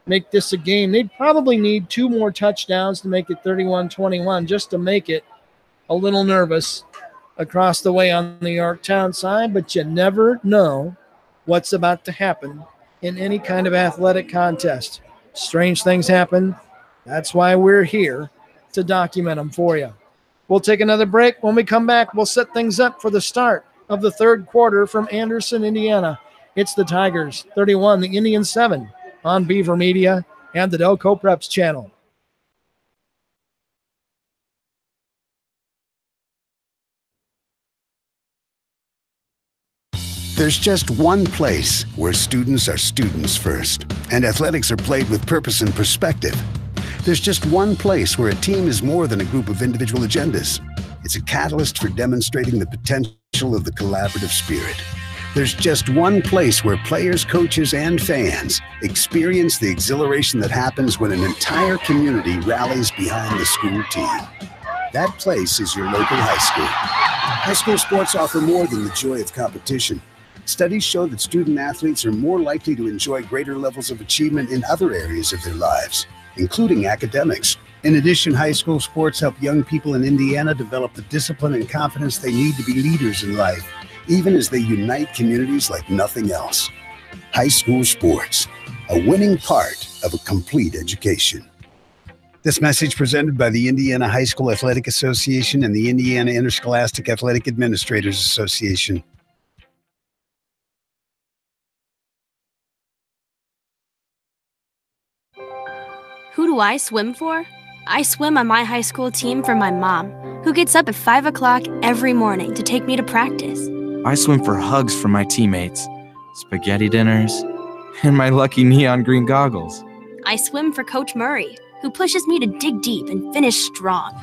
make this a game. They'd probably need 2 more touchdowns to make it 31-21 just to make it a little nervous across the way on the Yorktown side, but you never know what's about to happen in any kind of athletic contest. Strange things happen. That's why we're here to document them for you. We'll take another break. When we come back, we'll set things up for the start of the third quarter from Anderson, Indiana. It's the Tigers 31, the Indians 7 on Beaver Media and the Delco Preps channel. There's just one place where students are students first, and athletics are played with purpose and perspective. There's just one place where a team is more than a group of individual agendas. It's a catalyst for demonstrating the potential of the collaborative spirit. There's just one place where players, coaches, and fans experience the exhilaration that happens when an entire community rallies behind the school team. That place is your local high school. High school sports offer more than the joy of competition. Studies show that student athletes are more likely to enjoy greater levels of achievement in other areas of their lives, including academics. In addition, high school sports help young people in Indiana develop the discipline and confidence they need to be leaders in life, even as they unite communities like nothing else. High school sports, a winning part of a complete education. This message presented by the Indiana High School Athletic Association and the Indiana Interscholastic Athletic Administrators Association. Who do I swim for? I swim on my high school team for my mom, who gets up at 5 o'clock every morning to take me to practice. I swim for hugs from my teammates, spaghetti dinners, and my lucky neon green goggles. I swim for Coach Murray, who pushes me to dig deep and finish strong.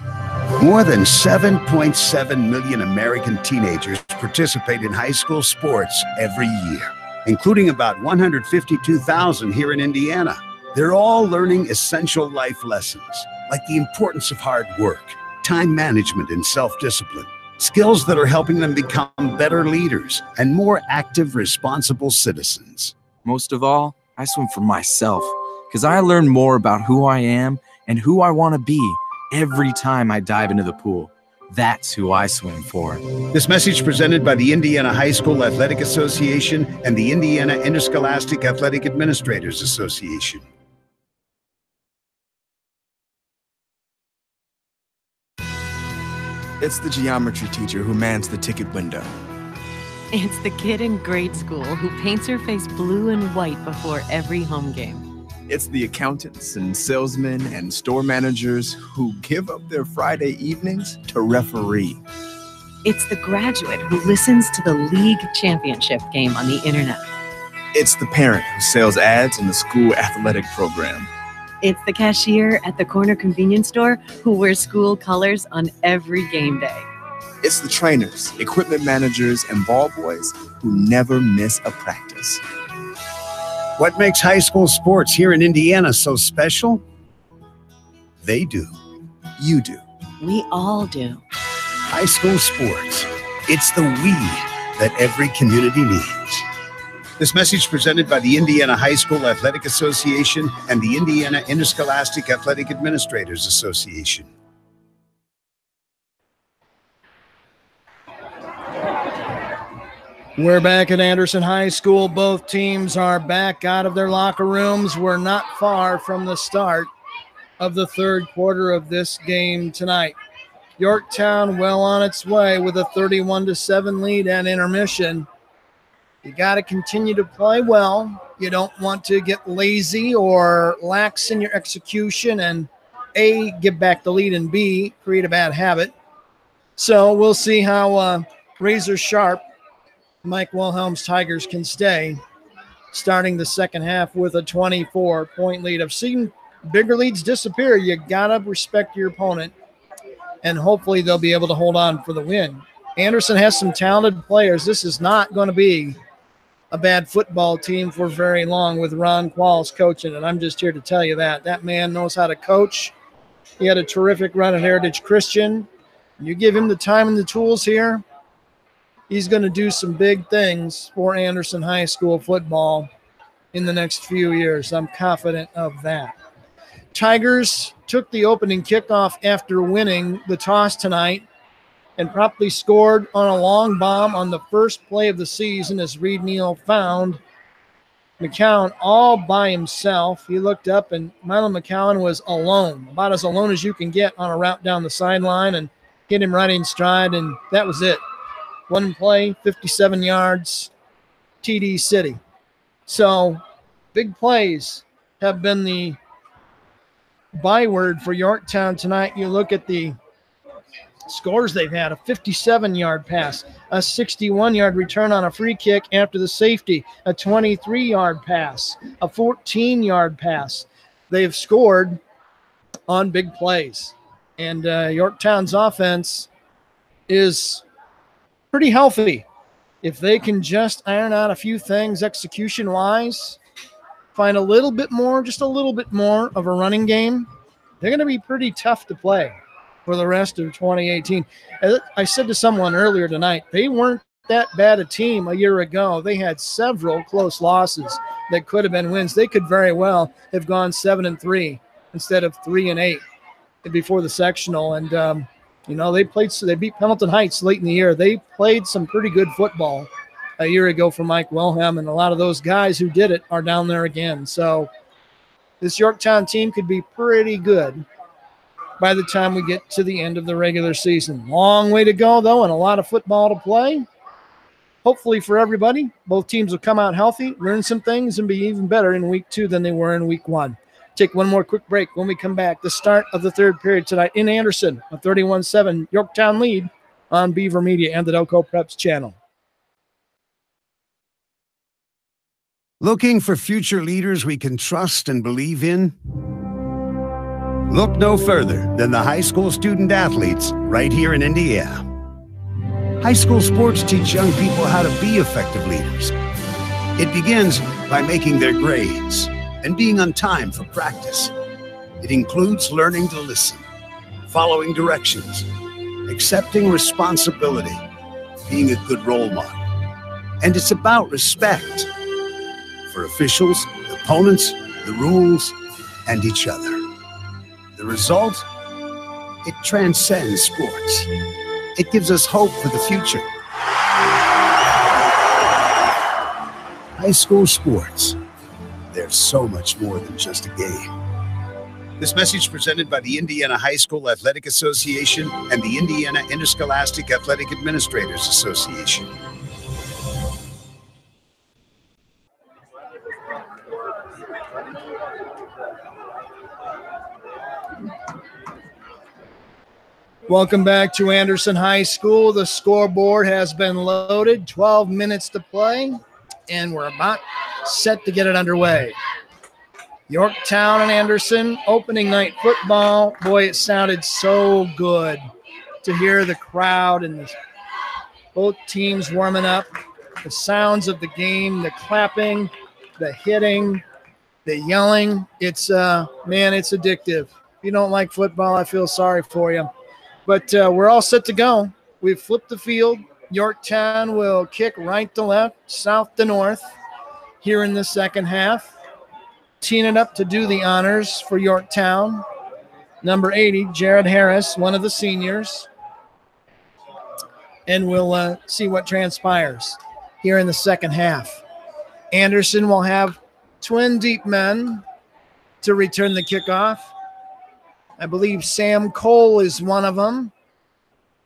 More than 7.7 million American teenagers participate in high school sports every year, including about 152,000 here in Indiana. They're all learning essential life lessons, like the importance of hard work, time management, and self-discipline. Skills that are helping them become better leaders and more active, responsible citizens. Most of all, I swim for myself, because I learn more about who I am and who I want to be every time I dive into the pool. That's who I swim for. This message presented by the Indiana High School Athletic Association and the Indiana Interscholastic Athletic Administrators Association. It's the geometry teacher who mans the ticket window. It's the kid in grade school who paints her face blue and white before every home game. It's the accountants and salesmen and store managers who give up their Friday evenings to referee. It's the graduate who listens to the league championship game on the internet. It's the parent who sells ads in the school athletic program. It's the cashier at the corner convenience store who wears school colors on every game day. It's the trainers, equipment managers, and ball boys who never miss a practice. What makes high school sports here in Indiana so special? They do. You do. We all do. High school sports. It's the we that every community needs. This message presented by the Indiana High School Athletic Association and the Indiana Interscholastic Athletic Administrators Association. We're back at Anderson High School. Both teams are back out of their locker rooms. We're not far from the start of the third quarter of this game tonight. Yorktown well on its way with a 31-7 lead at intermission. You got to continue to play well. You don't want to get lazy or lax in your execution and A, give back the lead, and B, create a bad habit. So we'll see how razor sharp Mike Wilhelm's Tigers can stay, starting the second half with a 24-point lead. I've seen bigger leads disappear. You got to respect your opponent, and hopefully they'll be able to hold on for the win. Anderson has some talented players. This is not going to be a bad football team for very long with Ron Qualls coaching, and I'm just here to tell you that. That man knows how to coach. He had a terrific run at Heritage Christian. You give him the time and the tools here, he's going to do some big things for Anderson High School football in the next few years. I'm confident of that. Tigers took the opening kickoff after winning the toss tonight and promptly scored on a long bomb on the first play of the season as Reed Neal found McCown all by himself. He looked up and Milo McCown was alone, about as alone as you can get on a route down the sideline, and hit him right in stride, and that was it. One play, 57 yards, TD City. So big plays have been the byword for Yorktown tonight. You look at the scores they've had: a 57-yard pass, a 61-yard return on a free kick after the safety, a 23-yard pass, a 14-yard pass. They've scored on big plays. And Yorktown's offense is pretty healthy. If they can just iron out a few things execution-wise, find a little bit more, just a little bit more of a running game, they're going to be pretty tough to play for the rest of 2018. As I said to someone earlier tonight, they weren't that bad a team a year ago. They had several close losses that could have been wins. They could very well have gone 7-3 instead of 3-8 before the sectional. And, they beat Pendleton Heights late in the year. They played some pretty good football a year ago for Mike Wilhelm, and a lot of those guys who did it are down there again. So this Yorktown team could be pretty good by the time we get to the end of the regular season. Long way to go, though, and a lot of football to play. Hopefully for everybody, both teams will come out healthy, learn some things, and be even better in week 2 than they were in week 1. Take one more quick break. When we come back, the start of the third period tonight in Anderson, a 31-7 Yorktown lead on Beaver Media and the Delco Preps channel. Looking for future leaders we can trust and believe in? Look no further than the high school student athletes right here in Indiana. High school sports teach young people how to be effective leaders. It begins by making their grades and being on time for practice. It includes learning to listen, following directions, accepting responsibility, being a good role model. And it's about respect for officials, opponents, the rules, and each other. The result? It transcends sports. It gives us hope for the future. High school sports. They're so much more than just a game. This message presented by the Indiana High School Athletic Association and the Indiana Interscholastic Athletic Administrators Association. Welcome back to Anderson High School. The scoreboard has been loaded, 12 minutes to play, and we're about set to get it underway. Yorktown and Anderson, opening night football. Boy, it sounded so good to hear the crowd and both teams warming up. The sounds of the game, the clapping, the hitting, the yelling. It's, man, it's addictive. If you don't like football, I feel sorry for you. But we're all set to go. We've flipped the field. Yorktown will kick right to left, south to north here in the second half. Teeing it up to do the honors for Yorktown. Number 80, Jared Harris, one of the seniors. And we'll see what transpires here in the second half. Anderson will have twin deep men to return the kickoff. I believe Sam Cole is one of them.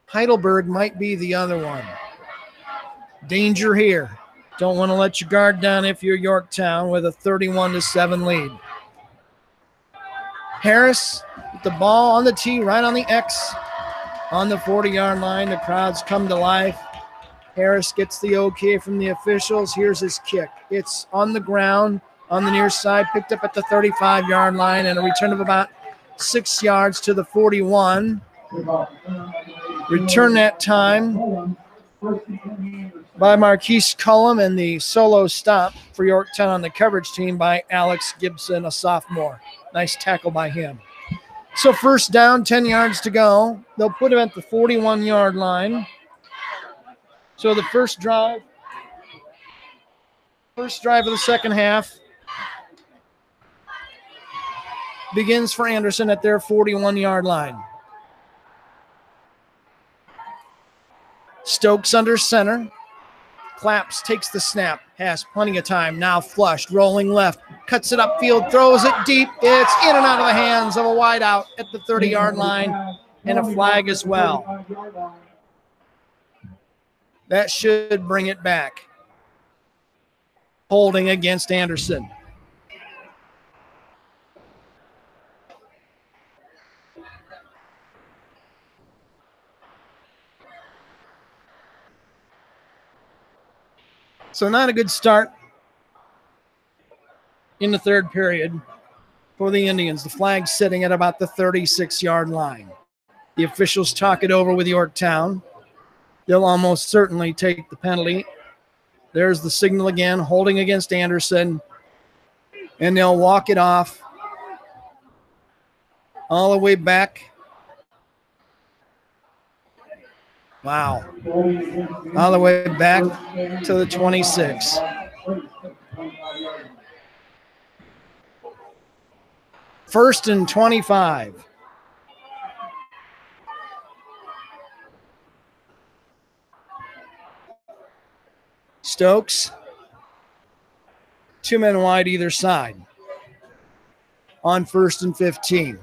Heidelberg might be the other one. Danger here. Don't want to let your guard down if you're Yorktown with a 31-7 lead. Harris with the ball on the tee, right on the X, on the 40-yard line. The crowds come to life. Harris gets the okay from the officials. Here's his kick. It's on the ground, on the near side, picked up at the 35-yard line, and a return of about 6 yards to the 41. Return that time by Marquise Cullum, and the solo stop for Yorktown on the coverage team by Alex Gibson, a sophomore. Nice tackle by him. So first down, 10 yards to go. They'll put him at the 41-yard line. So the first drive of the second half begins for Anderson at their 41-yard line. Stokes under center. Claps, takes the snap, has plenty of time. Now flushed, rolling left, cuts it upfield, throws it deep. It's in and out of the hands of a wideout at the 30-yard line, and a flag as well. That should bring it back. Holding against Anderson. So not a good start in the third period for the Indians. The flag sitting at about the 36-yard line. The officials talk it over with Yorktown. They'll almost certainly take the penalty. There's the signal again, holding against Anderson. And they'll walk it off all the way back. Wow. All the way back to the 26. First and 25. Stokes. 2 men wide either side. On first and 15.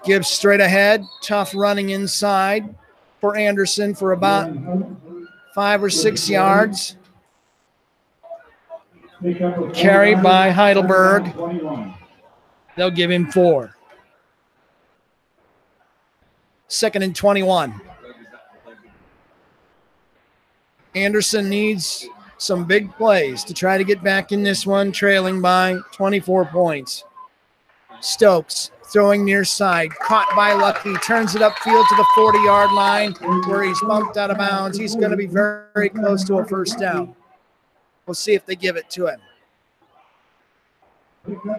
Gibbs straight ahead. Tough running inside for Anderson for about 5 or 6 yards. Carried by Heidelberg. They'll give him 4. Second and 21. Anderson needs some big plays to try to get back in this one, trailing by 24 points. Stokes throwing near side, caught by Lucky, turns it upfield to the 40-yard line where he's bumped out of bounds. He's going to be very, very close to a first down. We'll see if they give it to him.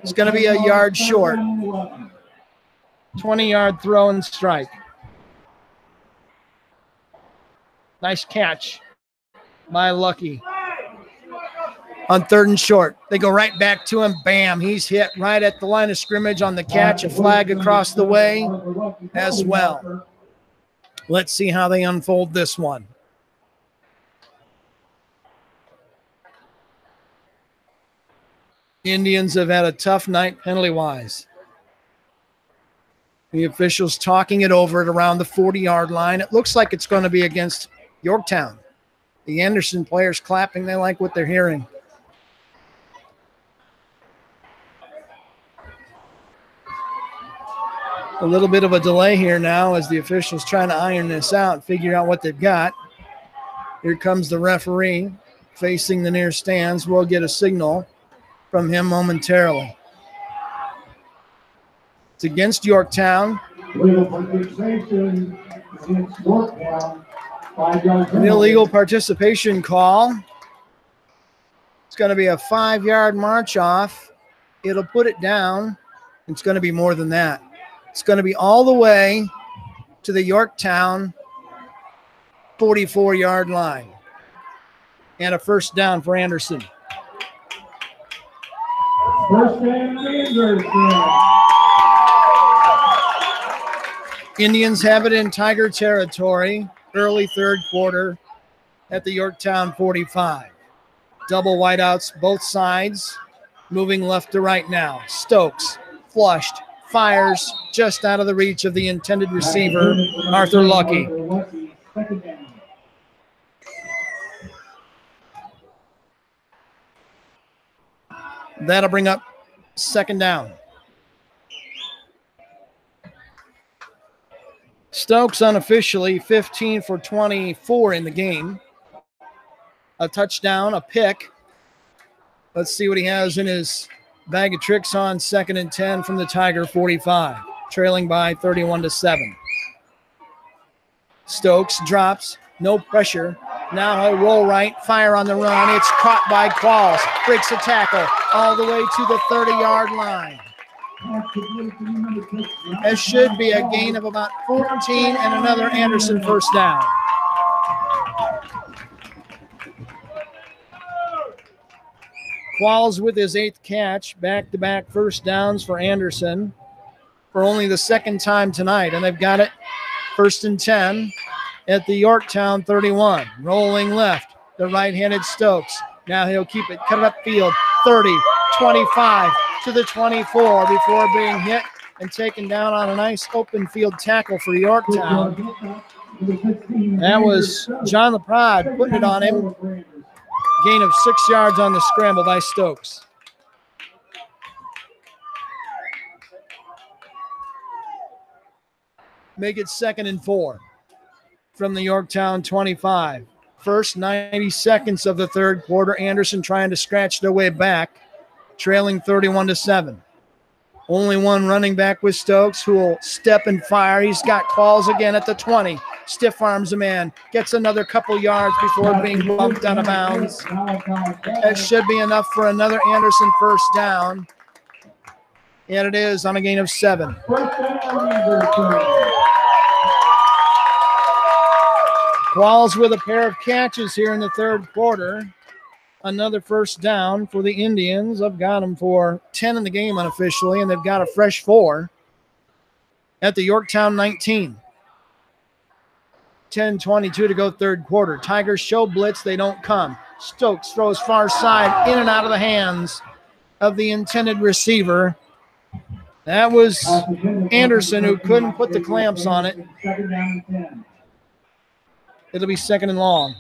It's going to be a yard short. 20-yard throw and strike. Nice catch by Lucky. On 3rd and short, they go right back to him. Bam, he's hit right at the line of scrimmage on the catch. A flag across the way as well. Let's see how they unfold this one. The Indians have had a tough night penalty-wise. The officials talking it over at around the 40-yard line. It looks like it's going to be against Yorktown. The Anderson players clapping. They like what they're hearing. A little bit of a delay here now as the officials trying to iron this out, figure out what they've got. Here comes the referee facing the near stands. We'll get a signal from him momentarily. It's against Yorktown. An illegal participation call. It's going to be a 5-yard march off. It'll put it down. It's going to be more than that. It's going to be all the way to the Yorktown 44-yard line. And a first down for Anderson. First down, Anderson. Indians have it in Tiger territory, early 3rd quarter at the Yorktown 45. Double wideouts both sides, moving left to right now. Stokes flushed, fires just out of the reach of the intended receiver, Arthur Lucky. That'll bring up 2nd down. Stokes unofficially 15 for 24 in the game. A touchdown, a pick. Let's see what he has in his bag of tricks on 2nd and 10 from the Tiger 45, trailing by 31-7. Stokes drops, no pressure. Now a roll right, fire on the run. It's caught by Qualls, breaks a tackle all the way to the 30-yard line. It should be a gain of about 14 and another Anderson first down. Qualls with his 8th catch, back-to-back first downs for Anderson for only the 2nd time tonight, and they've got it 1st and 10 at the Yorktown 31. Rolling left, the right-handed Stokes. Now he'll keep it, cut it upfield, 30, 25 to the 24 before being hit and taken down on a nice open field tackle for Yorktown. That was John LaPrade putting it on him. Gain of 6 yards on the scramble by Stokes. Make it 2nd and 4 from the Yorktown 25. First 90 seconds of the 3rd quarter, Anderson trying to scratch their way back, trailing 31-7. Only one running back with Stokes who will step and fire. He's got calls again at the 20. Stiff arms a man, gets another couple yards before being bumped out of bounds. That should be enough for another Anderson first down. And it is on a gain of 7. Qualls with a pair of catches here in the 3rd quarter. Another first down for the Indians. I've got them for 10 in the game unofficially, and they've got a fresh 4 at the Yorktown 19. 10:22 to go 3rd quarter. Tigers show blitz. They don't come. Stokes throws far side, in and out of the hands of the intended receiver. That was Anderson who couldn't put the clamps on it. It'll be 2nd and long.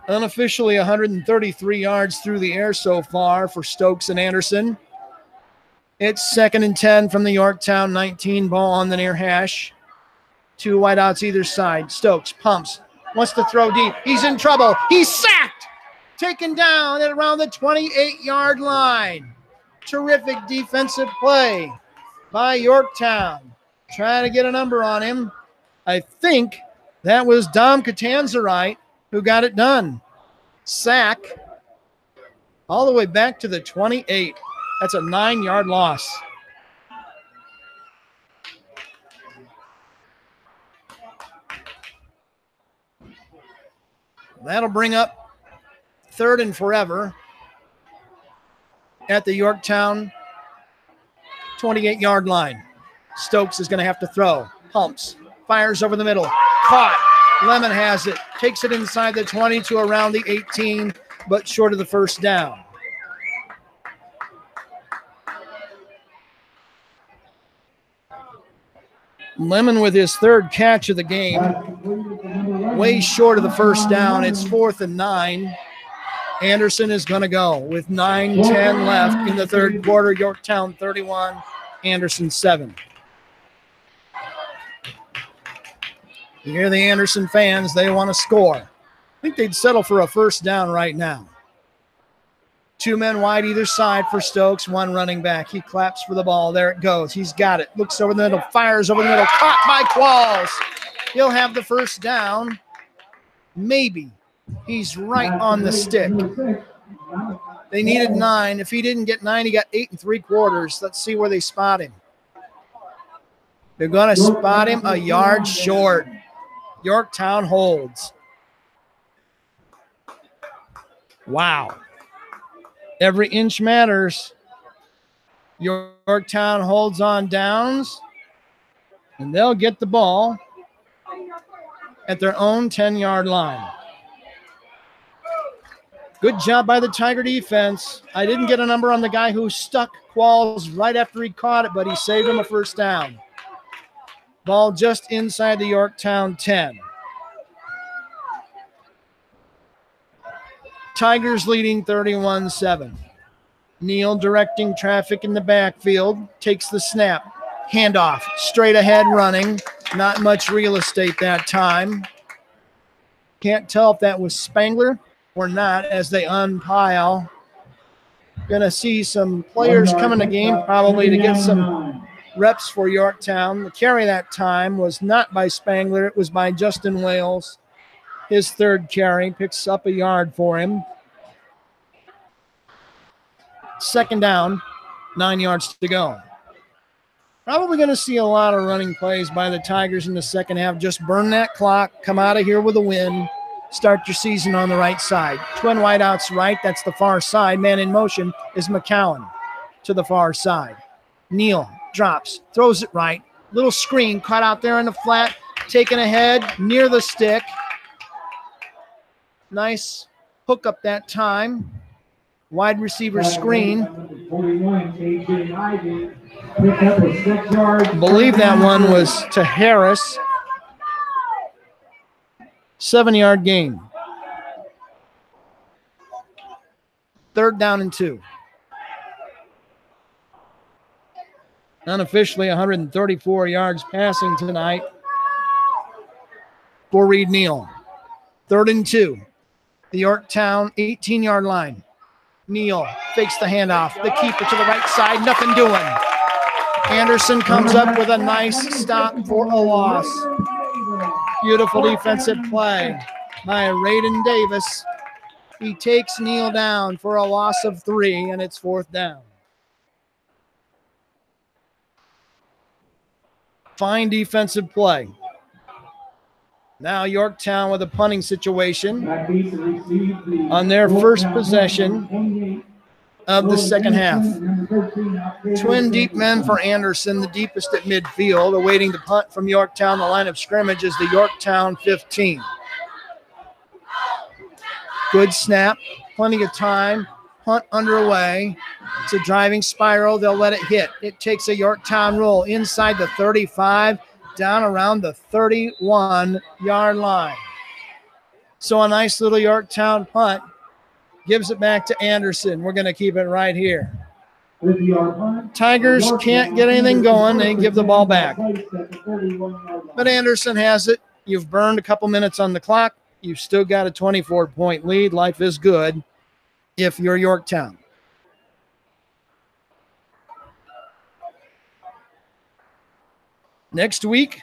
Unofficially 133 yards through the air so far for Stokes and Anderson. It's 2nd and 10 from the Yorktown 19, ball on the near hash. 2 wideouts either side. Stokes pumps, wants to throw deep. He's in trouble. He's sacked. Taken down at around the 28-yard line. Terrific defensive play by Yorktown. Trying to get a number on him. I think that was Dom Catanzarite who got it done. Sack all the way back to the 28. That's a 9-yard loss. That'll bring up 3rd and forever at the Yorktown 28-yard line. Stokes is going to have to throw. Pumps. Fires over the middle. Caught. Lemon has it. Takes it inside the 20 to around the 18, but short of the first down. Lemon with his 3rd catch of the game. Way short of the first down. It's 4th and 9. Anderson is going to go with 9:10 left in the 3rd quarter. Yorktown 31, Anderson 7. You hear the Anderson fans, they want to score. I think they'd settle for a first down right now. 2 men wide either side for Stokes, 1 running back. He claps for the ball. There it goes. He's got it. Looks over the middle, fires over the middle. Caught by Qualls. He'll have the first down. Maybe. He's right on the stick. They needed 9. If he didn't get 9, he got 8 3/4. Let's see where they spot him. They're going to spot him a yard short. Yorktown holds. Wow. Every inch matters. Yorktown holds on downs, and they'll get the ball at their own 10-yard line. Good job by the Tiger defense. I didn't get a number on the guy who stuck Qualls right after he caught it, but he saved him a first down. Ball just inside the Yorktown 10. Tigers leading 31-7. Neal directing traffic in the backfield. Takes the snap. Handoff. Straight ahead running. Not much real estate that time. Can't tell if that was Spangler or not as they unpile. Going to see some players come in the game probably to get some reps for Yorktown. The carry that time was not by Spangler. It was by Justin Wales. His 3rd carry picks up a yard for him. 2nd down, 9 yards to go. Probably going to see a lot of running plays by the Tigers in the second half. Just burn that clock, come out of here with a win, start your season on the right side. Twin wideouts right, that's the far side. Man in motion is McCowan to the far side. Neal drops, throws it right. Little screen caught out there in the flat, taken ahead near the stick. Nice hook up that time. Wide receiver screen. Believe that one was to Harris. 7-yard gain. 3rd down and 2. Unofficially 134 yards passing tonight for Reed Neal. 3rd and 2. The Yorktown 18-yard line. Neal fakes the handoff. The keeper to the right side. Nothing doing. Anderson comes up with a nice stop for a loss. Beautiful defensive play by Raiden Davis. He takes Neal down for a loss of 3, and it's 4th down. Fine defensive play. Now Yorktown with a punting situation on their first possession of the second half. Twin deep men for Anderson, the deepest at midfield, awaiting the punt from Yorktown. The line of scrimmage is the Yorktown 15. Good snap, plenty of time, punt underway. It's a driving spiral. They'll let it hit. It takes a Yorktown roll inside the 35, down around the 31-yard line. So a nice little Yorktown punt. Gives it back to Anderson. We're going to keep it right here. 50-yard punt. Tigers can't get anything going. They give the ball back. But Anderson has it. You've burned a couple minutes on the clock. You've still got a 24-point lead. Life is good if you're Yorktown. Next week,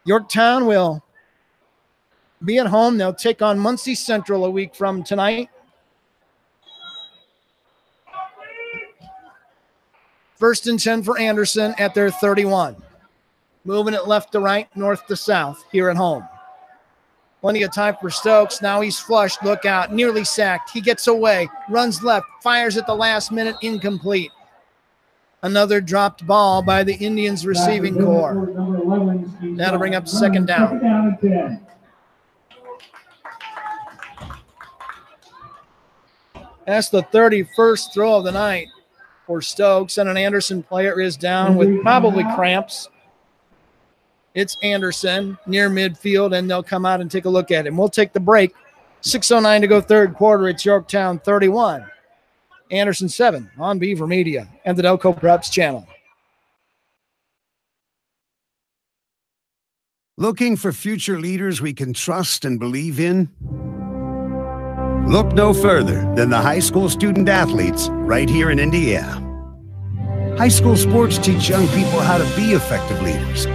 Yorktown will be at home. They'll take on Muncie Central a week from tonight. First and 10 for Anderson at their 31. Moving it left to right, north to south here at home. Plenty of time for Stokes. Now he's flushed. Look out. Nearly sacked. He gets away. Runs left. Fires at the last minute. Incomplete. Another dropped ball by the Indians receiving corps. That'll bring up second down. That's the 31st throw of the night for Stokes, and an Anderson player is down with probably cramps. It's Anderson near midfield, and they'll come out and take a look at him. We'll take the break. 6:09 to go third quarter. It's Yorktown 31. Anderson 7 on Beaver Media and the Delco Preps channel. Looking for future leaders we can trust and believe in? Look no further than the high school student athletes right here in Indiana. High school sports teach young people how to be effective leaders.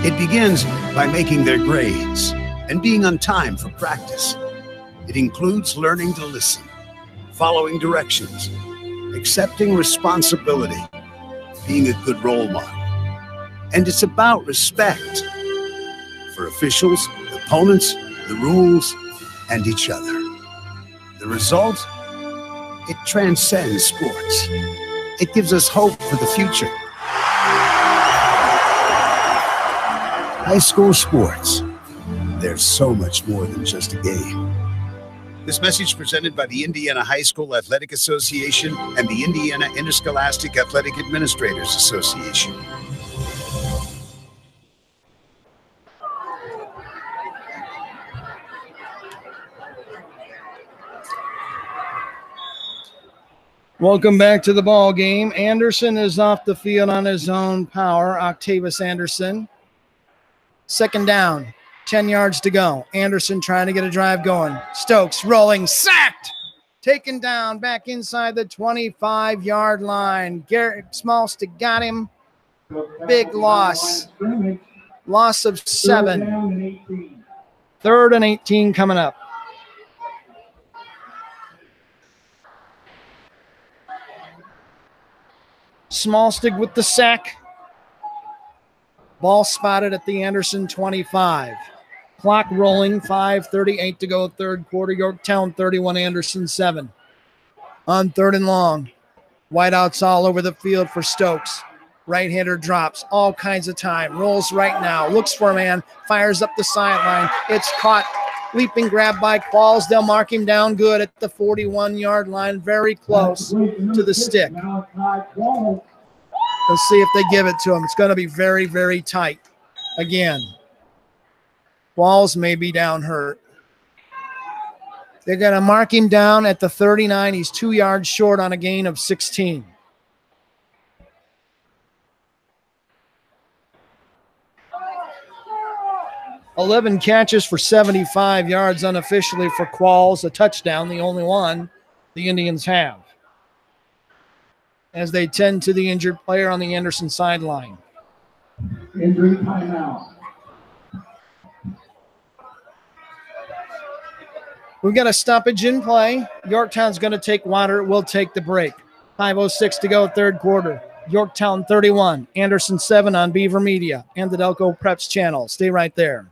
It begins by making their grades and being on time for practice. It includes learning to listen, following directions, accepting responsibility, being a good role model. And it's about respect for officials, opponents, the rules, and each other. The result? It transcends sports. It gives us hope for the future. High school sports. There's so much more than just a game. This message presented by the Indiana High School Athletic Association and the Indiana Interscholastic Athletic Administrators Association. Welcome back to the ball game. Anderson is off the field on his own power. Octavius Anderson. Second down, 10 yards to go. Anderson trying to get a drive going. Stokes rolling, sacked. Taken down back inside the 25-yard line. Garrett Smallstick got him. Big loss. Loss of 7. 3rd and 18 coming up. Smallstick with the sack. Ball spotted at the Anderson 25. Clock rolling, 5:38 to go third quarter. Yorktown 31, Anderson 7. On 3rd and long. Wideouts all over the field for Stokes. Right-hander drops, all kinds of time. Rolls right now, looks for a man, fires up the sideline. It's caught, leaping grab by Qualls. They'll mark him down good at the 41-yard line, very close to the stick. Let's see if they give it to him. It's going to be very, very tight again. Qualls may be down hurt. They're going to mark him down at the 39. He's 2 yards short on a gain of 16. "11 catches for 75 yards unofficially for Qualls, a touchdown, the only one the Indians have, as they tend to the injured player on the Anderson sideline. Injury timeout. We've got a stoppage in play. Yorktown's going to take water. We'll take the break. 5:06 to go third quarter. Yorktown 31, Anderson 7 on Beaver Media and the Delco Preps channel. Stay right there.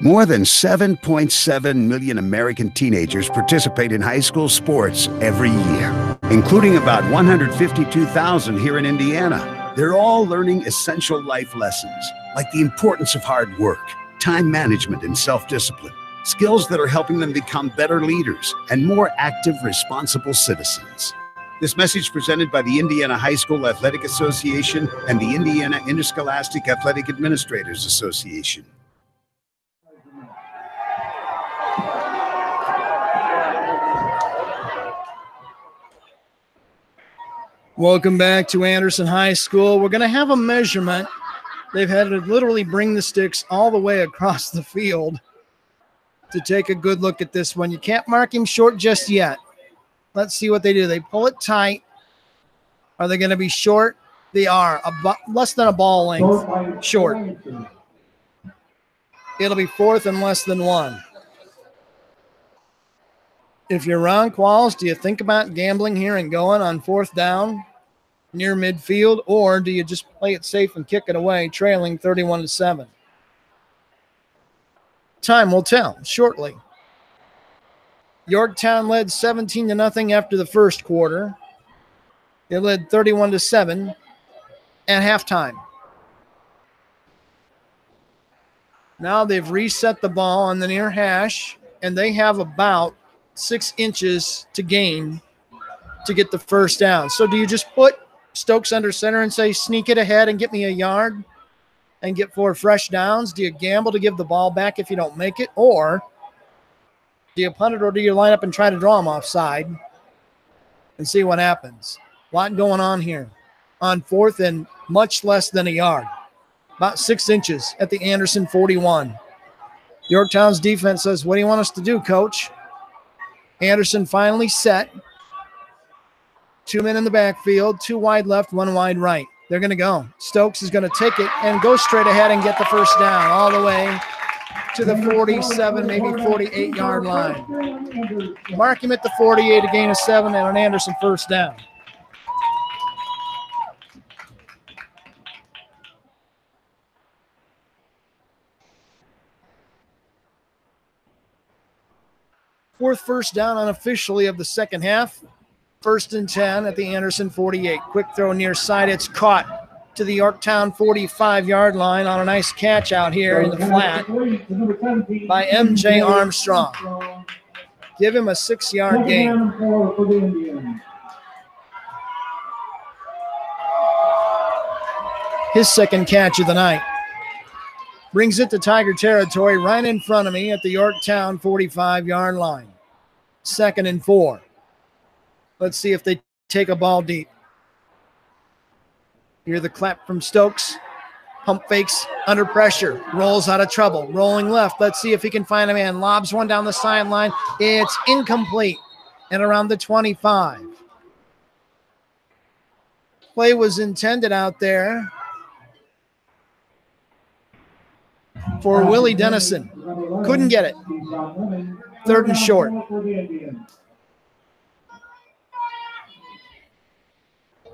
More than 7.7 million American teenagers participate in high school sports every year, including about 152,000 here in Indiana. They're all learning essential life lessons, like the importance of hard work, time management, and self-discipline, skills that are helping them become better leaders and more active, responsible citizens. This message presented by the Indiana High School Athletic Association and the Indiana Interscholastic Athletic Administrators Association. Welcome back to Anderson High School. We're going to have a measurement. They've had to literally bring the sticks all the way across the field to take a good look at this one. You can't mark him short just yet. Let's see what they do. They pull it tight. Are they going to be short? They are. Less than a ball length short. It'll be fourth and less than one. If you're Ron Qualls, do you think about gambling here and going on fourth down near midfield, or do you just play it safe and kick it away, trailing 31-7? Time will tell shortly. Yorktown led 17-0 after the first quarter. They led 31-7 at halftime. Now they've reset the ball on the near hash, and they have about 6 inches to gain to get the first down. So do you just put Stokes under center and say, sneak it ahead and get me a yard and get 4 fresh downs? Do you gamble to give the ball back if you don't make it? Or do you punt it, or do you line up and try to draw them offside and see what happens? A lot going on here on fourth and much less than a yard. About 6 inches at the Anderson 41. Yorktown's defense says, what do you want us to do, coach? Anderson finally set. 2 men in the backfield, 2 wide left, 1 wide right. They're going to go. Stokes is going to take it and go straight ahead and get the first down all the way to the 47, maybe 48-yard line. Mark him at the 48, a gain of 7, and an Anderson first down. Fourth first down unofficially of the second half. 1st and 10 at the Anderson 48. Quick throw near side. It's caught to the Yorktown 45-yard line on a nice catch out here in the flat by M.J. Armstrong. Give him a 6-yard gain. His second catch of the night. Brings it to Tiger territory right in front of me at the Yorktown 45-yard line. 2nd and 4. Let's see if they take a ball deep. Hear the clap from Stokes. Pump fakes under pressure. Rolls out of trouble. Rolling left. Let's see if he can find a man. Lobs one down the sideline. It's incomplete and around the 25. Play was intended out there for Willie Dennison. Couldn't get it. 3rd and short.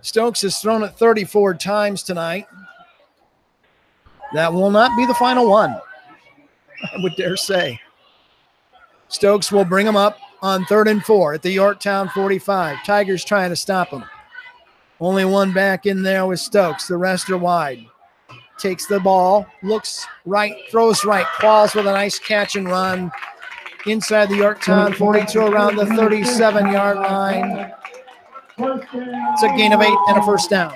Stokes has thrown it 34 times tonight. That will not be the final one, I would dare say. Stokes will bring him up on 3rd and 4 at the Yorktown 45. Tigers trying to stop him. Only one back in there with Stokes. The rest are wide. Takes the ball, looks right, throws right. Qualls with a nice catch and run. Inside the Yorktown 42 around the 37-yard line. It's a gain of 8 and a first down.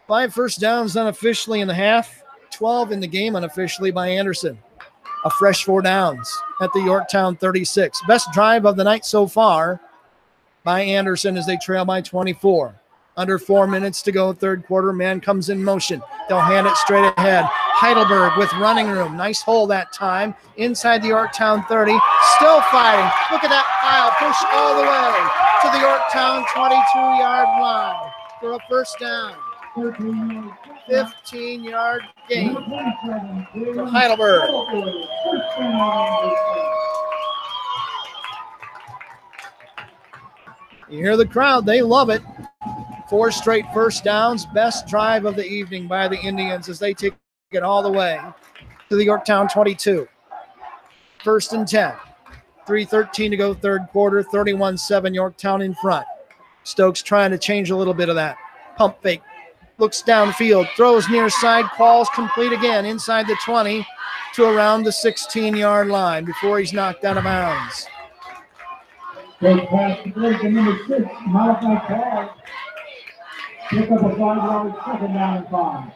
Five first downs unofficially in the half, 12 in the game unofficially by Anderson. A fresh 4 downs at the Yorktown 36. Best drive of the night so far by Anderson as they trail by 24. Under 4 minutes to go, 3rd quarter. Man comes in motion. They'll hand it straight ahead. Heidelberg with running room. Nice hole that time. Inside the Yorktown 30. Still fighting. Look at that pile. Push all the way to the Yorktown 22-yard line for a first down. 15-yard gain for Heidelberg. You hear the crowd. They love it. 4 straight first downs. Best drive of the evening by the Indians as they take it all the way to the Yorktown 22. 1st and 10. 3:13 to go, 3rd quarter. 31-7 Yorktown in front. Stokes trying to change a little bit of that. Pump fake. Looks downfield. Throws near side. Calls complete again inside the 20 to around the 16-yard line before he's knocked out of bounds. Goes past the break and number 6, modified call. Pick up a 5-yard 2nd down and 5.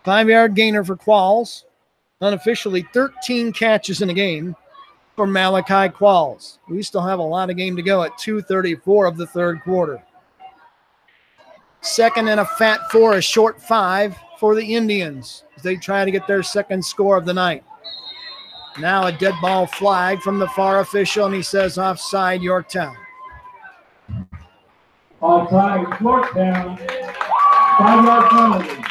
5-yard gainer for Qualls. Unofficially 13 catches in a game for Malachi Qualls. We still have a lot of game to go at 2:34 of the third quarter. Second and a fat 4, a short 5 for the Indians as they try to get their second score of the night. Now a dead ball flag from the far official, and he says offside Yorktown. Offside Yorktown. 5-yard penalty.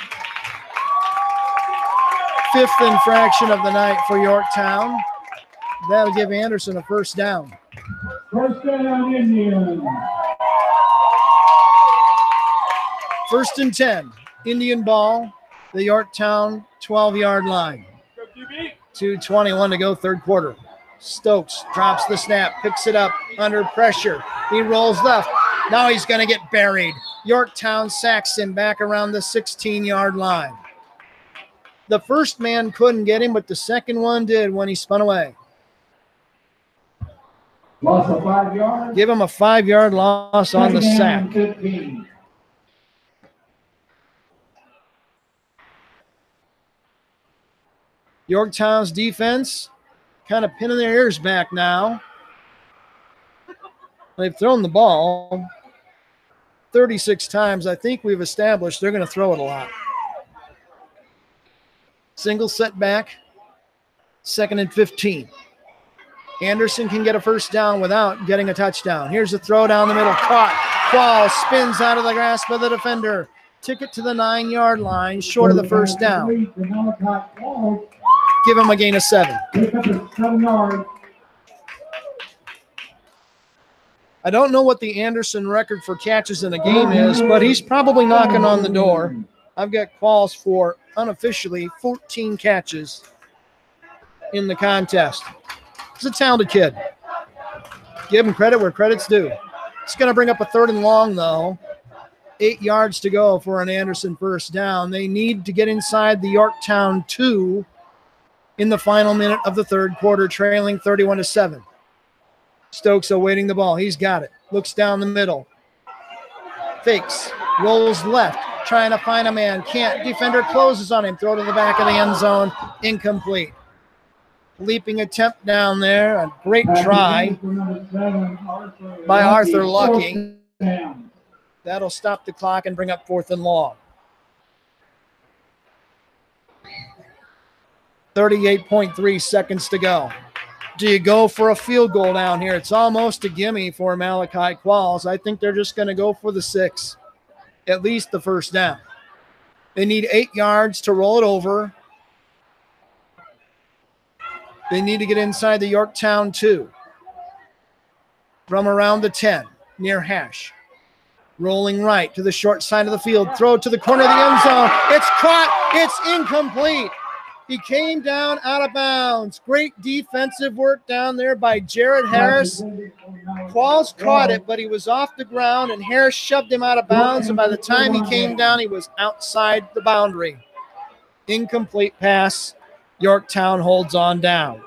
Fifth infraction of the night for Yorktown. That'll give Anderson a first down. First down, Indians. First and 10. Indian ball, the Yorktown 12-yard line. 2:21 to go, third quarter. Stokes drops the snap, picks it up under pressure. He rolls left. Now he's going to get buried. Yorktown sacks him back around the 16-yard line. The first man couldn't get him, but the second one did when he spun away. Loss of 5 yards. Give him a 5-yard loss on the sack. 15. Yorktown's defense kind of pinning their ears back now. They've thrown the ball 36 times. I think we've established they're going to throw it a lot. Single setback, 2nd and 15. Anderson can get a first down without getting a touchdown. Here's a throw down the middle. Caught. Qualls spins out of the grasp of the defender. Ticket to the 9-yard line, short of the first down. Give him a gain of 7. I don't know what the Anderson record for catches in a game is, but he's probably knocking on the door. I've got Qualls for unofficially 14 catches in the contest. He's a talented kid. Give him credit where credit's due. It's going to bring up a 3rd and long, though. 8 yards to go for an Anderson first down. They need to get inside the Yorktown 2 in the final minute of the third quarter, trailing 31-7. Stokes awaiting the ball. He's got it. Looks down the middle. Fakes. Rolls left. Trying to find a man. Can't. Defender closes on him. Throw to the back of the end zone. Incomplete. Leaping attempt down there. A great try by Arthur Lucky. That'll stop the clock and bring up 4th and long. 38.3 seconds to go. Do you go for a field goal down here? It's almost a gimme for Malachi Qualls. I think they're just going to go for the 6, at least the first down. They need 8 yards to roll it over. They need to get inside the Yorktown 2. From around the 10, near hash. Rolling right to the short side of the field. Throw to the corner of the end zone. It's caught. It's incomplete. He came down out of bounds. Great defensive work down there by Jared Harris. Qualls caught it, but he was off the ground, and Harris shoved him out of bounds, and by the time he came down, he was outside the boundary. Incomplete pass. Yorktown holds on downs.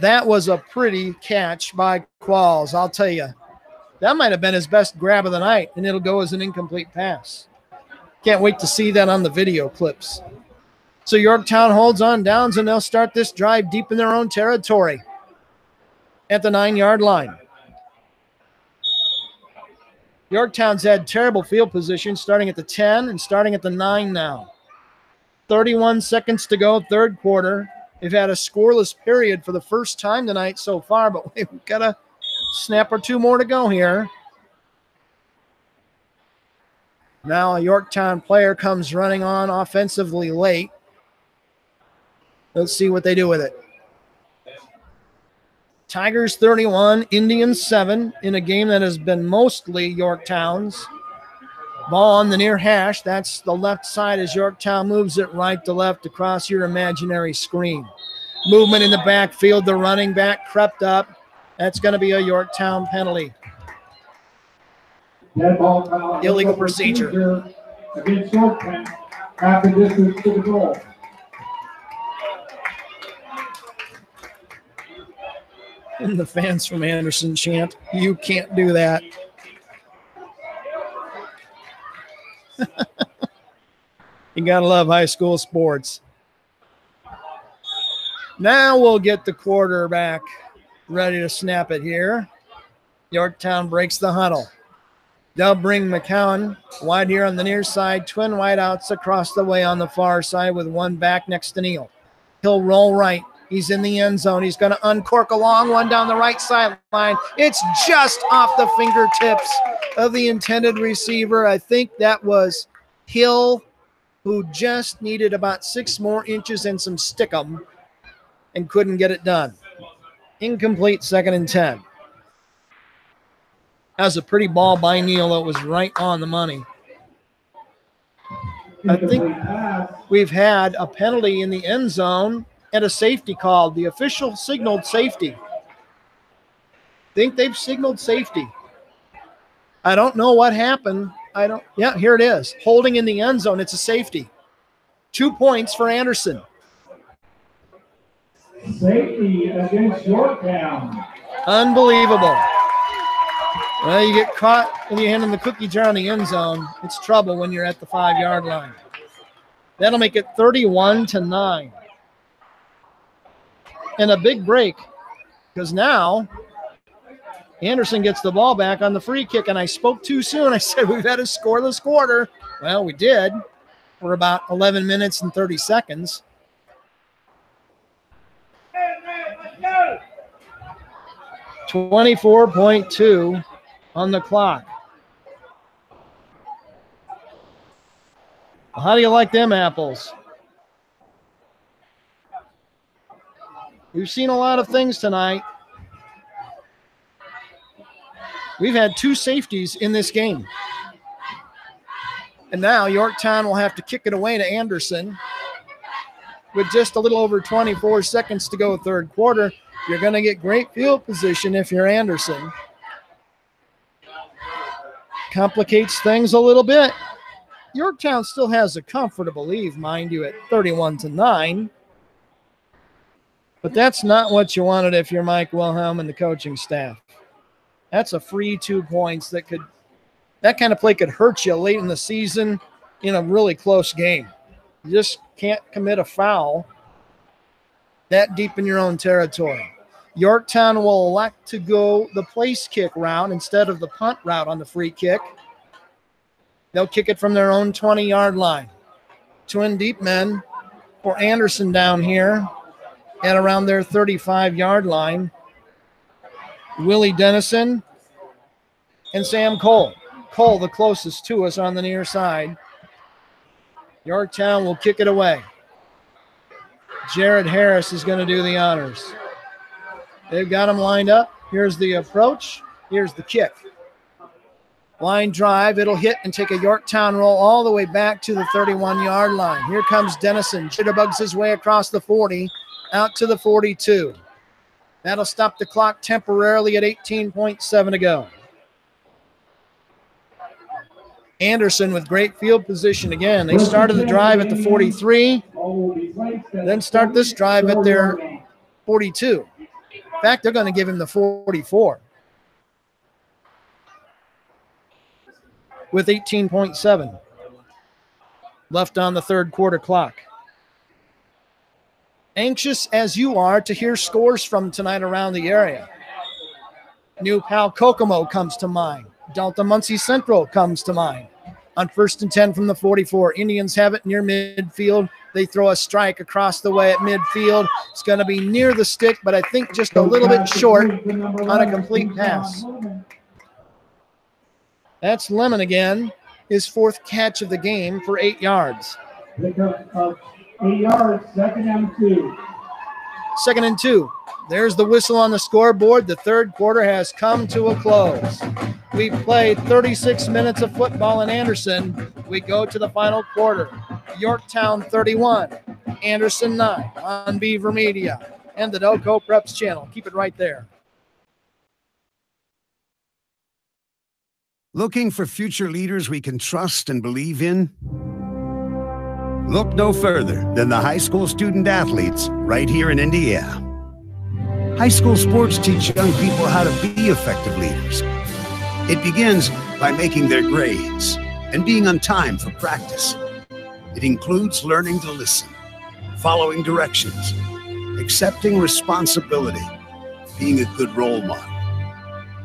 That was a pretty catch by Qualls, I'll tell you. That might have been his best grab of the night, and it'll go as an incomplete pass. Can't wait to see that on the video clips. So Yorktown holds on downs, and they'll start this drive deep in their own territory at the 9-yard line. Yorktown's had terrible field position starting at the 10 and starting at the 9 now. 31 seconds to go, third quarter. They've had a scoreless period for the first time tonight so far, but we've got a snap or 2 more to go here. Now a Yorktown player comes running on offensively late. Let's see what they do with it. Tigers 31, Indians 7 in a game that has been mostly Yorktown's. Ball on the near hash. That's the left side as Yorktown moves it right to left across your imaginary screen. Movement in the backfield. The running back crept up. That's going to be a Yorktown penalty. Illegal procedure. Against Yorktown after distance to the goal. And the fans from Anderson chant, "You can't do that." You got to love high school sports. Now we'll get the quarterback ready to snap it here. Yorktown breaks the huddle. They'll bring McCowan wide here on the near side. Twin wideouts across the way on the far side with one back next to Neal. He'll roll right. He's in the end zone. He's going to uncork a long one down the right sideline. It's just off the fingertips of the intended receiver. I think that was Hill, who just needed about 6 more inches and some stickum and couldn't get it done. Incomplete, 2nd and 10. That was a pretty ball by Neal that was right on the money. I think we've had a penalty in the end zone and a safety called. The official signaled safety. Think they've signaled safety. I don't know what happened. Yeah, here it is. Holding in the end zone. It's a safety. 2 points for Anderson. Safety against Yorktown. Unbelievable. Well, you get caught with your hand in the cookie jar in the end zone. It's trouble when you're at the 5-yard line. That'll make it 31-9. And a big break, because now Anderson gets the ball back on the free kick, and I spoke too soon. I said we've had a scoreless quarter. Well, we did for about 11 minutes and 30 seconds. 24.2 on the clock. Well, how do you like them apples? We've seen a lot of things tonight. We've had 2 safeties in this game. And now Yorktown will have to kick it away to Anderson with just a little over 24 seconds to go 3rd quarter. You're going to get great field position if you're Anderson. Complicates things a little bit. Yorktown still has a comfortable lead, mind you, at 31-9. But that's not what you wanted if you're Mike Wilhelm and the coaching staff. That's a free 2 points that kind of play could hurt you late in the season in a really close game. You just can't commit a foul that deep in your own territory. Yorktown will elect to go the place kick route instead of the punt route on the free kick. They'll kick it from their own 20-yard line. Twin deep men for Anderson down here at around their 35-yard line. Willie Dennison and Sam Cole. Cole the closest to us on the near side. Yorktown will kick it away. Jared Harris is going to do the honors. They've got him lined up. Here's the approach. Here's the kick. Line drive. It'll hit and take a Yorktown roll all the way back to the 31-yard line. Here comes Dennison. Jitterbugs his way across the 40, out to the 42. That'll stop the clock temporarily at 18.7 to go. Anderson with great field position again. They started the drive at the 43, then start this drive at their 42. In fact, they're going to give him the 44 with 18.7 left on the 3rd quarter clock. Anxious as you are to hear scores from tonight around the area. New Pal Kokomo comes to mind. Delta Muncie Central comes to mind. On 1st and 10 from the 44, Indians have it near midfield. They throw a strike across the way at midfield. It's going to be near the stick, but I think just a little bit short on a complete pass. That's Lemon again, his 4th catch of the game for 8 yards. 8 yards, 2nd and 2. 2nd and 2. There's the whistle on the scoreboard. The 3rd quarter has come to a close. We played 36 minutes of football in Anderson. We go to the final quarter. Yorktown 31, Anderson 9 on Beaver Media and the Delco Preps channel. Keep it right there. Looking for future leaders we can trust and believe in? Look no further than the high school student athletes right here in Indiana. High school sports teach young people how to be effective leaders. It begins by making their grades, and being on time for practice. It includes learning to listen, following directions, accepting responsibility, being a good role model.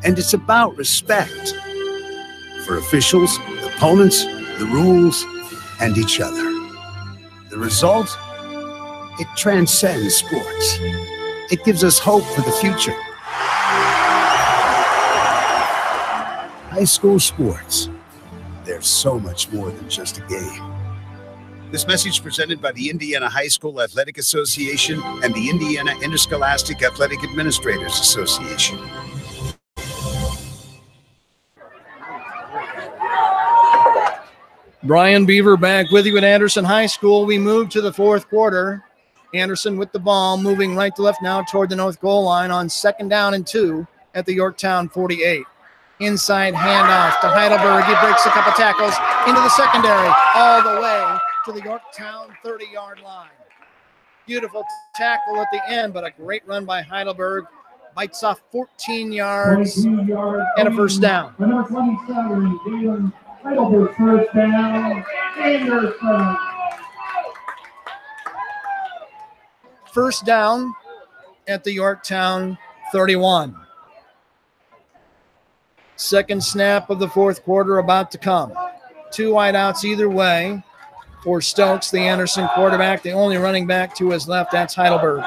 And it's about respect for officials, opponents, the rules, and each other. The result? It transcends sports. It gives us hope for the future. High school sports. They're so much more than just a game. This message presented by the Indiana High School Athletic Association and the Indiana Interscholastic Athletic Administrators Association. Brian Beaver back with you at Anderson High School. We move to the fourth quarter. Anderson with the ball, moving right to left now toward the north goal line on 2nd down and 2 at the Yorktown 48. Inside handoff to Heidelberg. He breaks a couple tackles into the secondary all the way to the Yorktown 30-yard line. Beautiful tackle at the end, but a great run by Heidelberg. Bites off 14 yards and a first down. Number 27, Heidelberg first down. Anderson. First down at the Yorktown 31. Second snap of the fourth quarter about to come. 2 wideouts either way for Stokes, the Anderson quarterback, the only running back to his left. That's Heidelberg.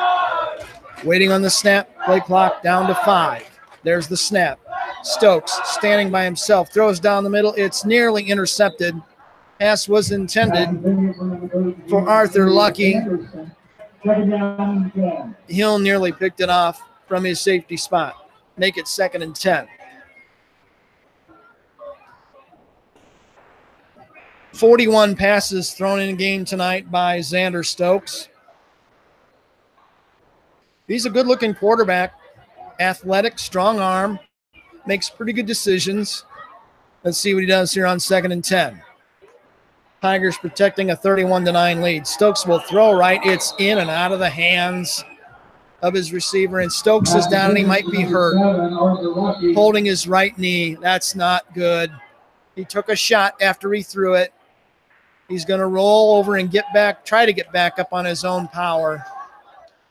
Waiting on the snap, play clock down to 5. There's the snap. Stokes standing by himself, throws down the middle. It's nearly intercepted. Pass was intended for Arthur Lucky. Hill nearly picked it off from his safety spot. Make it 2nd and 10. 41 passes thrown in a game tonight by Xander Stokes. He's a good-looking quarterback, athletic, strong arm, makes pretty good decisions. Let's see what he does here on 2nd and 10. Tigers protecting a 31-9 lead. Stokes will throw right. It's in and out of the hands of his receiver, and Stokes is down and he might be hurt. Holding his right knee. That's not good. He took a shot after he threw it. He's going to roll over and get back, try to get back up on his own power.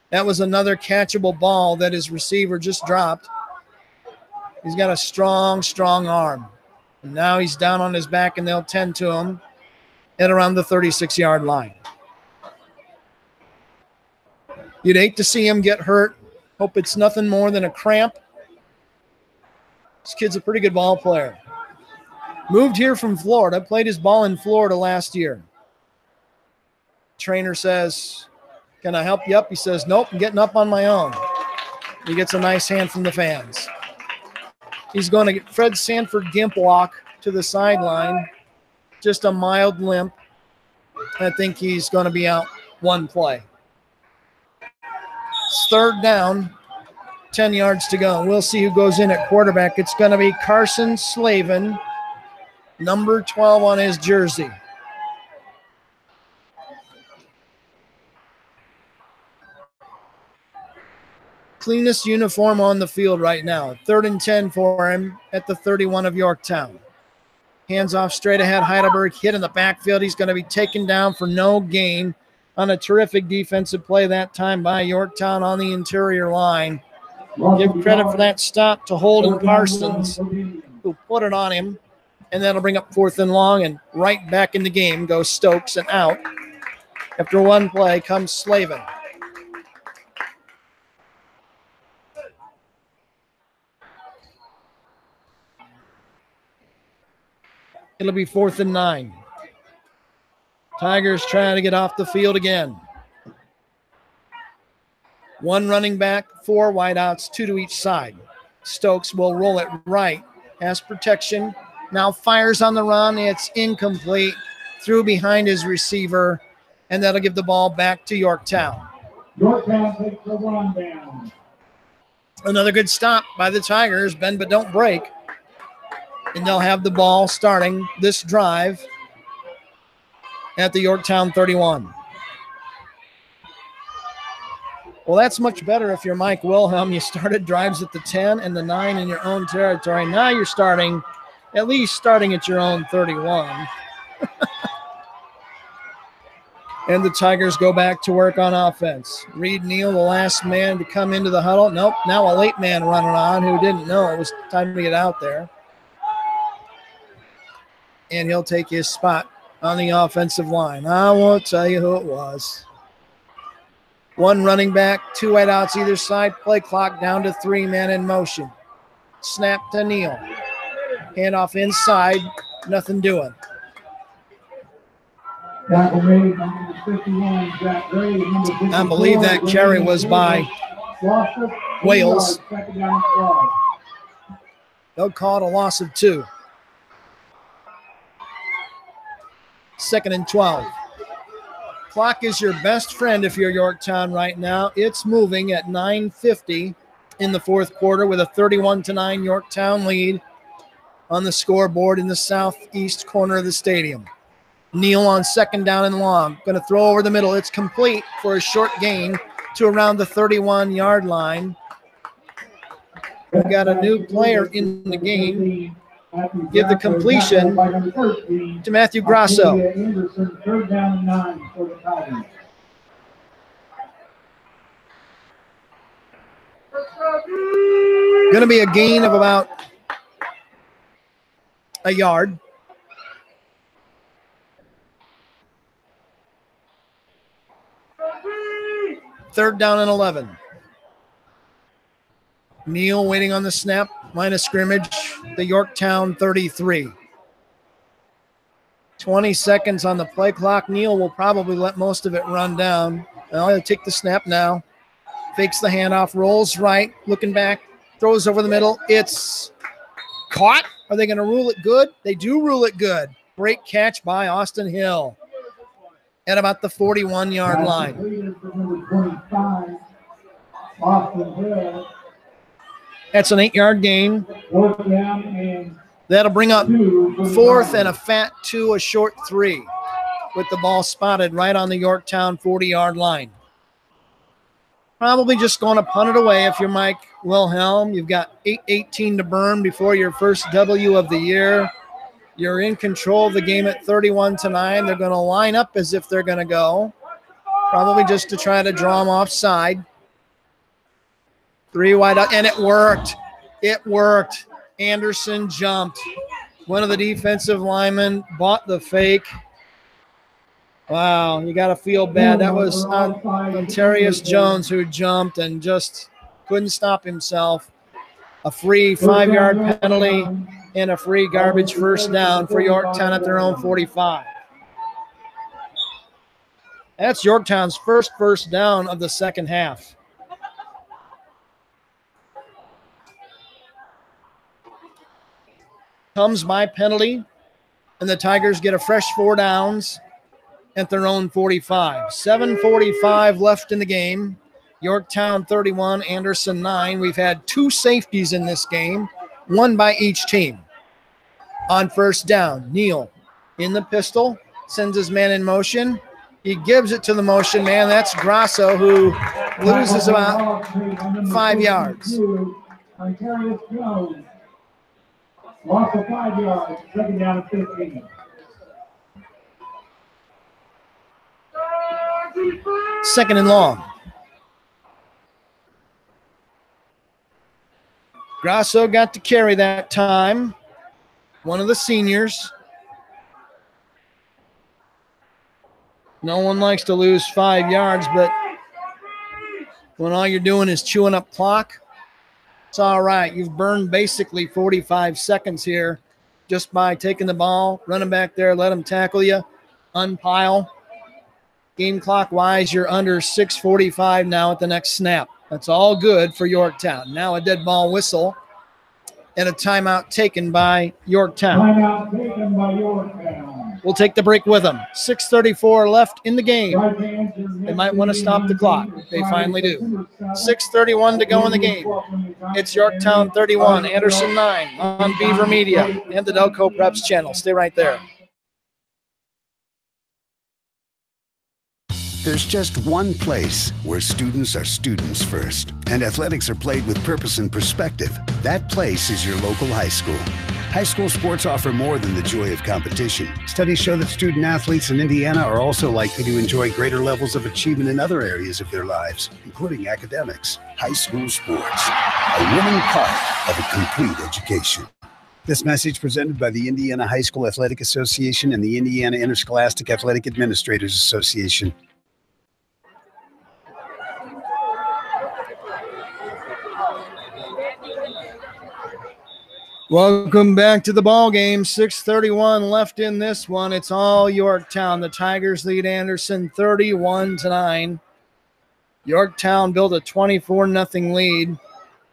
That was another catchable ball that his receiver just dropped. He's got a strong, strong arm. And now he's down on his back, and they'll tend to him at around the 36-yard line. You'd hate to see him get hurt. Hope it's nothing more than a cramp. This kid's a pretty good ball player. Moved here from Florida, played his ball in Florida last year. Trainer says, "Can I help you up?" He says, "Nope, I'm getting up on my own." He gets a nice hand from the fans. He's going to get Fred Sanford gimp walk to the sideline. Just a mild limp. I think he's going to be out one play. It's 3rd down, 10 yards to go. We'll see who goes in at quarterback. It's going to be Carson Slavin, number 12 on his jersey. Cleanest uniform on the field right now. 3rd and 10 for him at the 31 of Yorktown. Hands off straight ahead. Heidelberg hit in the backfield. He's going to be taken down for no gain on a terrific defensive play that time by Yorktown on the interior line. Give credit for that stop to Holden Parsons, who put it on him. And that'll bring up 4th and long, and right back in the game goes Stokes and out. After one play comes Slavin. It'll be 4th and 9. Tigers trying to get off the field again. 1 running back, 4 wideouts, 2 to each side. Stokes will roll it right. Has protection. Now fires on the run. It's incomplete. Through behind his receiver. And that'll give the ball back to Yorktown. Yorktown takes the run down. Another good stop by the Tigers. Bend but don't break. And they'll have the ball starting this drive at the Yorktown 31. Well, that's much better if you're Mike Wilhelm. You started drives at the 10 and the 9 in your own territory. Now you're starting at least starting at your own 31. And the Tigers go back to work on offense. Reed Neal, the last man to come into the huddle. Nope, now a late man running on who didn't know it was time to get out there. And he'll take his spot on the offensive line. I won't tell you who it was. One running back, 2 wideouts either side. Play clock down to 3 men in motion. Snap to Neal. Handoff inside. Nothing doing. I believe that carry was by Wales. They'll call it a loss of 2. 2nd and 12. Clock is your best friend if you're Yorktown right now. It's moving at 9:50 in the 4th quarter with a 31-9 Yorktown lead on the scoreboard in the southeast corner of the stadium. Neal on 2nd down and long. Going to throw over the middle. It's complete for a short gain to around the 31-yard line. We've got a new player in the game. Give the completion to Matthew Grasso. Going to be a gain of about a yard. Third down and 11. Neal waiting on the snap. Line of scrimmage, the Yorktown 33. 20 seconds on the play clock. Neal will probably let most of it run down. I'll take the snap now. Fakes the handoff, rolls right, looking back, throws over the middle. It's caught. Are they going to rule it good? They do rule it good. Great catch by Austin Hill at about the 41-yard line. That's an 8-yard gain. That'll bring up 4th and a fat 2, a short 3, with the ball spotted right on the Yorktown 40-yard line. Probably just going to punt it away if you're Mike Wilhelm. You've got 8:18 to burn before your first W of the year. You're in control of the game at 31-9. They're going to line up as if they're going to go, probably just to try to draw them offside. 3 wide out, and it worked. It worked. Anderson jumped. One of the defensive linemen bought the fake. Wow, you got to feel bad. That was Ontarius Jones who jumped and just couldn't stop himself. A free 5-yard penalty and a free garbage first down for Yorktown at their own 45. That's Yorktown's first down of the second half. Comes by penalty, and the Tigers get a fresh 4 downs at their own 45. 7:45 left in the game. Yorktown 31, Anderson 9. We've had 2 safeties in this game, 1 by each team. On first down, Neal in the pistol, sends his man in motion. He gives it to the motion man. That's Grasso, who loses about 5 yards. Loss of 5 yards, 2nd down and 15. Second and long. Grasso got to carry that time. One of the seniors. No one likes to lose 5 yards, but when all you're doing is chewing up clock, it's all right. You've burned basically 45 seconds here just by taking the ball, running back there, let them tackle you, unpile. Game clock wise, you're under 6:45 now at the next snap. That's all good for Yorktown. Now a dead ball whistle and a timeout taken by Yorktown. Timeout taken by Yorktown. We'll take the break with them. 6:34 left in the game. They might want to stop the clock. They finally do. 6:31 to go in the game. It's Yorktown 31, Anderson 9 on Beaver Media and the Delco Preps channel. Stay right there. There's just one place where students are students first, and athletics are played with purpose and perspective. That place is your local high school. High school sports offer more than the joy of competition. Studies show that student athletes in Indiana are also likely to enjoy greater levels of achievement in other areas of their lives, including academics. High school sports, a winning part of a complete education. This message presented by the Indiana High School Athletic Association and the Indiana Interscholastic Athletic Administrators Association. Welcome back to the ball game. 6:31 left in this one. It's all Yorktown. The Tigers lead Anderson 31-9. Yorktown built a 24-0 lead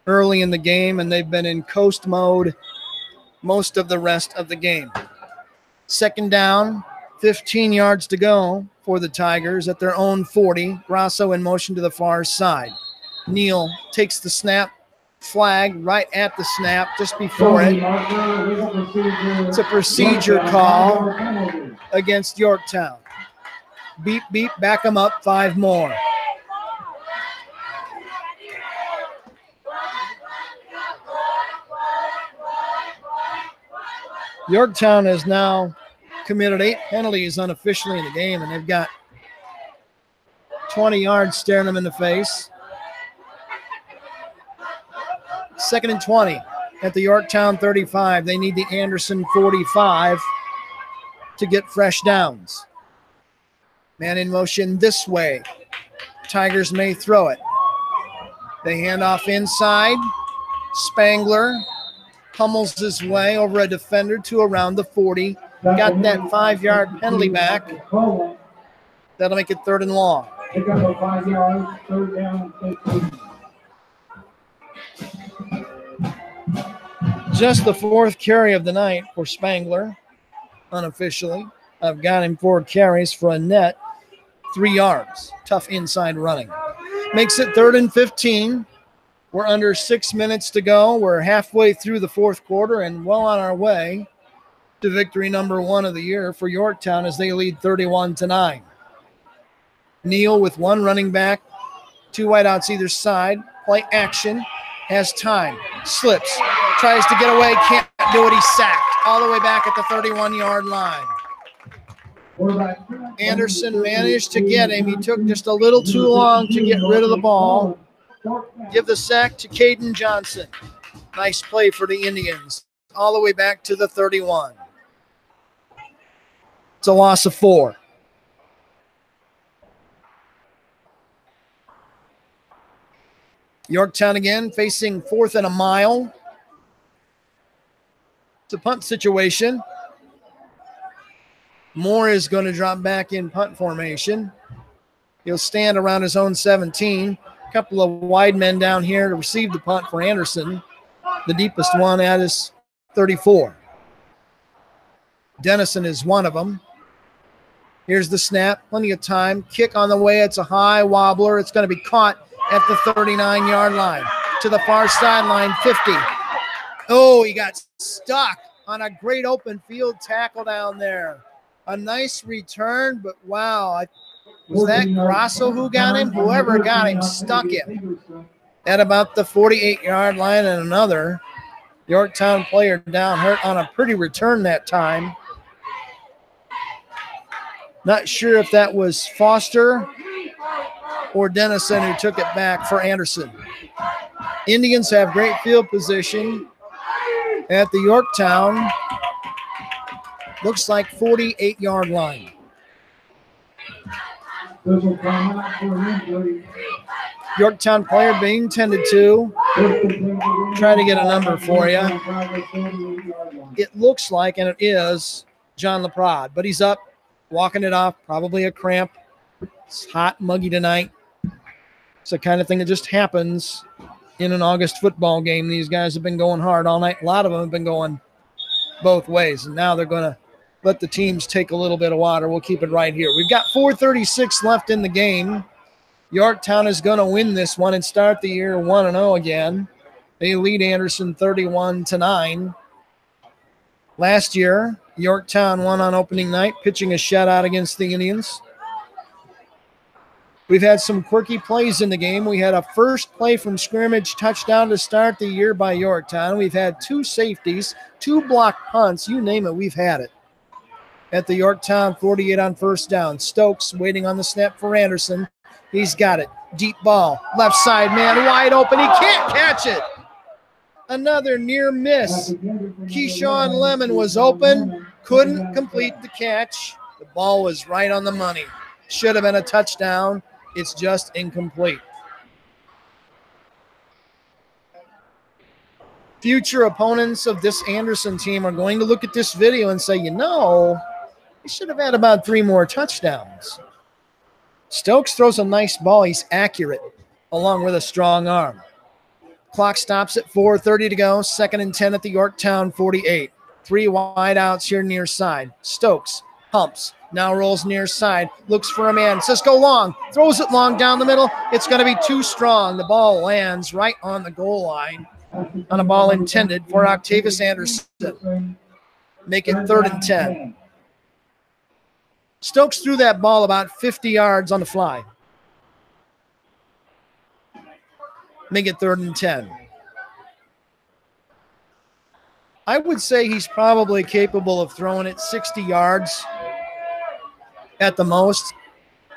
early in the game, and they've been in coast mode most of the rest of the game. Second down, 15 yards to go for the Tigers at their own 40. Grasso in motion to the far side. Neal takes the snap. Flag right at the snap, just before it. It's a procedure call against Yorktown. Beep, beep, back them up 5 more. Yorktown has now committed 8 penalties unofficially in the game, and they've got 20 yards staring them in the face. 2nd and 20 at the Yorktown 35. They need the Anderson 45 to get fresh downs. Man in motion this way. Tigers may throw it. They hand off inside. Spangler pummels his way over a defender to around the 40. Got that 5-yard penalty back. That'll make it 3rd and long. Pick up 5 yards, 3rd down and 15. Just the 4th carry of the night for Spangler, unofficially. I've got him 4 carries for a net 3 yards. Tough inside running. Makes it 3rd and 15. We're under 6 minutes to go. We're halfway through the 4th quarter and well on our way to victory number 1 of the year for Yorktown as they lead 31-9. Neal with 1 running back, 2 wideouts either side. Play action. Has time. Slips. Tries to get away. Can't do it. He's sacked. All the way back at the 31-yard line. Anderson managed to get him. He took just a little too long to get rid of the ball. Give the sack to Caden Johnson. Nice play for the Indians. All the way back to the 31. It's a loss of 4. Yorktown again facing 4th and a mile. It's a punt situation. Moore is going to drop back in punt formation. He'll stand around his own 17. A couple of wide men down here to receive the punt for Anderson. The deepest one at his 34. Dennison is one of them. Here's the snap. Plenty of time. Kick on the way. It's a high wobbler. It's going to be caught at the 39-yard line. To the far sideline, 50. Oh, he got stuck on a great open field tackle down there. A nice return, but wow. Was that Grasso who got him? Whoever got him stuck him at about the 48-yard line, and another Yorktown player down hurt on a pretty return that time. Not sure if that was Foster or Dennison who took it back for Anderson. Indians have great field position at the Yorktown, looks like 48-yard line. Yorktown player being tended to. Trying to get a number for you. It looks like, and it is, John LaPrade, but he's up, walking it off, probably a cramp. It's hot, muggy tonight. It's the kind of thing that just happens in an August football game. These guys have been going hard all night. A lot of them have been going both ways, and now they're going to let the teams take a little bit of water. We'll keep it right here. We've got 4:36 left in the game. Yorktown is going to win this one and start the year 1-0 again. They lead Anderson 31-9. Last year, Yorktown won on opening night, pitching a shutout against the Indians. We've had some quirky plays in the game. We had a first play from scrimmage touchdown to start the year by Yorktown. We've had 2 safeties, 2 blocked punts. You name it, we've had it. At the Yorktown 48 on first down. Stokes waiting on the snap for Anderson. He's got it. Deep ball. Left side, man, wide open. He can't catch it. Another near miss. Keyshawn Lemon was open, couldn't complete the catch. The ball was right on the money. Should have been a touchdown. It's just incomplete. Future opponents of this Anderson team are going to look at this video and say, you know, he should have had about 3 more touchdowns. Stokes throws a nice ball. He's accurate, along with a strong arm. Clock stops at 4:30 to go. 2nd and 10 at the Yorktown 48. 3 wide outs here near side. Stokes pumps. Now rolls near side. Looks for a man. Says go long. Throws it long down the middle. It's going to be too strong. The ball lands right on the goal line on a ball intended for Octavius Anderson. Make it 3rd and 10. Stokes threw that ball about 50 yards on the fly. Make it 3rd and 10. I would say he's probably capable of throwing it 60 yards at the most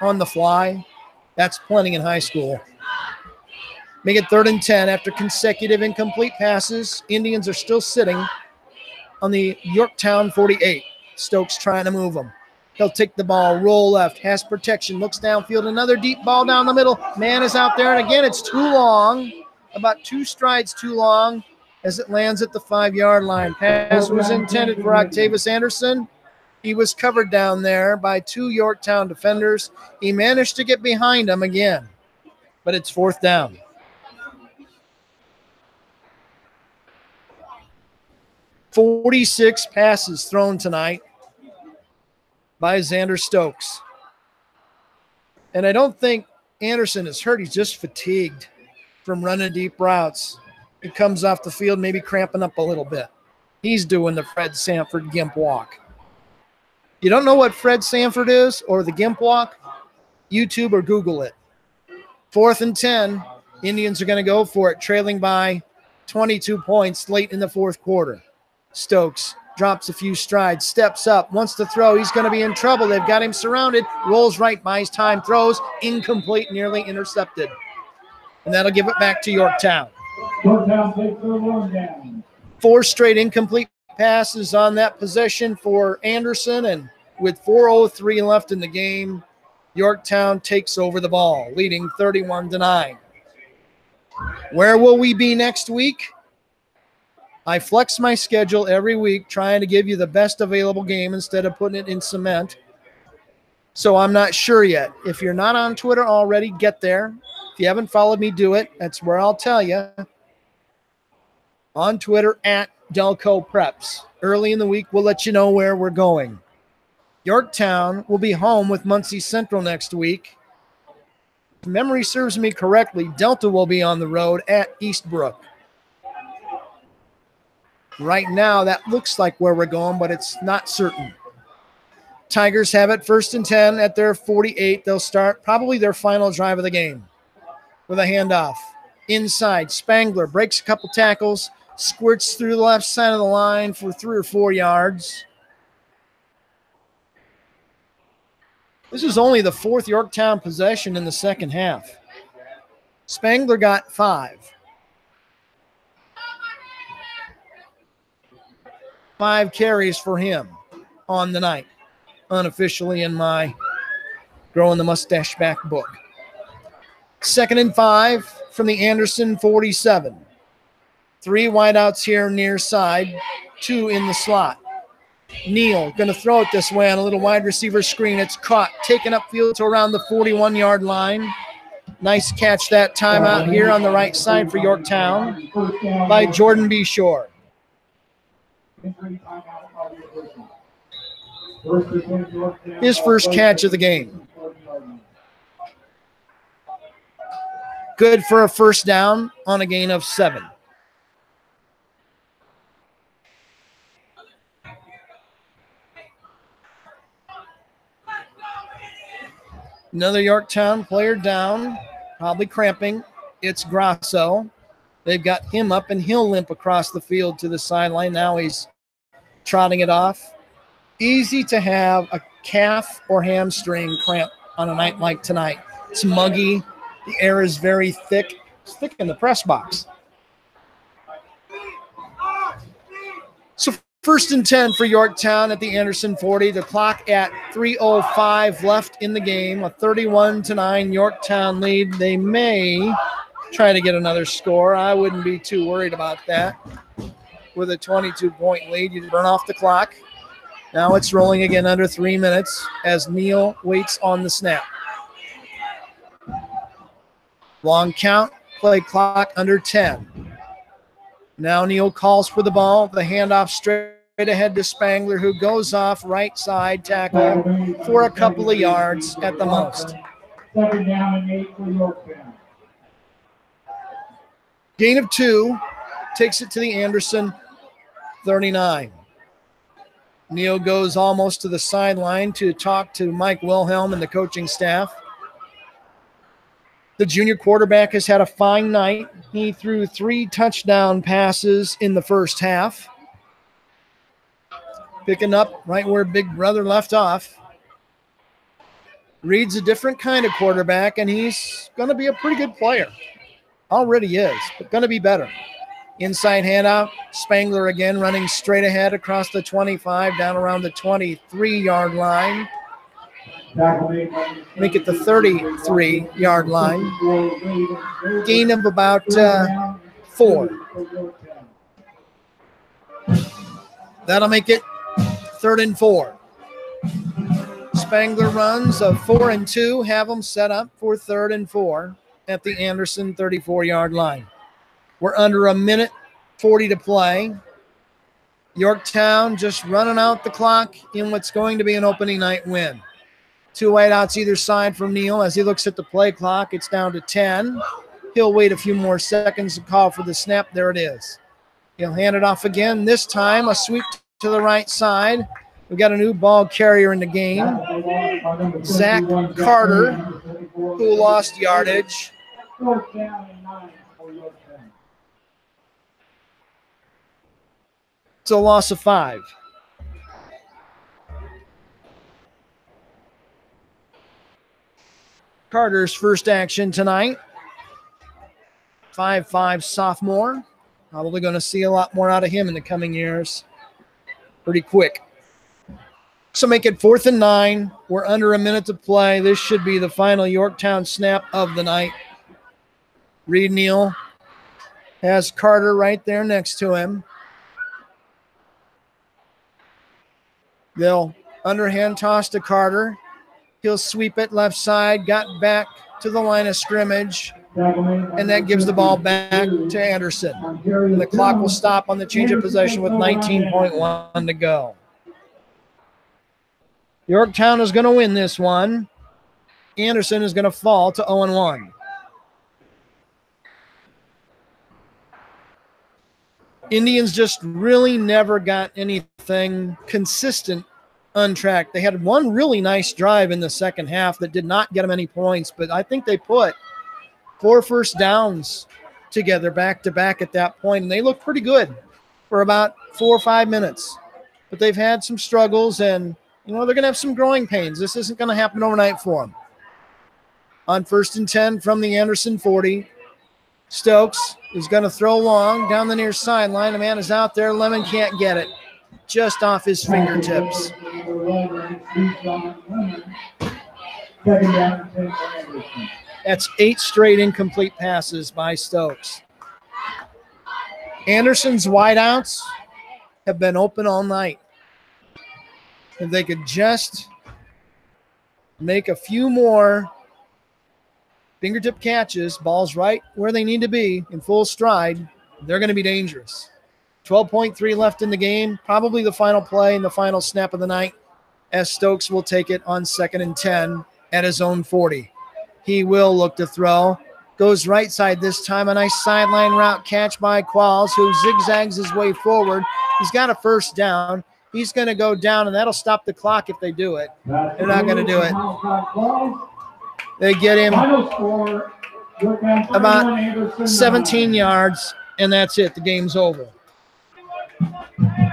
on the fly. That's plenty in high school. Make it 3rd and 10 after consecutive incomplete passes. Indians are still sitting on the Yorktown 48. Stokes trying to move them. He'll take the ball, roll left, has protection, looks downfield, another deep ball down the middle. Man is out there, and again, it's too long, about 2 strides too long as it lands at the 5-yard line. Pass was intended for Octavius Anderson. He was covered down there by 2 Yorktown defenders. He managed to get behind him again, but it's 4th down. "46 passes thrown tonight by Xander Stokes. And I don't think Anderson is hurt. He's just fatigued from running deep routes. He comes off the field maybe cramping up a little bit. He's doing the Fred Sanford gimp walk. You don't know what Fred Sanford is or the gimp walk? YouTube or Google it. 4th and 10. Indians are going to go for it, trailing by 22 points late in the 4th quarter. Stokes drops a few strides, steps up, wants to throw. He's going to be in trouble. They've got him surrounded. Rolls right by his time, throws, incomplete, nearly intercepted. And that'll give it back to Yorktown. Yorktown takes their run down. 4 straight incomplete passes on that possession for Anderson, and with 4:03 left in the game, Yorktown takes over the ball, leading 31-9. Where will we be next week? I flex my schedule every week, trying to give you the best available game instead of putting it in cement. So I'm not sure yet. If you're not on Twitter already, get there. If you haven't followed me, do it. That's where I'll tell you. On Twitter, at Delco Preps. Early in the week, we'll let you know where we're going. Yorktown will be home with Muncie Central next week. If memory serves me correctly, Delta will be on the road at Eastbrook. Right now, that looks like where we're going, but it's not certain. Tigers have it 1st and 10 at their 48. They'll start probably their final drive of the game with a handoff. Inside, Spangler breaks a couple tackles, squirts through the left side of the line for 3 or 4 yards. This is only the 4th Yorktown possession in the second half. Spangler got 5. 5 carries for him on the night, unofficially in my Growing the Mustache Back book. 2nd and 5 from the Anderson 47. 3 wideouts here near side, 2 in the slot. Neal going to throw it this way on a little wide receiver screen. It's caught, taken upfield to around the 41-yard line. Nice catch that time out here on the right side for Yorktown by Jordan B. Shore. His first catch of the game. Good for a 1st down on a gain of 7. Another Yorktown player down, probably cramping. It's Grasso. They've got him up, and he'll limp across the field to the sideline. Now he's trotting it off. Easy to have a calf or hamstring cramp on a night like tonight. It's muggy. The air is very thick. It's thick in the press box. So 1st and 10 for Yorktown at the Anderson 40. The clock at 3:05 left in the game. A 31-9 Yorktown lead. They may try to get another score. I wouldn't be too worried about that. With a 22-point lead, you burn off the clock. Now it's rolling again under 3 minutes as Neal waits on the snap. Long count, play clock under 10. Now Neal calls for the ball. The handoff straight ahead to Spangler, who goes off right side tackle for a couple of yards at the most. 2nd down and 8 for Yorktown. Gain of 2 takes it to the Anderson 39. Neal goes almost to the sideline to talk to Mike Wilhelm and the coaching staff. The junior quarterback has had a fine night. He threw 3 touchdown passes in the first half. Picking up right where Big Brother left off. Reed's a different kind of quarterback, and he's going to be a pretty good player. Already is, but going to be better. Inside handout, Spangler again running straight ahead across the 25, down around the 23-yard line. Make it the 33-yard line. Gain of about 4. That'll make it 3rd and 4. Spangler runs of 4 and 2, have them set up for 3rd and 4 at the Anderson 34-yard line. We're under a minute 40 to play. Yorktown just running out the clock in what's going to be an opening night win. 2 wideouts either side from Neal. As he looks at the play clock, it's down to 10. He'll wait a few more seconds to call for the snap. There it is. He'll hand it off again. This time, a sweep to the right side. We've got a new ball carrier in the game. Zach Carter, who lost yardage. 4th down and 9 for Yorktown. It's a loss of 5. Carter's first action tonight. 5'5" sophomore. Probably going to see a lot more out of him in the coming years. Pretty quick. So make it 4th and 9. We're under a minute to play. This should be the final Yorktown snap of the night. Reed Neal has Carter right there next to him. They'll underhand toss to Carter. He'll sweep it left side, got back to the line of scrimmage, and that gives the ball back to Anderson. And the clock will stop on the change of possession with 19.1 to go. Yorktown is going to win this one. Anderson is going to fall to 0-1. Indians just really never got anything consistent on track. They had one really nice drive in the second half that did not get them any points, but I think they put 4 first downs together back-to-back at that point, and they looked pretty good for about 4 or 5 minutes. But they've had some struggles, and, they're going to have some growing pains. This isn't going to happen overnight for them. On 1st and 10 from the Anderson 40, Stokes is going to throw long down the near sideline. A man is out there. Lemon can't get it. Just off his fingertips. That's 8 straight incomplete passes by Stokes. Anderson's wideouts have been open all night. If they could just make a few more fingertip catches, balls right where they need to be in full stride, they're going to be dangerous. 12.3 left in the game, probably the final play and the final snap of the night, as Stokes will take it on 2nd and 10 at his own 40. He will look to throw. Goes right side this time. A nice sideline route catch by Qualls, who zigzags his way forward. He's got a first down. He's going to go down, and that'll stop the clock if they do it. They're not going to do it. They get him Final score, Yorktown 31, about Anderson 17 9. yards, and that's it. The game's over.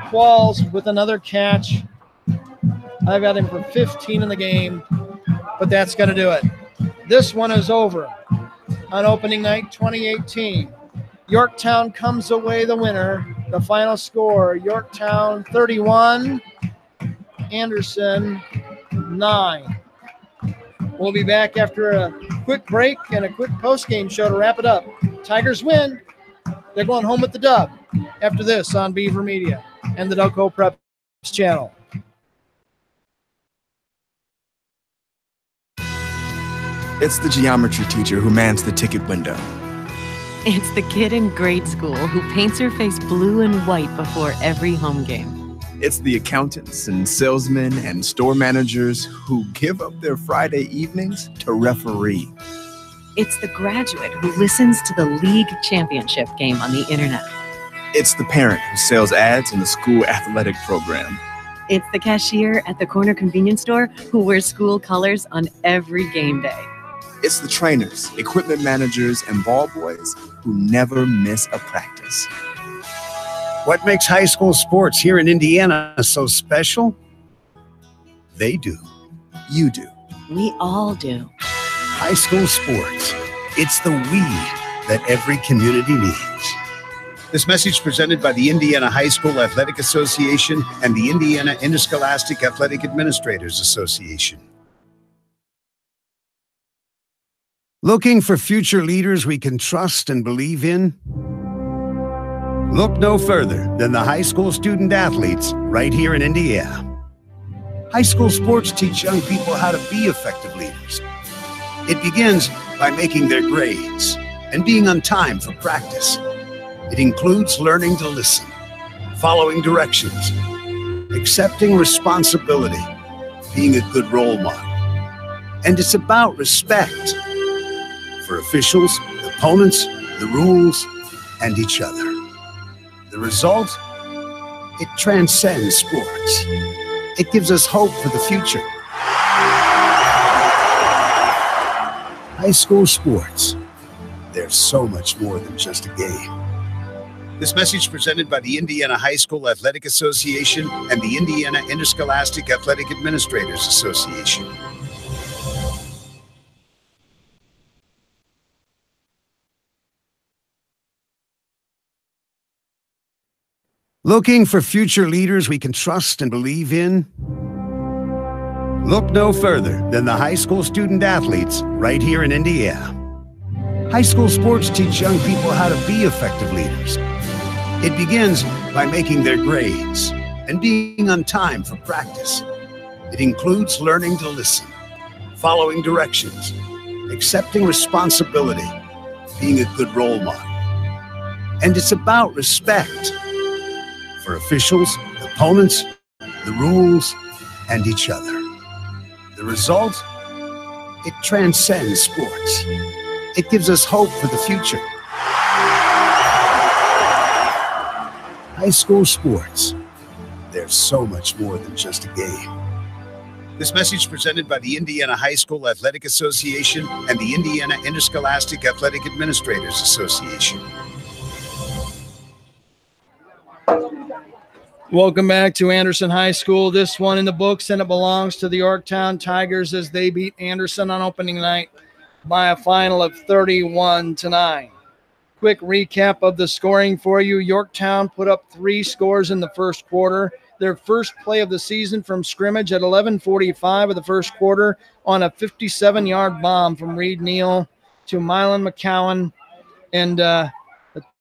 Qualls with another catch. I've got him for 15 in the game, but that's going to do it. This one is over on opening night 2018. Yorktown comes away the winner. The final score, Yorktown 31, Anderson 9. We'll be back after a quick break and a quick post-game show to wrap it up. Tigers win. They're going home with the dub after this on Beaver Media and the Delco Preps channel. It's the geometry teacher who mans the ticket window. It's the kid in grade school who paints her face blue and white before every home game. It's the accountants and salesmen and store managers who give up their Friday evenings to referee. It's the graduate who listens to the league championship game on the internet. It's the parent who sells ads in the school athletic program. It's the cashier at the corner convenience store who wears school colors on every game day. It's the trainers, equipment managers, and ball boys who never miss a practice. What makes high school sports here in Indiana so special? They do. You do. We all do. High school sports. It's the we that every community needs. This message presented by the Indiana High School Athletic Association and the Indiana Interscholastic Athletic Administrators Association. Looking for future leaders we can trust and believe in? Look no further than the high school student athletes right here in Indiana. High school sports teach young people how to be effective leaders. It begins by making their grades and being on time for practice. It includes learning to listen, following directions, accepting responsibility, being a good role model. And it's about respect for officials, opponents, the rules, and each other. The result? It transcends sports. It gives us hope for the future. High school sports. They're so much more than just a game. This message presented by the Indiana High School Athletic Association and the Indiana Interscholastic Athletic Administrators Association. Looking for future leaders we can trust and believe in? Look no further than the high school student athletes right here in Indiana. High school sports teach young people how to be effective leaders. It begins by making their grades and being on time for practice. It includes learning to listen, following directions, accepting responsibility, being a good role model. And it's about respect for officials, opponents, the rules, and each other. The result? It transcends sports. It gives us hope for the future. High school sports. They're so much more than just a game. This message presented by the Indiana High School Athletic Association and the Indiana Interscholastic Athletic Administrators Association. Welcome back to Anderson High School. This one in the books, and it belongs to the Yorktown Tigers as they beat Anderson on opening night by a final of 31-9. Quick recap of the scoring for you. Yorktown put up 3 scores in the first quarter. Their first play of the season from scrimmage at 11:45 of the first quarter on a 57-yard bomb from Reed Neal to Mylan McCowan, and a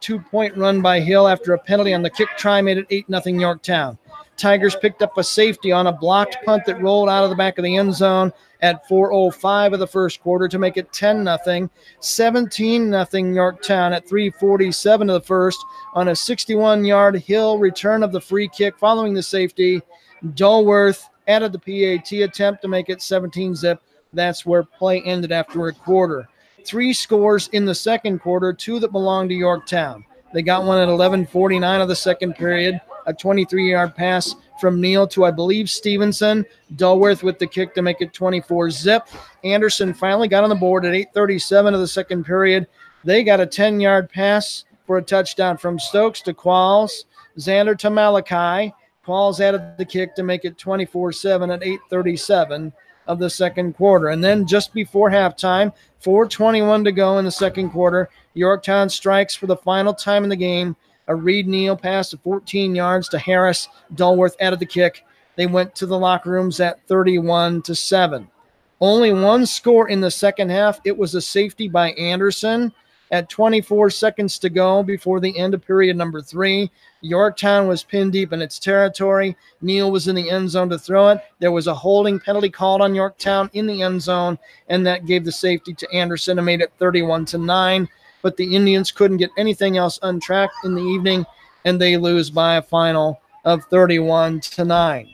2-point run by Hill after a penalty on the kick try made it 8-0 Yorktown. Tigers picked up a safety on a blocked punt that rolled out of the back of the end zone at 4:05 of the first quarter to make it 10-0. 17-0 Yorktown at 3:47 of the first on a 61-yard Hill return of the free kick following the safety. Dulworth added the PAT attempt to make it 17-0. That's where play ended after a quarter. 3 scores in the second quarter, 2 that belonged to Yorktown. They got one at 11:49 of the second period, a 23-yard pass from Neal to, I believe, Stevenson. Dulworth with the kick to make it 24-zip. Anderson finally got on the board at 8:37 of the second period. They got a 10-yard pass for a touchdown from Stokes to Qualls. Xander to Malachi. Qualls added the kick to make it 24-7 at 8:37 of the second quarter. And then just before halftime, 4:21 to go in the second quarter, Yorktown strikes for the final time in the game. A Reed Neal pass of 14 yards to Harris. Dulworth added the kick. They went to the locker rooms at 31-7. Only one score in the second half. It was a safety by Anderson at 24 seconds to go before the end of period number 3. Yorktown was pinned deep in its territory. Neal was in the end zone to throw it. There was a holding penalty called on Yorktown in the end zone, and that gave the safety to Anderson and made it 31-9. But the Indians couldn't get anything else untracked in the evening, and they lose by a final of 31-9.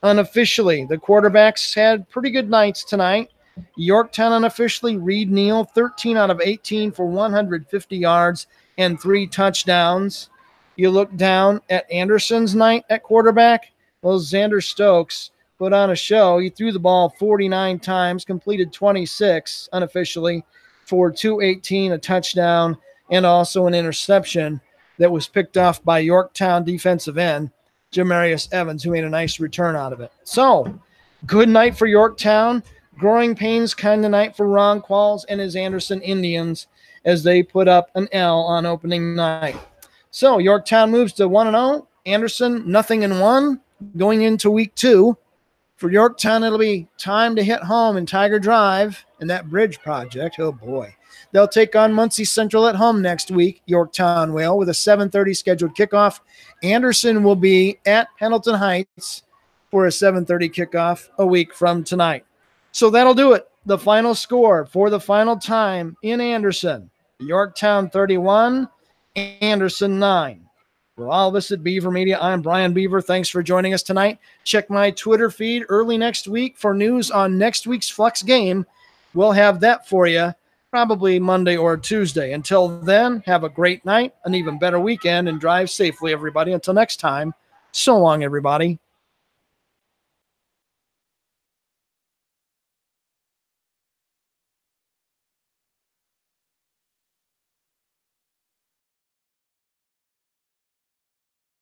Unofficially, the quarterbacks had pretty good nights tonight. Yorktown unofficially, Reed Neal, 13 out of 18 for 150 yards and 3 touchdowns. You look down at Anderson's night at quarterback. Well, Xander Stokes put on a show. He threw the ball 49 times, completed 26 unofficially for 218, a touchdown, and also an interception that was picked off by Yorktown defensive end Jamarius Evans, who made a nice return out of it. So, good night for Yorktown. Growing pains kind of night for Ron Qualls and his Anderson Indians as they put up an L on opening night. So, Yorktown moves to 1-0. Anderson, 0-1 going into week 2. For Yorktown, it'll be time to hit home in Tiger Drive and that bridge project. Oh, boy. They'll take on Muncie Central at home next week, Yorktown will, with a 7:30 scheduled kickoff. Anderson will be at Pendleton Heights for a 7:30 kickoff a week from tonight. So that'll do it. The final score for the final time in Anderson, Yorktown 31, Anderson 9. For all of us at Beaver Media, I'm Brian Beaver. Thanks for joining us tonight. Check my Twitter feed early next week for news on next week's Flex game. We'll have that for you probably Monday or Tuesday. Until then, have a great night, an even better weekend, and drive safely, everybody. Until next time, so long, everybody.